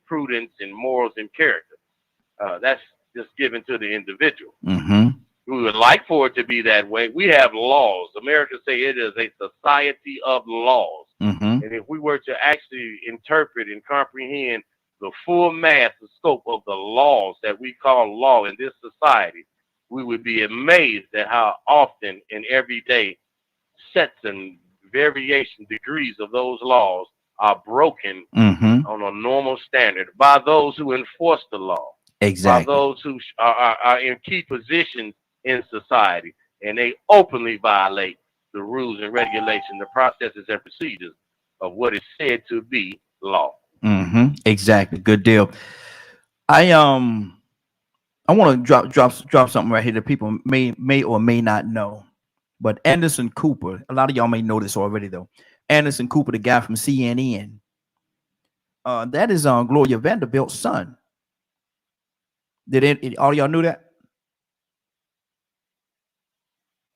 prudence and morals and character. That's just given to the individual. We would like for it to be that way. We have laws. America say it is a society of laws. And if we were to actually interpret and comprehend the full mass and scope of the laws that we call law in this society, we would be amazed at how often and every day sets and variation degrees of those laws are broken on a normal standard by those who enforce the law. By those who are in key positions in society, and they openly violate the rules and regulations, the processes and procedures of what is said to be law. Exactly. Good deal. I want to drop something right here that people may or may not know. But Anderson Cooper, a lot of y'all may know this already though. Anderson Cooper, the guy from CNN, that is Gloria Vanderbilt's son. All y'all knew that?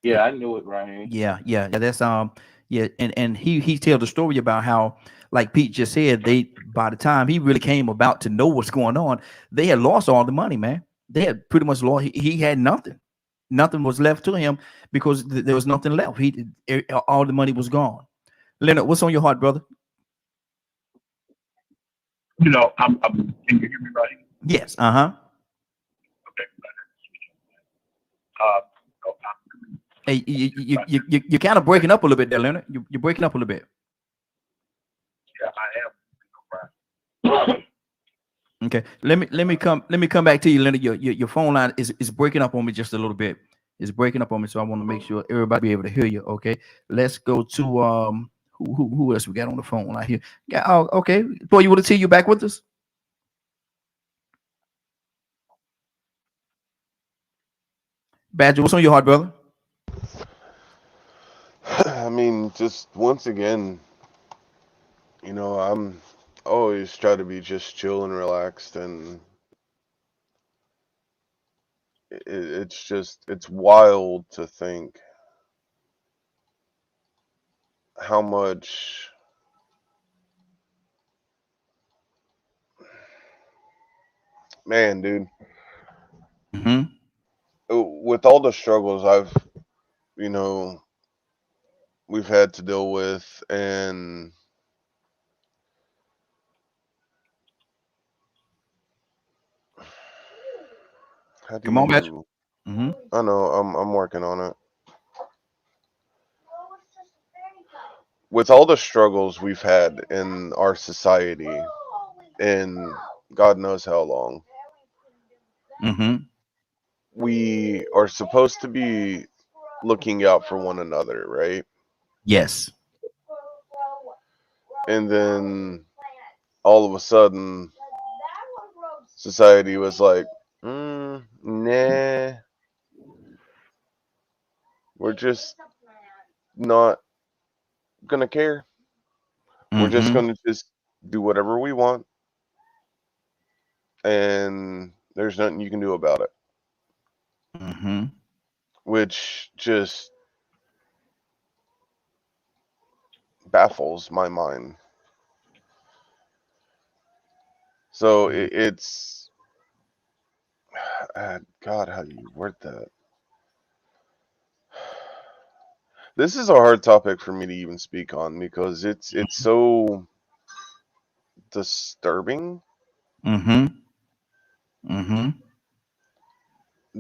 Yeah, I knew it, Ryan. Yeah. That's and he tells the story about how, like Pete just said, by the time he really came about to know what's going on, they had lost all the money, man. They had pretty much lost. He had nothing. Nothing was left to him because there was nothing left. All the money was gone. Leonard, what's on your heart, brother? You know, can you hear me right? Yes. Okay. Hey, you're kind of breaking up a little bit there, Leonard. You're breaking up a little bit. Yeah, I am. Okay. Let me come back to you, Leonard. Your phone line is breaking up on me just a little bit. It's breaking up on me, so I want to make sure everybody be able to hear you. Okay. Let's go to who else we got on the phone right here? Yeah. Oh, okay. Boy, you want to see you back with us? Badger, what's on your heart, brother? I mean, just once again, I'm always try to be just chill and relaxed, and it's wild to think how much man, dude. With all the struggles we've had to deal with, and how do Come on, Badger. I know I'm working on it. With all the struggles we've had in our society, and God knows how long, we are supposed to be looking out for one another, right? Yes. And then all of a sudden, society was like, nah, we're just not gonna care. We're just gonna just do whatever we want, and there's nothing you can do about it. Which just baffles my mind. So it's God, how do you word that? This is a hard topic for me to even speak on because it's so disturbing.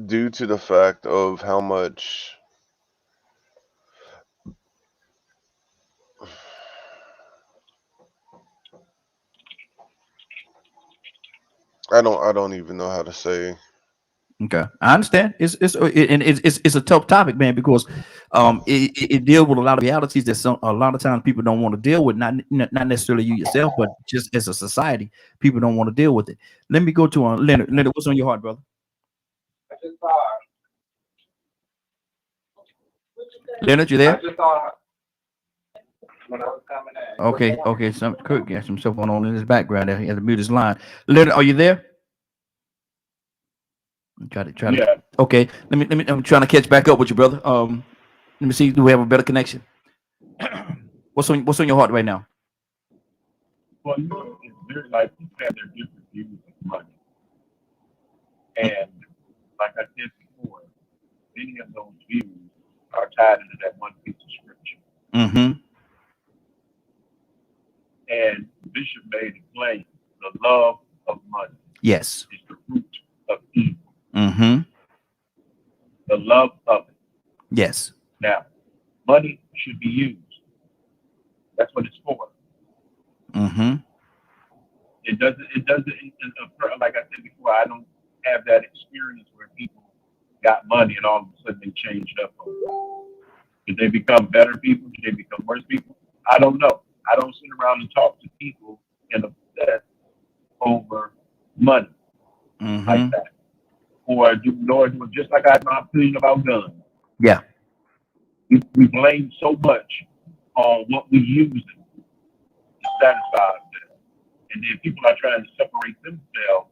Due to the fact of how much I don't even know how to say. Okay, I understand. It's a tough topic, man, because it deals with a lot of realities that a lot of times people don't want to deal with. Not necessarily you yourself, but just as a society, people don't want to deal with it. Let me go to Leonard. Leonard, what's on your heart, brother? Leonard, you there? Okay. Kirk got some stuff going on in his background there. He had to mute his line. Leonard, are you there? Try to. Yeah. Okay. Let me. I'm trying to catch back up with you, brother. Let me see. Do we have a better connection? What's on your heart right now? Well, it's very like people have their different views of money, and like I said before, many of those views are tied into that one piece of scripture. And Bishop made it plain: the love of money, yes, is the root of evil. The love of it. Yes. Now, money should be used. That's what it's for. It doesn't, like I said before, I don't have that experience where people got money and all of a sudden they changed up. Did they become better people? Did they become worse people? I don't know. I don't sit around and talk to people and obsess over money like that. Or do just like I have my opinion about guns. Yeah. We blame so much on what we use to satisfy ourselves. And then people are trying to separate themselves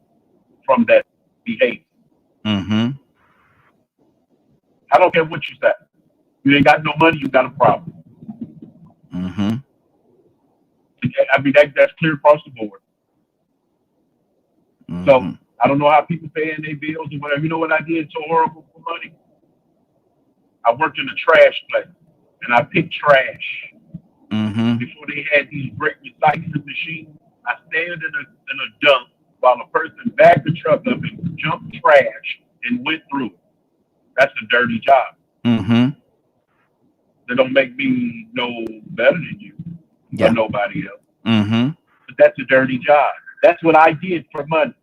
from that behavior. I don't care what you say. You ain't got no money, you got a problem. I mean, that's clear across the board. So I don't know how people paying their bills or whatever. You know what I did so horrible for money? I worked in a trash place, and I picked trash. Before they had these great recycling machines, I stand in a dump while a person backed the truck up and jumped trash and went through it. That's a dirty job. They don't make me no better than you or nobody else. But that's a dirty job. That's what I did for money.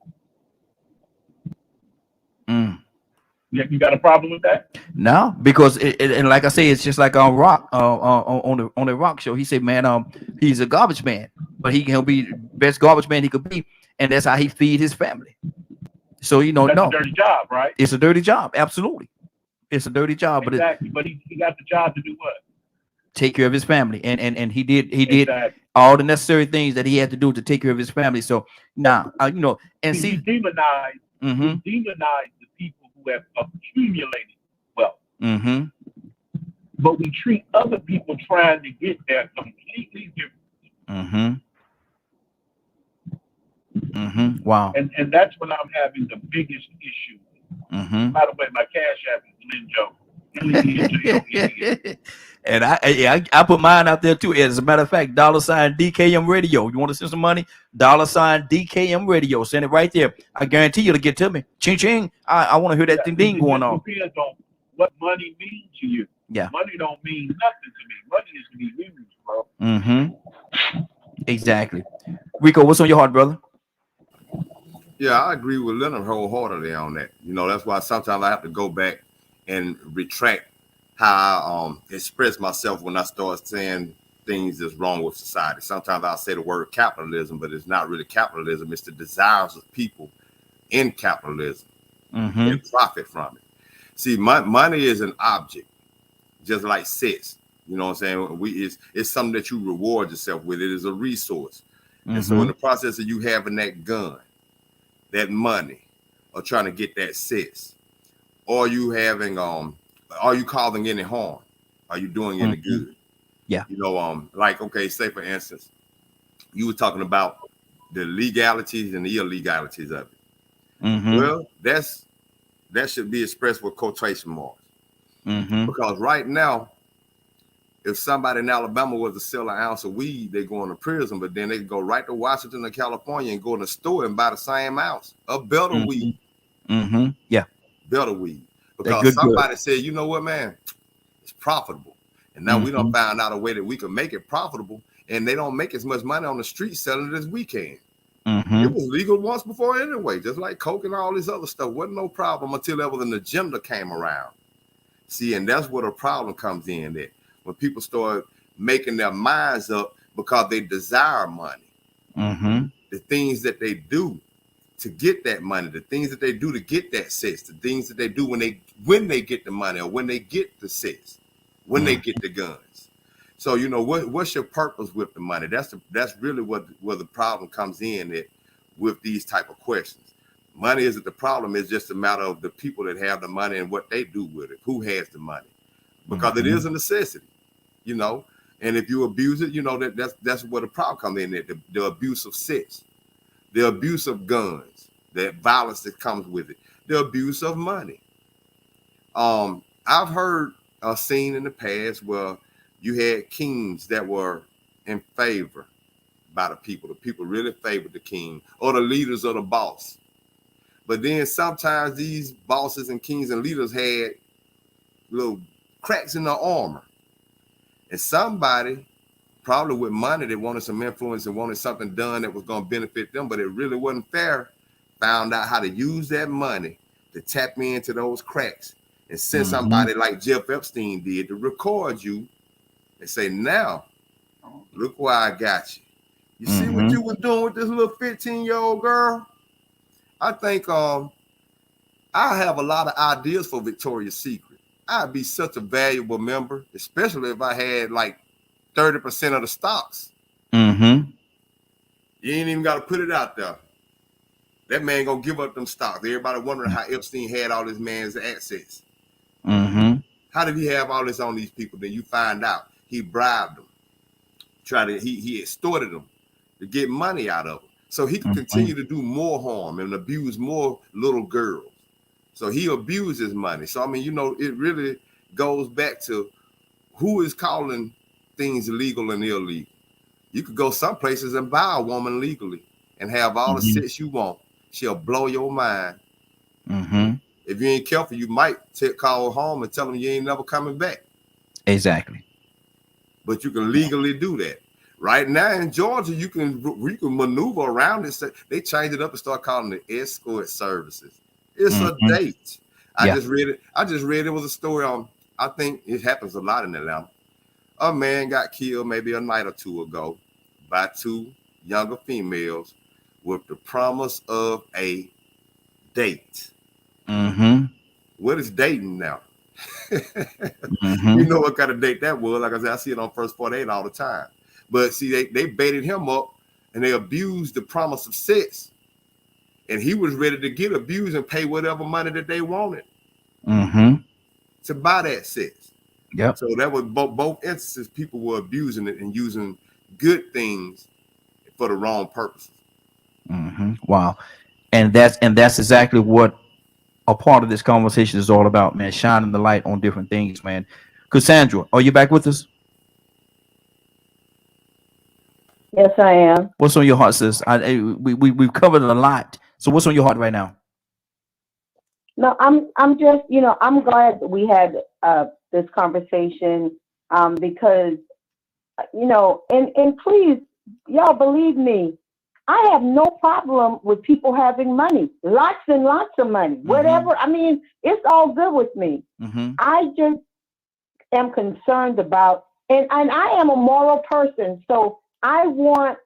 You got a problem with that? No, because and like I say, it's just like on Rock on the Rock show. He said, man, he's a garbage man, but he'll be the best garbage man he could be, and that's how he feed his family. So that's a dirty job, right? It's a dirty job, absolutely. It's a dirty job, exactly. But he got the job to do what? Take care of his family, and he did all the necessary things that he had to do to take care of his family. So now, and we demonize the people who have accumulated wealth. But we treat other people trying to get there completely different. Wow. And that's when I'm having the biggest issue. By the way, my cash app is Lynn Joe. And I put mine out there too. As a matter of fact, $DKM Radio. You want to send some money? $DKM Radio. Send it right there. I guarantee you to get to me. Ching ching. I want to hear that ding going on. It depends on what money means to you. Yeah. Money don't mean nothing to me. Money is to be used, bro. Exactly. Rico, what's on your heart, brother? Yeah, I agree with Leonard wholeheartedly on that. That's why sometimes I have to go back and retract how I express myself when I start saying things that's wrong with society. Sometimes I'll say the word capitalism, but it's not really capitalism. It's the desires of people in capitalism and profit from it. See, money is an object, just like sex. You know what I'm saying? It's something that you reward yourself with. It is a resource. And so in the process of you having that gun, that money, or trying to get that sex, or you having are you causing any harm? Are you doing any good? Yeah. Like, okay, say for instance, you were talking about the legalities and the illegalities of it. Well, that should be expressed with quotation marks. Because right now, if somebody in Alabama was to sell an ounce of weed, they go into prison, but then they can go right to Washington or California and go in the store and buy the same ounce of better weed. Yeah. Better weed. Because somebody said, you know what, man, it's profitable. And now we done found out a way that we can make it profitable, and they don't make as much money on the street selling it as we can. It was legal once before anyway, just like coke and all this other stuff. Wasn't no problem until there was an agenda came around. See, and that's where the problem comes in, that when people start making their minds up because they desire money, the things that they do to get that money, the things that they do to get that sex, the things that they do when they get the money, or when they get the sex, when they get the guns. So what's your purpose with the money? That's really where the problem comes in with these type of questions. Money isn't the problem. It's just a matter of the people that have the money and what they do with it, who has the money, because it is a necessity, and if you abuse it, that's where the problem comes in, the abuse of sex, the abuse of guns, the violence that comes with it, the abuse of money. I've heard a scene in the past where you had kings that were in favor by the people. The people really favored the king or the leaders of the boss. But then sometimes these bosses and kings and leaders had little cracks in their armor. And somebody, probably with money, that wanted some influence and wanted something done that was going to benefit them, but it really wasn't fair, found out how to use that money to tap into those cracks and send somebody like Jeff Epstein did to record you and say, now, look where I got you. You see what you were doing with this little 15-year-old girl? I think I have a lot of ideas for Victoria's Secret. I'd be such a valuable member, especially if I had like 30% of the stocks. You ain't even got to put it out there. That man gonna give up them stocks. Everybody wondering how Epstein had all this man's assets. How did he have all this on these people? Then you find out he bribed them, he extorted them to get money out of them. So he can continue to do more harm and abuse more little girls. So he abuses money. So I mean, you know, it really goes back to who is calling things legal and illegal. You could go some places and buy a woman legally and have all the sex you want. She'll blow your mind. If you ain't careful, you might call home and tell them you ain't never coming back. Exactly. But you can legally do that. Right now in Georgia, you can maneuver around it. They changed it up and start calling it escort services. It's a date. I just read it was a story on, I think it happens a lot in Atlanta. A man got killed maybe a night or two ago by two younger females with the promise of a date. What is dating now? You know what kind of date that was. Like I said, I see it on First 48 all the time. But see, they baited him up and they abused the promise of sex. And he was ready to get abused and pay whatever money that they wanted to buy that sex. Yep. So that was both instances. People were abusing it and using good things for the wrong purposes. Wow. And that's exactly what a part of this conversation is all about, man. Shining the light on different things, man. Cassandra, are you back with us? Yes, I am. What's on your heart, sis? We've covered a lot. So what's on your heart right now? No, I'm just, you know, I'm glad that we had this conversation because, you know, and please, y'all believe me, I have no problem with people having money, lots and lots of money, whatever. I mean, it's all good with me. I just am concerned about, and I am a moral person, so I want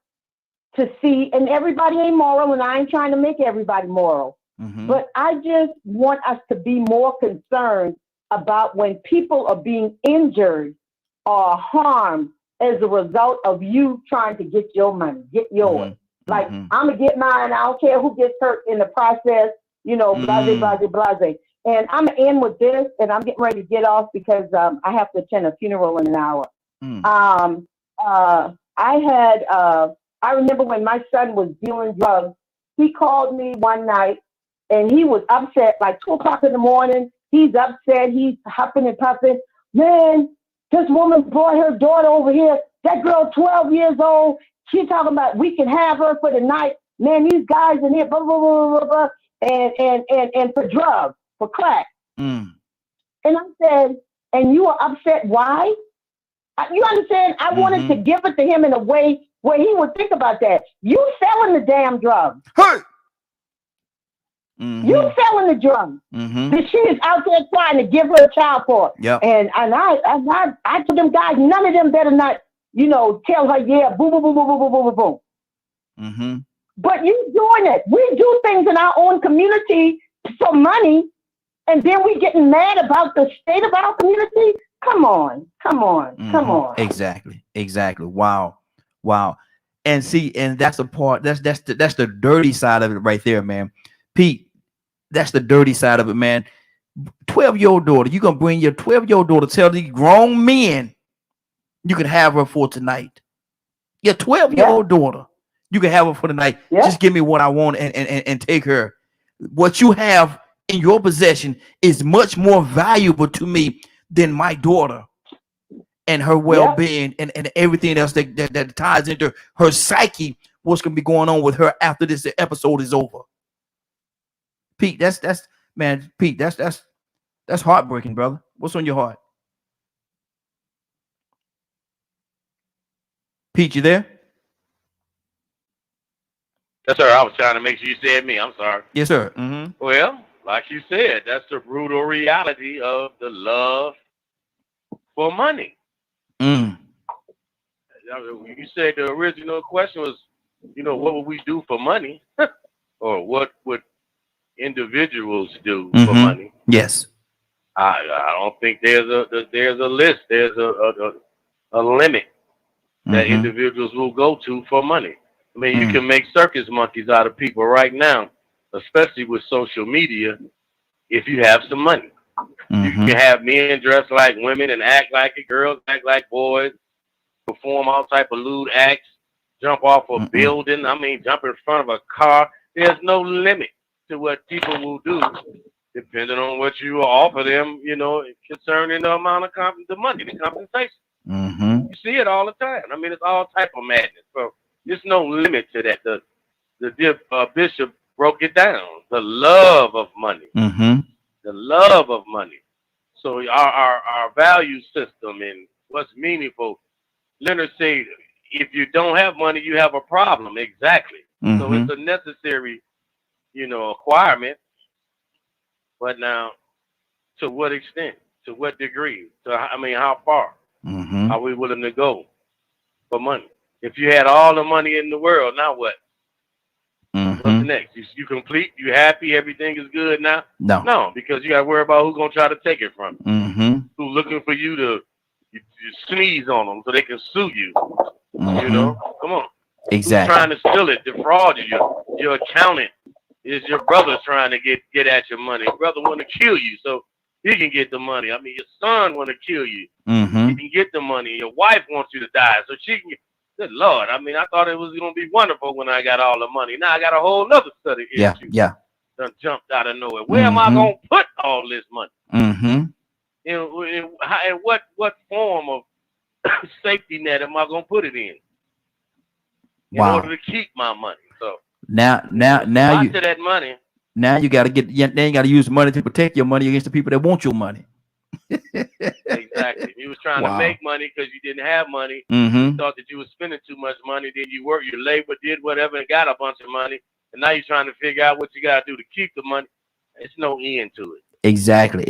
to see, and everybody ain't moral, and I ain't trying to make everybody moral, but I just want us to be more concerned about when people are being injured or harmed as a result of you trying to get your money, get yours. Like, I'm going to get mine. I don't care who gets hurt in the process, you know, blase, blase, blase. And I'm going to end with this, and I'm getting ready to get off because I have to attend a funeral in an hour. I remember when my son was dealing drugs, he called me one night, and he was upset, like 2 o'clock in the morning. He's upset. He's huffing and puffing. Man, this woman brought her daughter over here. That girl, 12 years old. She's talking about we can have her for the night. Man, these guys in here, blah, blah, blah, blah, blah, and for drugs, for crack. And I said, and you are upset, why? You understand? I wanted to give it to him in a way where he would think about that. You selling the damn drugs. Hey! You selling the drugs. That she is out there trying to give her a child for. And I told them guys, none of them better not, you know, tell her, yeah, boom, boom, boom, boom, boom, boom, boom, boom. But you doing it. We do things in our own community for money, and then we getting mad about the state of our community. Come on. Exactly. Wow. And see, and that's the part. That's the dirty side of it right there, man. Pete, that's the dirty side of it, man. 12-year-old daughter, you gonna bring your 12-year-old daughter, tell these grown men you can have her for tonight. Your 12-year-old daughter, you can have her for tonight. Just give me what I want and take her. What you have in your possession is much more valuable to me than my daughter and her well-being and everything else that ties into her psyche. What's gonna be going on with her after this episode is over? Pete, that's heartbreaking, brother. What's on your heart? Pete, you there? Yes, sir. I was trying to make sure you said me. I'm sorry. Yes, sir. Well, like you said, that's the brutal reality of the love for money. You said the original question was, you know, what would we do for money? Or what would individuals do for money? Yes. I don't think there's a list. There's a limit that individuals will go to for money. I mean, you can make circus monkeys out of people right now, especially with social media, if you have some money. You can have men dress like women and act like it, girls act like boys, perform all type of lewd acts jump off a building. I mean, jump in front of a car. There's no limit to what people will do, depending on what you offer them, you know, concerning the amount of the money, the compensation. You see it all the time. I mean, it's all type of madness. So there's no limit to that. The bishop broke it down. The love of money. The love of money. So our value system and what's meaningful. Leonard said, if you don't have money, you have a problem. Exactly. So it's a necessary, you know, acquirement. But now, to what extent? To what degree? I mean, how far are we willing to go for money? If you had all the money in the world, now what? What's next? You complete? You happy? Everything is good now? No, because you got to worry about who's gonna try to take it from you. Who's looking for you to you sneeze on them so they can sue you? You know, come on. Exactly. Who's trying to steal it, defraud you? Your accountant is your brother trying to get at your money. Your brother want to kill you so he can get the money. I mean, your son want to kill you. He can get the money. Your wife wants you to die so she can get. Good Lord. I mean, I thought it was going to be wonderful when I got all the money. Now I got a whole other study issue. Done jumped out of nowhere. Where am I going to put all this money? In what form of safety net am I going to put it in order to keep my money? So now you to that money. Now you got to then you got to use money to protect your money against the people that want your money. Exactly. You was trying to make money because you didn't have money. You thought that you were spending too much money. Then you worked, you labor, did whatever, and got a bunch of money. And now you're trying to figure out what you got to do to keep the money. There's no end to it. Exactly.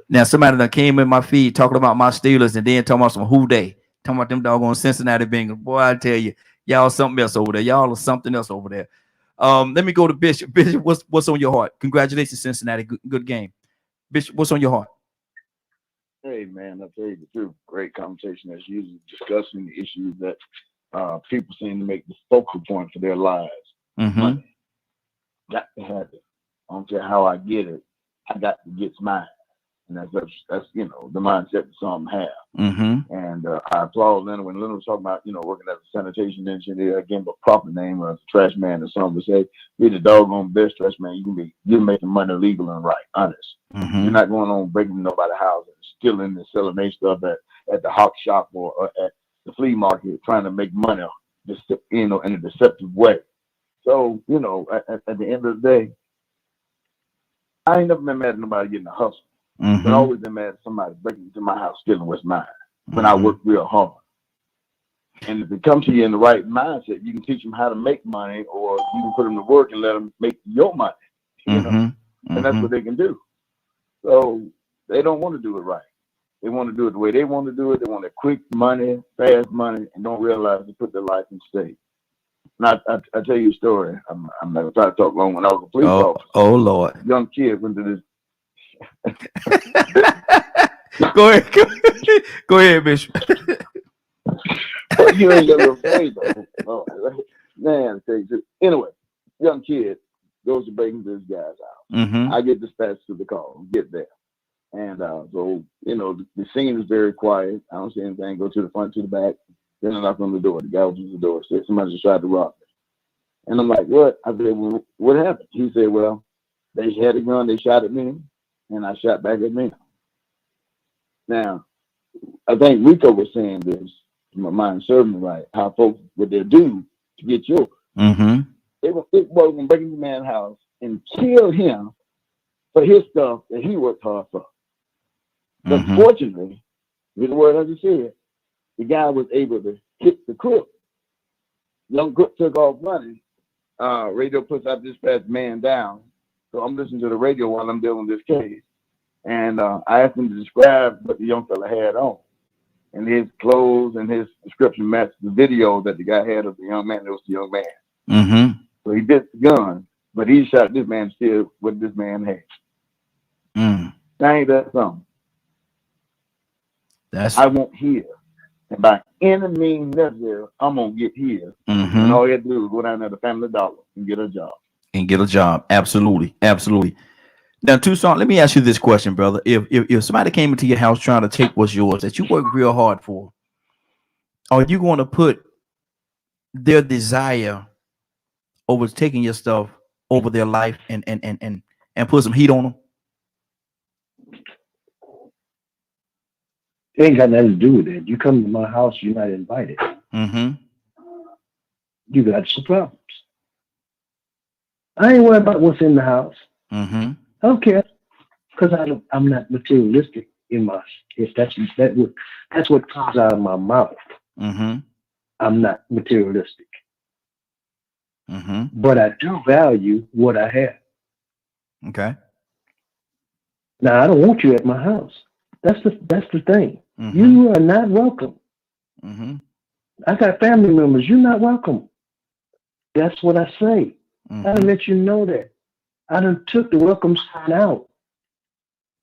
Now somebody that came in my feed talking about my Steelers and then talking about some who they talking about them doggone Cincinnati Bengals. Boy, I tell you, y'all something else over there. Y'all are something else over there. Let me go to Bishop. Bishop, what's on your heart? Congratulations, Cincinnati. Good game. Bishop, what's on your heart? Hey, man, I'll tell you the truth. Great conversation as usual, discussing the issues that people seem to make the focal point for their lives. Money. Got to have it. I don't care how I get it. I got to get mine. And that's you know, the mindset that some have. And I applaud Leonard when Leonard was talking about, you know, working as a sanitation engineer, again, a proper name of trash man or something, to say, be the doggone best trash man you can be. You're making money legal and right, honest. You're not going on breaking nobody's house and stealing and selling their stuff at the hawk shop or at the flea market, trying to make money, just, you know, in a deceptive way. So, you know, at the end of the day, I ain't never been mad at nobody getting a hustle. But I always been mad at somebody breaking into my house, stealing what's mine, when I work real hard. And if it comes to you in the right mindset, you can teach them how to make money, or you can put them to work and let them make your money. You know? And that's what they can do. So they don't want to do it right. They want to do it the way they want to do it. They want a quick money, fast money, and don't realize they put their life in stake. Now, I tell you a story. I'm not going to try to talk long. When I was a police officer, oh Lord, young kid went to this. Go ahead, Bishop. You ain't got to afraid though. Oh, man, anyway, young kid goes to break into this guy's house. I get dispatched to the call, get there. And so, you know, the scene is very quiet. I don't see anything. Go to the front, to the back. Then I knock on the door. The guy opens the door, said somebody just tried to rob me. And I'm like, what? I said, well, what happened? He said, well, they had a gun, they shot at me, and I shot back at them. Now, I think Rico was saying this, my mind serving me right, how folks, what they'll do to get yours. They was going to break into the man's house and kill him for his stuff that he worked hard for. But fortunately, with the word I just said, the guy was able to hit the crook. Young crook took off running. Radio puts out dispatch man down. So I'm listening to the radio while I'm dealing with this case. And I asked him to describe what the young fella had on. And his clothes and his description matched the video that the guy had of the young man. It was the young man. So he did the gun, but he shot this man still what this man had. Ain't that something? I want here. And by any means necessary, I'm going to get here. And all you have to do is go down there to Family Dollar and get a job. Absolutely. Now, Tucson, let me ask you this question, brother. If somebody came into your house trying to take what's yours that you work real hard for, are you going to put their desire over taking your stuff over their life and put some heat on them? It ain't got nothing to do with it. You come to my house, you're not invited. Mm-hmm. You got some problems. I ain't worried about what's in the house. Mm-hmm. I don't care, because I'm not materialistic in my. If that's what comes out of my mouth. Mm-hmm. I'm not materialistic, mm-hmm. but I do value what I have. Okay. Now I don't want you at my house. That's the thing. Mm-hmm. You are not welcome. Mm-hmm. I got family members. You're not welcome. That's what I say. Mm-hmm. I done let you know that. I done took the welcome sign out.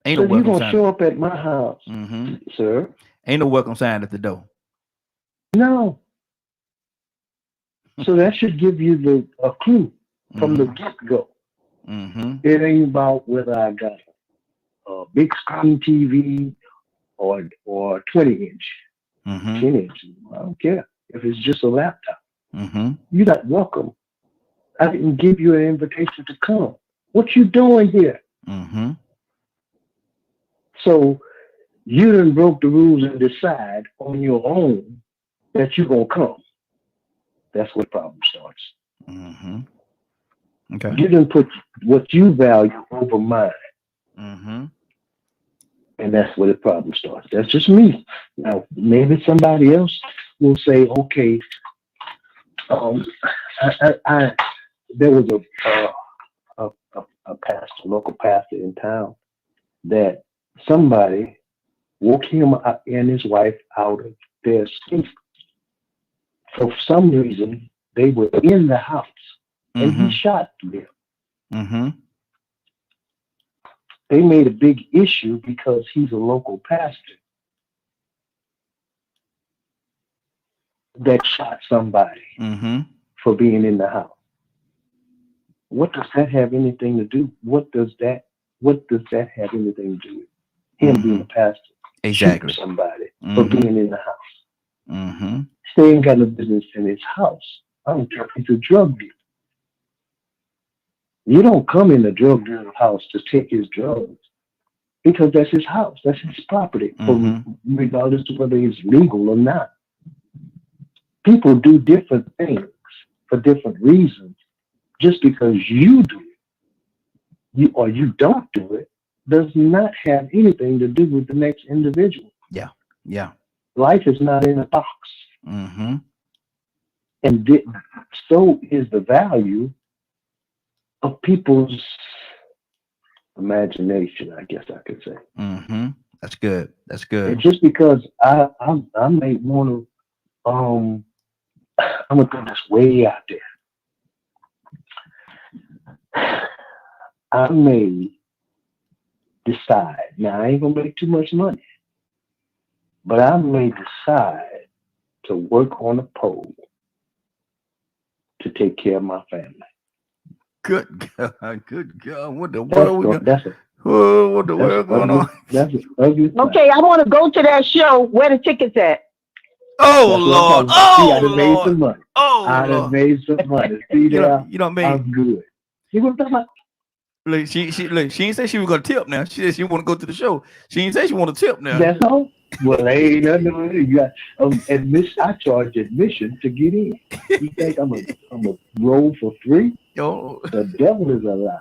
Ain't So no welcome you're sign. gonna show up at my house, mm-hmm. sir. Ain't no welcome sign at the door. No. So that should give you a clue from the get-go. Mm-hmm. It ain't about whether I got a big screen TV or 20-inch, Mm-hmm. 10-inch. I don't care if it's just a laptop. Mm-hmm. You're not welcome. I didn't give you an invitation to come. What you doing here? Mm-hmm. So you done broke the rules and decide on your own that you're gonna come. That's where the problem starts. Mm-hmm. Okay. You done put what you value over mine. Mm-hmm. And that's where the problem starts. That's just me. Now, maybe somebody else will say, okay, there was a pastor, local pastor in town, that somebody woke him and his wife out of their sleep. For some reason, they were in the house, and he shot them. Mm-hmm. They made a big issue because he's a local pastor that shot somebody for being in the house. What does that have anything to do? What does that have anything to do with him being a pastor? Exactly. Shoot somebody for being in the house. Mm-hmm. They ain't got no business in his house. I don't care if he's a drug dealer. You don't come in the drug dealer's house to take his drugs, because that's his house. That's his property, regardless of whether it's legal or not. People do different things for different reasons. Just because you do it, you don't do it, does not have anything to do with the next individual. Yeah. Yeah. Life is not in a box. Mm-hmm. And so is the value of people's imagination, I guess I could say. Mm-hmm. That's good. That's good. And just because I may want to, I'm gonna put this way out there. I may decide. Now I ain't gonna make too much money, but I may decide to work on a pole to take care of my family. Good God, good God. What the world? What the world going on? That's an ugly thing. Okay, I want to go to that show. Where the tickets at? Oh, Lord. I done made some money. I Lord. done made some money. See there? You know what I mean? I'm good. You want to talk about? Look, she ain't say she was gonna tip now. She said she want to go to the show. She ain't say she want to tip now. That's all. Well, ain't nothing to do. You got admission. I charge admission to get in. You think I'm a roll for free? Yo, the devil is a lie.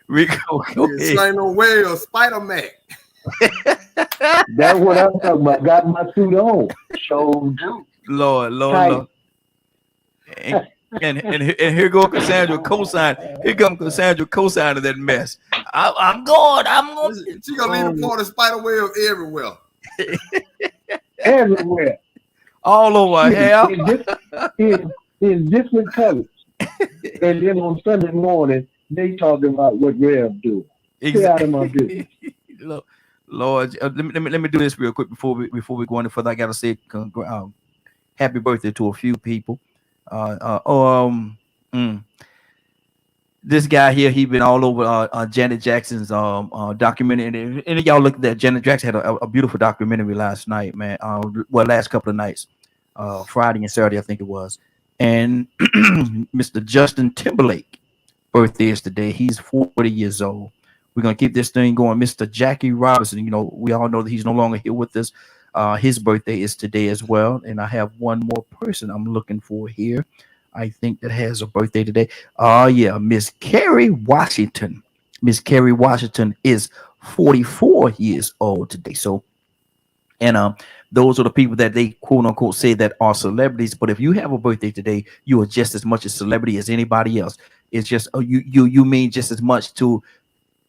Rico, This ain't no way of Spider-Man. That's what I'm talking about. Got my suit on. So do. Lord. And here go Cassandra co-sign. Here comes Cassandra co-sign of that mess. I'm going. She gonna leave the part of spider web everywhere. Everywhere. All over hell. In different colors. And then on Sunday morning, they talking about what Rev do. Get out of my business. Lord, let me do this real quick before we go any further. I gotta say happy birthday to a few people. This guy here, he been all over Janet Jackson's documentary, and y'all look at that. Janet Jackson had a beautiful documentary last night, man. Last couple of nights. Friday and Saturday, I think it was. And Mr. Justin Timberlake birthday is today. He's 40 years old. We're gonna keep this thing going. Mr. Jackie Robinson, we all know that he's no longer here with us. His birthday is today as well. And I have one more person I'm looking for here. I think that has a birthday today. Oh yeah, Miss Kerry Washington. Miss Kerry Washington is 44 years old today. So, and those are the people that they quote unquote say that are celebrities. But if you have a birthday today, you are just as much a celebrity as anybody else. It's just you mean just as much to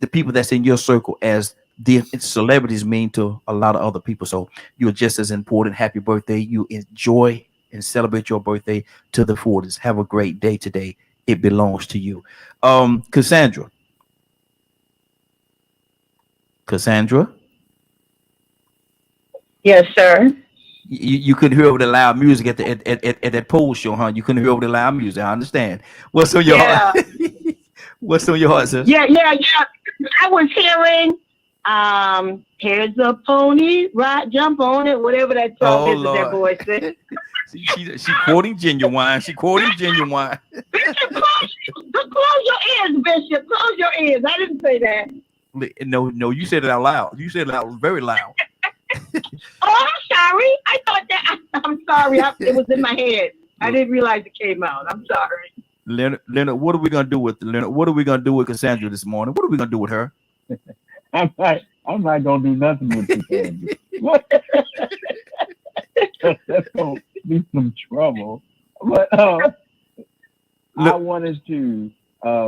the people that's in your circle as the celebrities mean to a lot of other people. So you're just as important. Happy birthday. You enjoy and celebrate your birthday to the fullest. Have a great day today. It belongs to you. Cassandra. Cassandra. Yes, sir. You couldn't hear over the loud music at that pole show, huh? You couldn't hear over the loud music. I understand. What's on your Yeah. heart? What's on your heart, sis? Yeah. I was hearing, here's a pony, right, jump on it, whatever that song is that that boy said. She quoting Genuine. She quoting Genuine. Bishop, close your ears, Bishop. Close your ears. I didn't say that. No, you said it out loud. You said it out very loud. Oh, I'm sorry. I thought that. I'm sorry. It was in my head. I didn't realize it came out. I'm sorry. Leonard, what are we gonna do with Leonard? What are we gonna do with Cassandra this morning? What are we gonna do with her? I'm not gonna do nothing with Cassandra. That's gonna be some trouble. But I wanted to,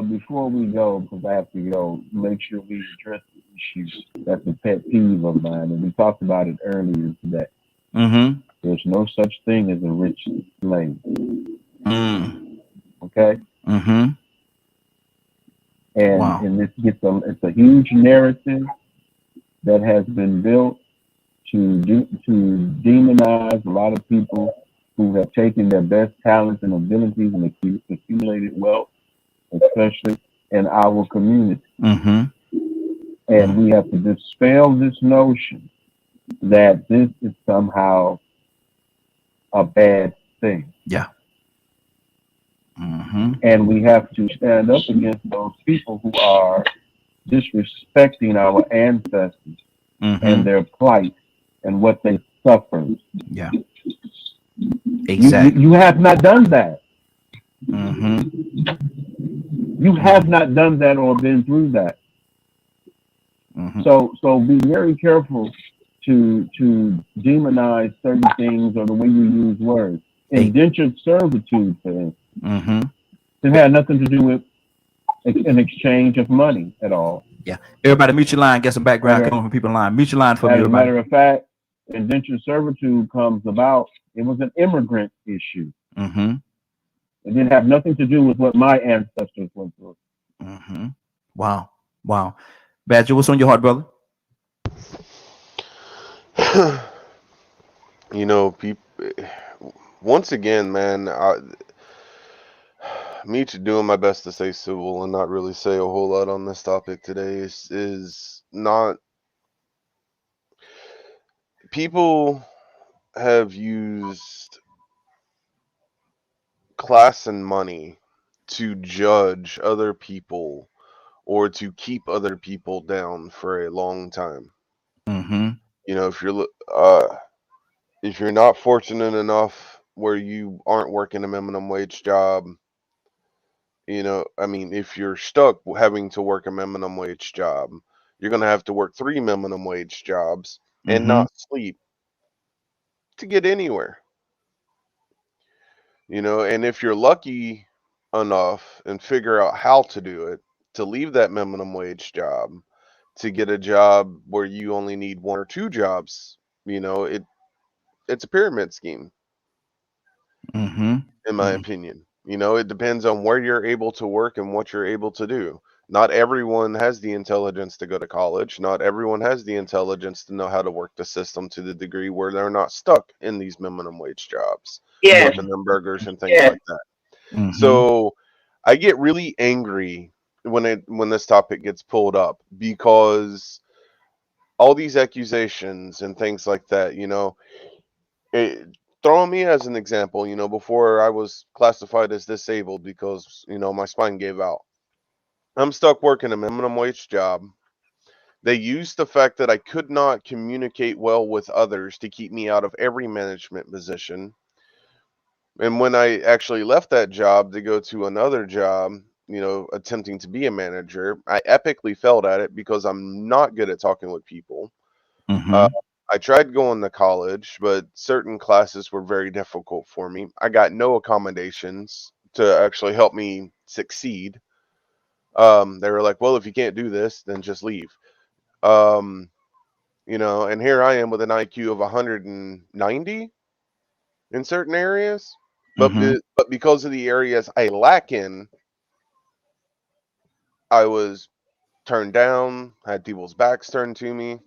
before we go, because I have to go, make sure we address the issue that's a pet peeve of mine, and we talked about it earlier today. Mm-hmm. There's no such thing as a rich slave. Okay. Mm-hmm. And this it's a huge narrative that has been built to demonize a lot of people who have taken their best talents and abilities and accumulated wealth, especially in our community. Mm-hmm. And we have to dispel this notion that this is somehow a bad thing. Yeah. Mm-hmm. And we have to stand up against those people who are disrespecting our ancestors and their plight and what they suffered. Yeah. Exactly. You have not done that. Mm-hmm. You have not done that or been through that. Mm-hmm. So be very careful to demonize certain things or the way you use words. Indentured servitude, for instance. Mm-hmm. It had nothing to do with an exchange of money at all. Yeah. Everybody mute your line. Get some background coming from people in line. Mute your line for me, everybody. As a matter of fact, indentured servitude comes about. It was an immigrant issue. Mm-hmm. It didn't have nothing to do with what my ancestors went through. Mm-hmm. Wow. Badger, what's on your heart, brother? People. Once again, man, me doing my best to stay civil and not really say a whole lot on this topic today is not. People have used class and money to judge other people or to keep other people down for a long time. Mm-hmm. If you're not fortunate enough where you aren't working a minimum wage job, if you're stuck having to work a minimum wage job, you're going to have to work 3 minimum wage jobs and not sleep to get anywhere. And if you're lucky enough and figure out how to do it, to leave that minimum wage job, to get a job where you only need 1 or 2 jobs, it's a pyramid scheme. In my opinion. It depends on where you're able to work and what you're able to do. Not everyone has the intelligence to go to college. Not everyone has the intelligence to know how to work the system to the degree where they're not stuck in these minimum wage jobs, flipping them burgers and things like that. So I get really angry when this topic gets pulled up, because all these accusations and things like that, throwing me as an example, before I was classified as disabled because, my spine gave out. I'm stuck working a minimum wage job. They used the fact that I could not communicate well with others to keep me out of every management position. And when I actually left that job to go to another job, attempting to be a manager, I epically failed at it because I'm not good at talking with people. Uh, I tried going to college, but certain classes were very difficult for me. I got no accommodations to actually help me succeed. They were like, well, if you can't do this, then just leave. Um, and here I am with an IQ of 190 in certain areas, but but because of the areas I lack in, I was turned down, had people's backs turned to me,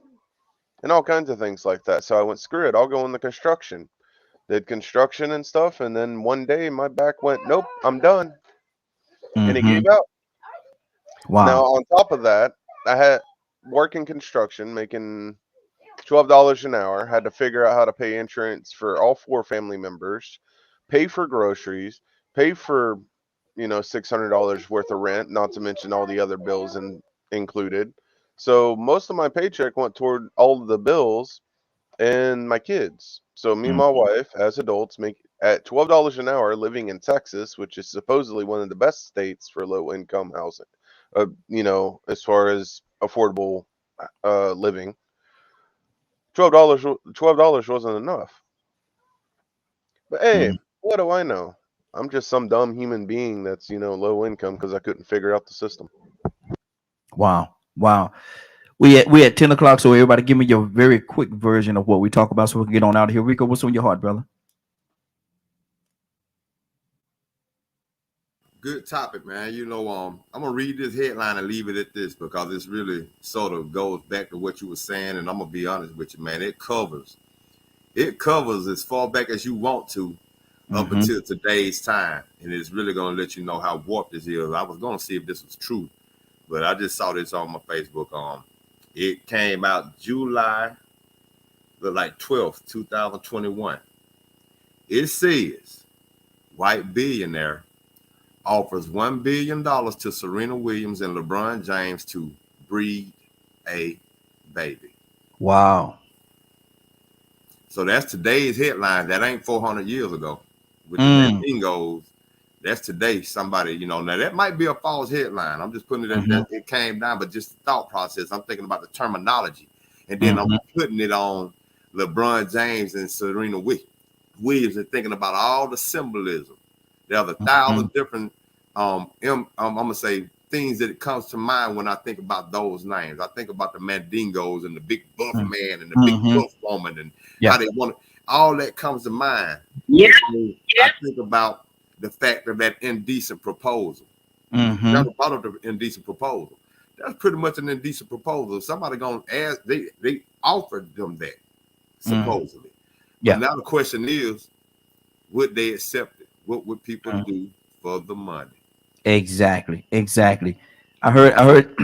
and all kinds of things like that. So I went, screw it, I'll go in the construction. Did construction and stuff, and then one day my back went, nope, I'm done, and it gave out. Now Wow. on top of that, I had working construction, making $12 an hour. Had to figure out how to pay insurance for all four family members, pay for groceries, pay for $600 worth of rent, not to mention all the other bills included. So most of my paycheck went toward all of the bills and my kids. So me and my wife, as adults, make at $12 an hour, living in Texas, which is supposedly one of the best states for low income housing. As far as affordable living. $12 wasn't enough. But hey, what do I know? I'm just some dumb human being that's low income because I couldn't figure out the system. Wow. Wow. We at 10 o'clock, so everybody give me your very quick version of what we talk about so we can get on out of here. Rico, what's on your heart, brother? Good topic, man. I'm gonna read this headline and leave it at this because this really sort of goes back to what you were saying, and I'm gonna be honest with you, man. It covers as far back as you want to up until today's time, and it's really gonna let you know how warped this is. I was gonna see if this was true, but I just saw this on my Facebook. It came out July the 12th, 2021. It says white billionaire offers $1 billion to Serena Williams and LeBron James to breed a baby. Wow. So that's today's headline. That ain't 400 years ago. With the Mandingos, that's today. Somebody, now that might be a false headline. I'm just putting it that it came down, but just the thought process. I'm thinking about the terminology. And then I'm putting it on LeBron James and Serena Williams and thinking about all the symbolism. There's 1,000 different I'm gonna say things that it comes to mind when I think about those names. I think about the Mandingos and the big buff man and the big buff woman and how they want it. All that comes to mind. Yeah. I think about the fact of that indecent proposal. That's part of the indecent proposal. That's pretty much an indecent proposal. Somebody gonna ask, they offered them that, supposedly. Yeah. But now the question is, would they accept it? What would people do for the money? Exactly. I heard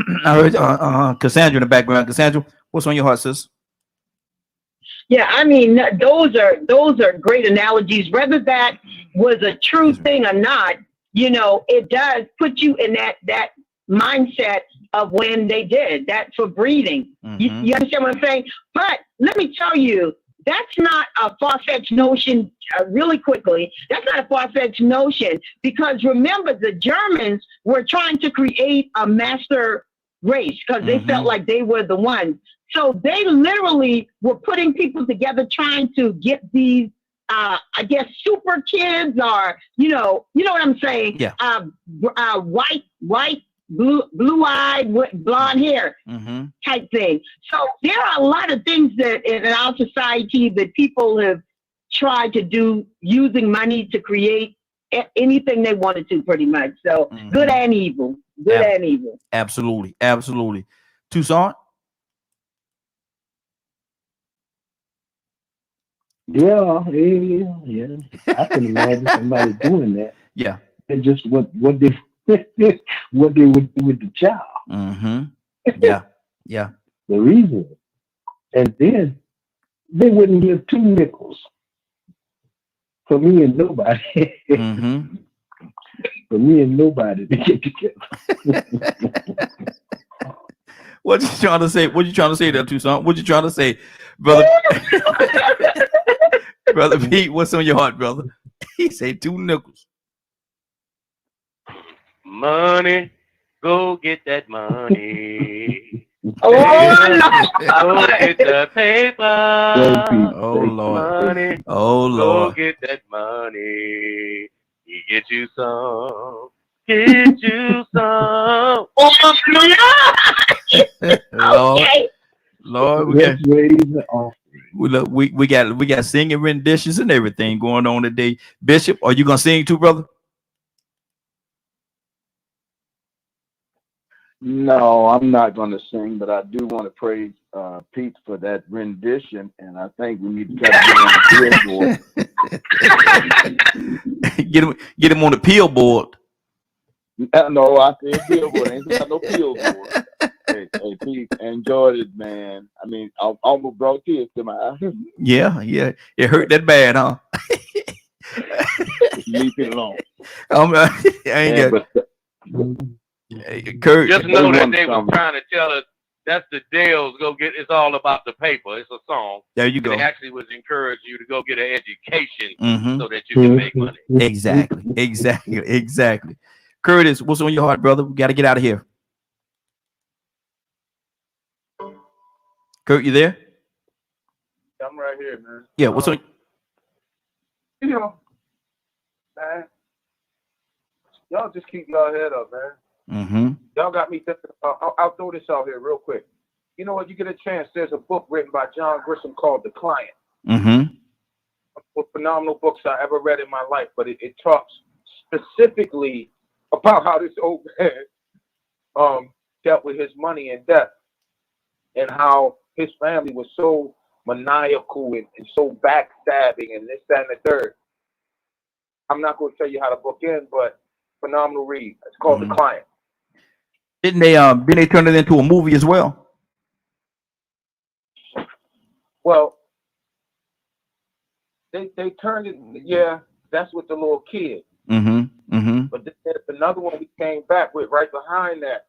Cassandra in the background. Cassandra, what's on your heart, sis? Yeah, I mean, those are great analogies. Whether that was a true thing or not, it does put you in that mindset of when they did that for breeding. You understand what I'm saying? But let me tell you, that's not a far-fetched notion. Really quickly, that's not a far-fetched notion, because remember, the Germans were trying to create a master race because they felt like they were the ones. So they literally were putting people together trying to get these, I guess, super kids, or you know what I'm saying? Yeah. White, blue-eyed, blonde hair type thing. So there are a lot of things that in our society that people have tried to do using money to create anything they wanted to, pretty much. So good and evil. Absolutely. Tucson? Yeah. I can imagine somebody doing that. Yeah. And just what they what they would do with the child. Yeah. The reason. And then they wouldn't give 2 nickels for me and nobody. Mm-hmm. For me and nobody to get together. What you trying to say? What you trying to say there, Tucson? What you trying to say, brother? Brother Pete, what's on your heart, brother? He said 2 nickels. Money, go get that money. Oh, Go get the paper. Oh Lord. Money, Oh go Lord. get that money. He get you some. Get you some. Lord. okay. Lord, Let's raise the offering. we got singing renditions and everything going on today. Bishop, are you gonna sing too, brother? No, I'm not going to sing, but I do want to praise Pete for that rendition, and I think we need to try to get on the billboard. get him on the peel board. No, I said billboard. Ain't got no billboard. Hey, Pete, enjoyed it, man. I mean, I almost brought tears to my eyes. Yeah, it hurt that bad, huh? Leave it alone. I ain't got. Kurt, just know that they were trying to tell us that's the Dale's go get. It's all about the paper. It's a song. There you go. It actually was encourage you to go get an education so that you Mm-hmm. can make money. Exactly. Curtis, what's on your heart, brother? We got to get out of here. Kurt, you there? I'm right here, man. Yeah, what's on? You know, man, y'all just keep your head up, man. Mm-hmm. Y'all got me thinking. I'll throw this out here real quick. You know what? You get a chance. There's a book written by John Grisham called The Client. Mm-hmm. One phenomenal books I ever read in my life, but it talks specifically about how this old man dealt with his money and death, and how his family was so maniacal and so backstabbing and this, that, and the third. I'm not going to tell you how the book ends, but phenomenal read. It's called The Client. Didn't they turn it into a movie as well? Well, they turned it. Yeah, that's with the little kid. Mm-hmm. Mm-hmm. But then there's another one we came back with right behind that.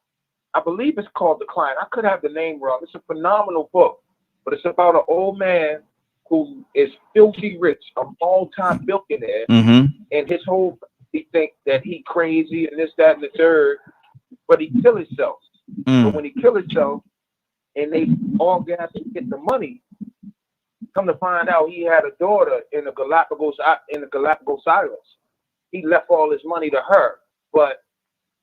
I believe it's called The Client. I could have the name wrong. It's a phenomenal book, but it's about an old man who is filthy rich, a all-time billionaire, and his whole he think that he crazy and this, that, and the third, but he kill himself. But when he kill himself, and they all got to get the money, come to find out he had a daughter in the Galapagos Islands. He left all his money to her, but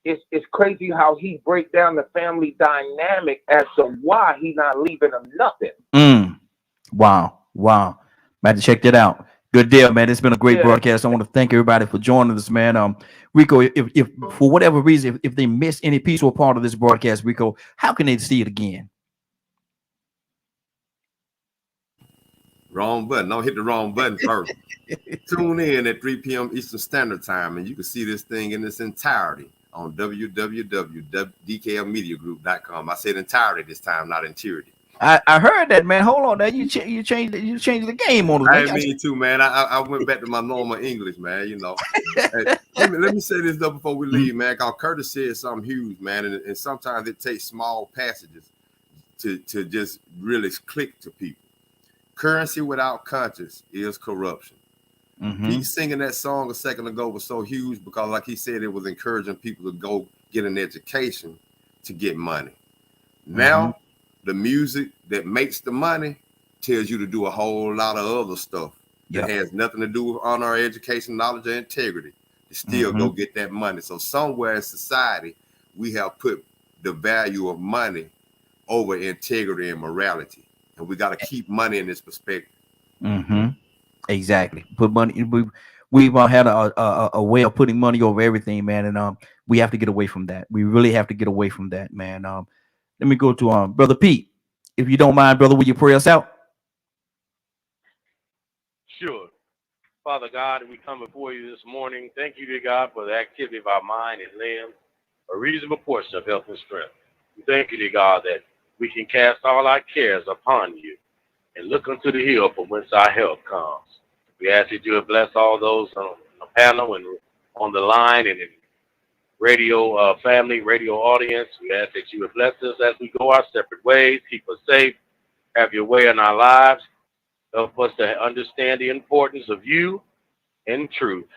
it's crazy how he break down the family dynamic as to why he not leaving them nothing. Wow. I had to check that out. Good deal, man. It's been a great broadcast. I want to thank everybody for joining us, man. Rico, if for whatever reason, if they miss any piece or part of this broadcast, Rico, how can they see it again? Wrong button. Don't hit the wrong button first. Tune in at 3 p.m. Eastern Standard Time, and you can see this thing in its entirety on www.dklmediagroup.com. I said entirety this time, not entirety. I heard that, man. Hold on, now you changed the game on us. I mean too, man. I went back to my normal English, man. You know. Hey, let me say this though before we leave, man. Because Curtis said something huge, man, and sometimes it takes small passages to just really click to people. Currency without conscience is corruption. He singing that song a second ago was so huge because, like he said, it was encouraging people to go get an education to get money. Now, the music that makes the money tells you to do a whole lot of other stuff that has nothing to do with honor, or education, knowledge, or integrity to still go get that money. So somewhere in society, we have put the value of money over integrity and morality. And we got to keep money in this perspective. Exactly. Put money. We've had a way of putting money over everything, man, and we have to get away from that. We really have to get away from that, man. Let me go to Brother Pete, if you don't mind, brother. Will you pray us out? Sure. Father God, we come before you this morning. Thank you, dear God, for the activity of our mind and limbs, a reasonable portion of health and strength. We thank you, dear God, that we can cast all our cares upon you and look unto the hill from whence our help comes. We ask that you would bless all those on the panel and on the line and in radio family, radio audience. We ask that you would bless us as we go our separate ways. Keep us safe. Have your way in our lives. Help us to understand the importance of you and truth.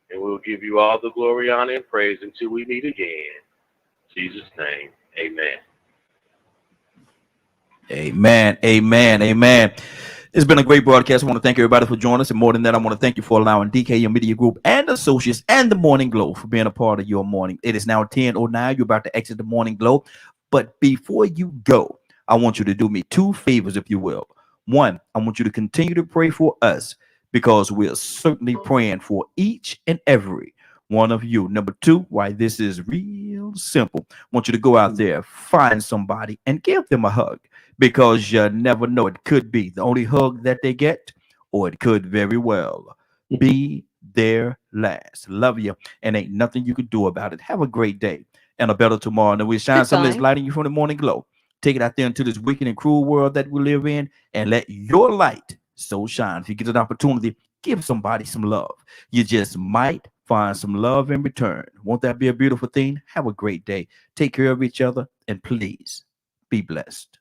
And we'll give you all the glory, honor, and praise until we meet again. In Jesus' name, amen. Amen. Amen. Amen. It's been a great broadcast. I want to thank everybody for joining us. And more than that, I want to thank you for allowing DKM Media Group and Associates and the Morning Glow for being a part of your morning. It is now 10:09. You're about to exit the Morning Glow. But before you go, I want you to do me two favors, if you will. One, I want you to continue to pray for us because we're certainly praying for each and every one of you. Number two, why this is real simple. I want you to go out there, find somebody, and give them a hug. Because you never know. It could be the only hug that they get, or it could very well be their last. Love you, and ain't nothing you can do about it. Have a great day and a better tomorrow. And we shine some of this light in you from the Morning Glow. Take it out there into this wicked and cruel world that we live in, and let your light so shine. If you get an opportunity, give somebody some love. You just might find some love in return. Won't that be a beautiful thing? Have a great day. Take care of each other, and please be blessed.